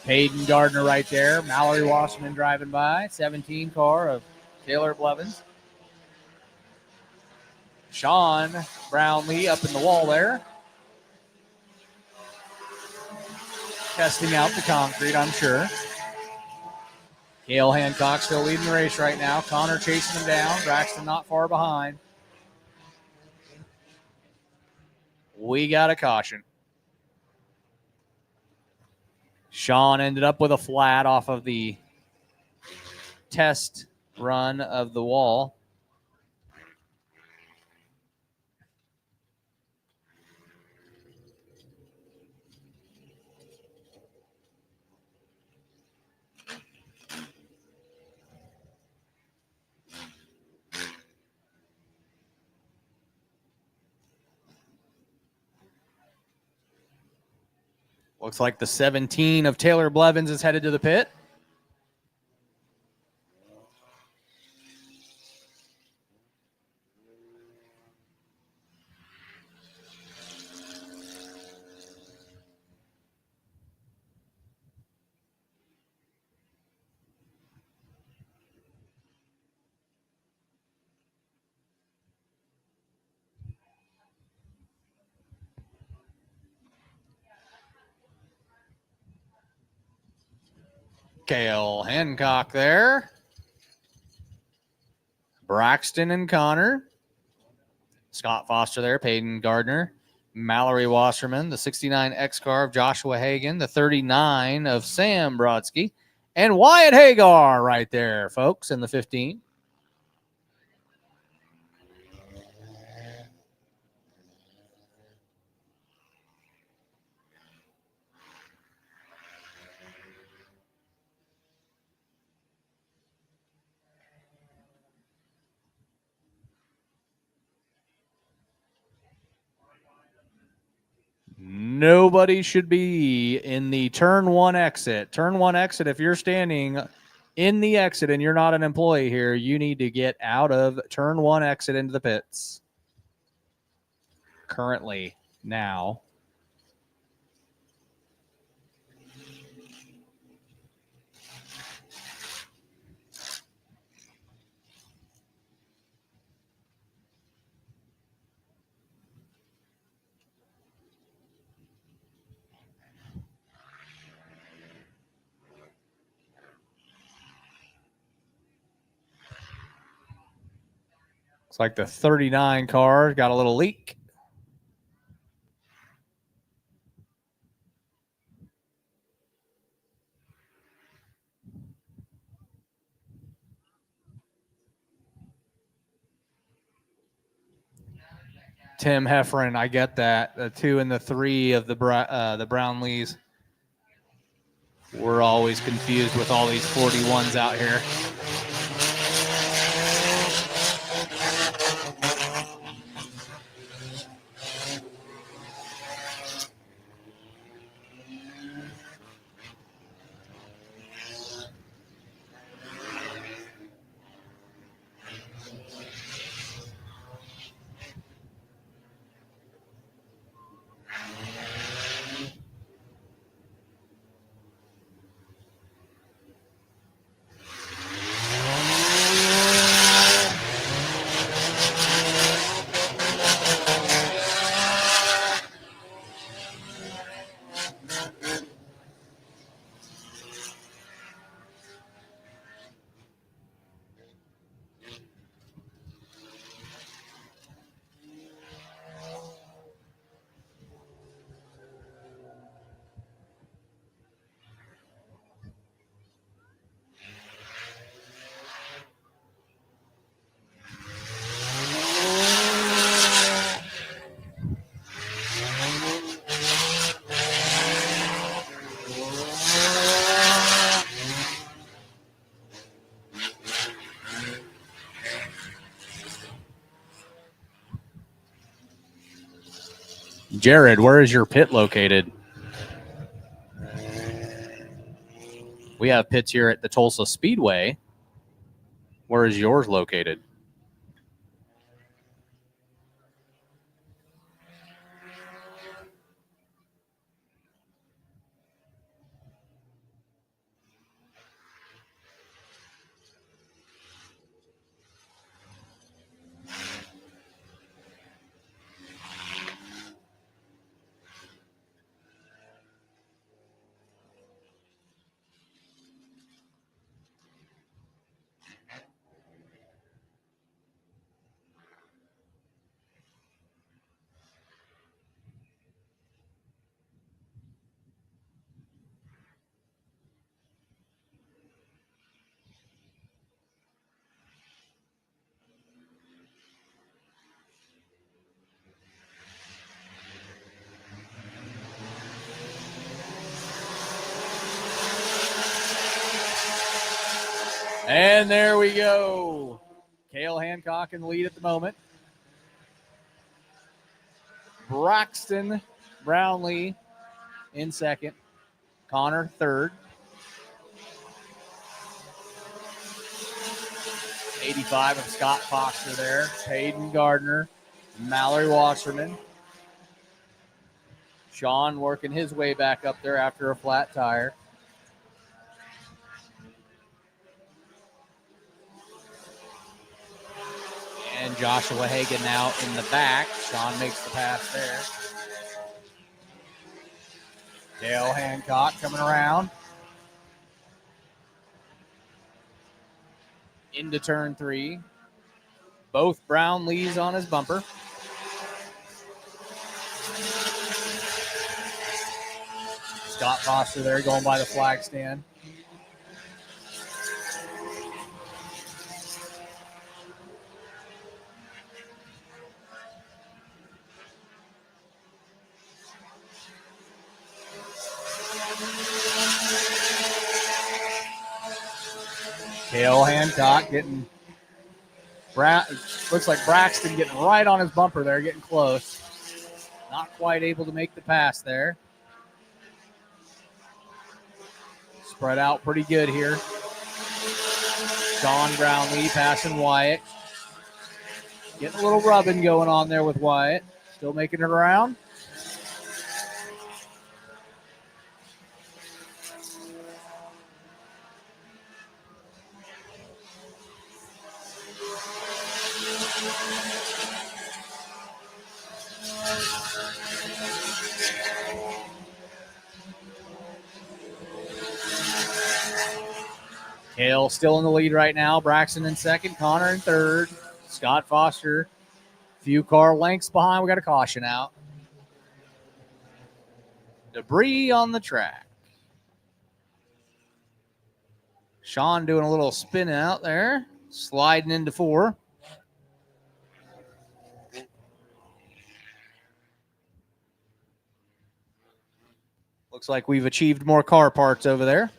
Peyton Gardner right there. Mallory Wasserman driving by. 17 car of Taylor Blevins. Sean Brownlee up in the wall there. Testing out the concrete, I'm sure. Cale Hancock still leading the race right now. Connor chasing him down. Braxton not far behind. We got a caution. Sean ended up with a flat off of the test run of the wall. Looks like the 17 of Taylor Blevins is headed to the pit. Cale Hancock there. Braxton and Connor. Scott Foster there. Peyton Gardner. Mallory Wasserman. The 69 X-Car of Joshua Hagan. The 39 of Sam Brodsky. And Wyatt Hagar right there, folks, in the 15. Nobody should be in the turn one exit. Turn one exit, if you're standing in the exit and you're not an employee here, you need to get out of turn one exit into the pits. Currently, now. Looks like the 39 car got a little leak. Tim Heffron, I get that. The 2 and the 3 of the Brownlees. We're always confused with all these 41s out here. Jared, where is your pit located? We have pits here at the Tulsa Speedway. Where is yours located? And there we go. Cale Hancock in the lead at the moment. Braxton Brownlee in second. Connor third. 85 of Scott Foster there. Hayden Gardner. Mallory Wasserman. Sean working his way back up there after a flat tire. And Joshua Hagan now in the back. Sean makes the pass there. Cale Hancock coming around. Into turn 3. Both Brownlees on his bumper. Scott Foster there going by the flag stand. Cale Hancock getting looks like Braxton getting right on his bumper there, getting close. Not quite able to make the pass there. Spread out pretty good here. Sean Brownlee passing Wyatt. Getting a little rubbing going on there with Wyatt. Still making it around. Cale still in the lead right now. Braxton in second. Connor in third. Scott Foster. Few car lengths behind. We got a caution out. Debris on the track. Sean doing a little spin out there. Sliding into 4. Looks like we've achieved more car parts over there.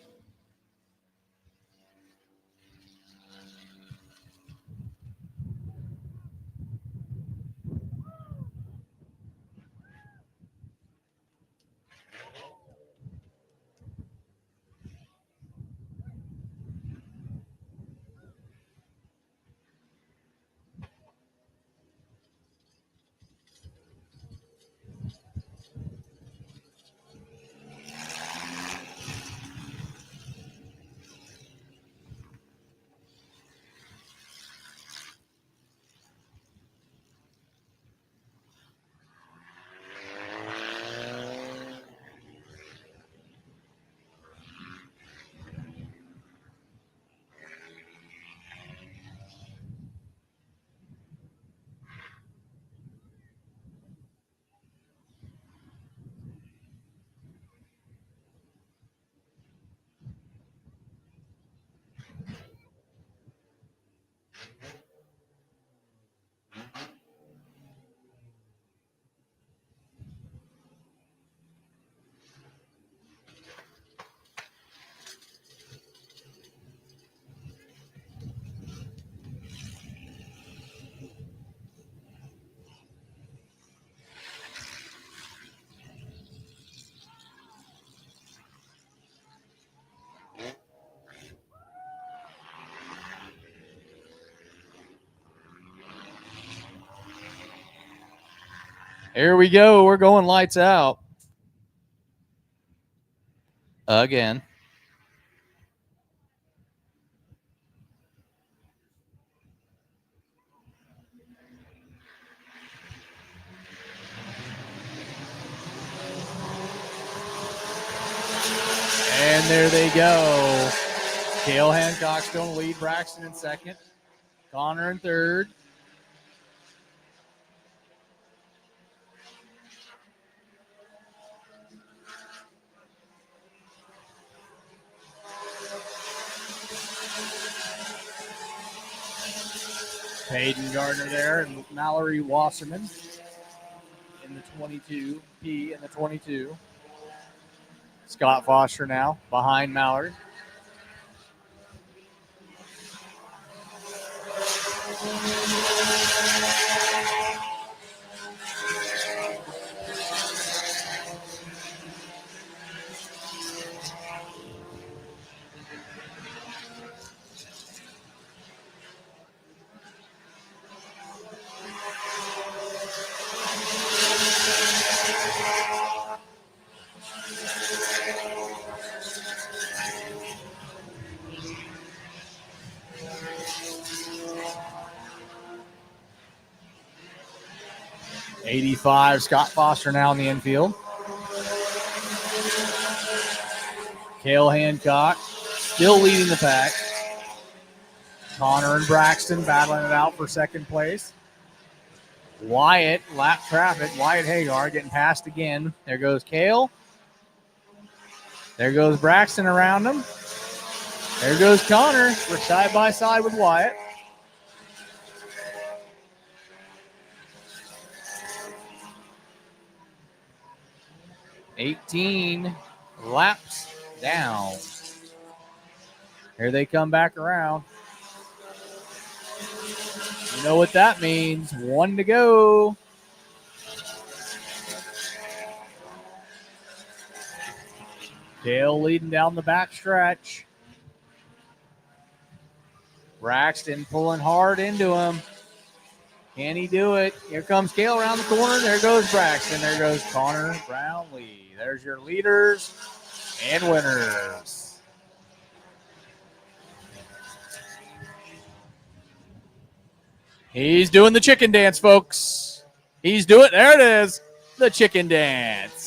Here we go. We're going lights out. Again. And there they go. Cale Hancock still in the lead. Braxton in second. Connor in third. Hayden Gardner there and Mallory Wasserman in the 22. P in the 22. Scott Foster now behind Mallory. '85, Scott Foster now in the infield. Cale Hancock still leading the pack. Connor and Braxton battling it out for second place. Wyatt, lap traffic. Wyatt Hagar getting passed again. There goes Cale. There goes Braxton around him. There goes Connor. We're side by side with Wyatt. $18 laps down. Here they come back around. You know what that means. 1 to go. Cale leading down the back stretch. Braxton pulling hard into him. Can he do it? Here comes Cale around the corner. There goes Braxton. There goes Connor Brownlee. There's your leaders and winners. He's doing the chicken dance, folks. He's doing, there it is, the chicken dance.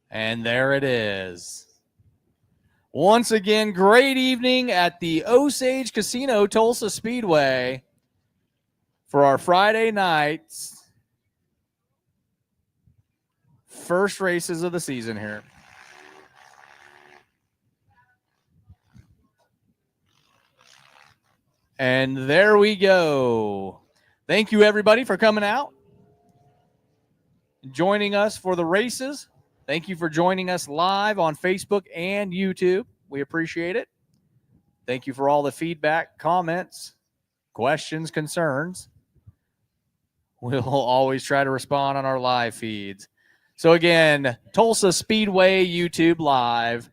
And there it is. Once again, great evening at the Osage Casino Tulsa Speedway for our Friday night's first races of the season here. And there we go. Thank you, everybody, for coming out, joining us for the races. Thank you for joining us live on Facebook and YouTube. We appreciate it. Thank you for all the feedback, comments, questions, concerns. We'll always try to respond on our live feeds. So again, Tulsa Speedway YouTube Live,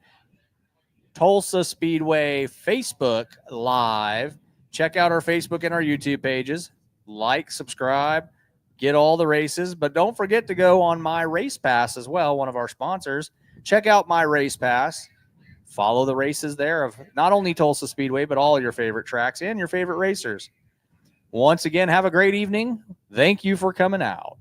Tulsa Speedway Facebook Live. Check out our Facebook and our YouTube pages. Like, subscribe. Get all the races, but don't forget to go on My Race Pass as well, one of our sponsors. Check out My Race Pass. Follow the races there of not only Tulsa Speedway, but all your favorite tracks and your favorite racers. Once again, have a great evening. Thank you for coming out.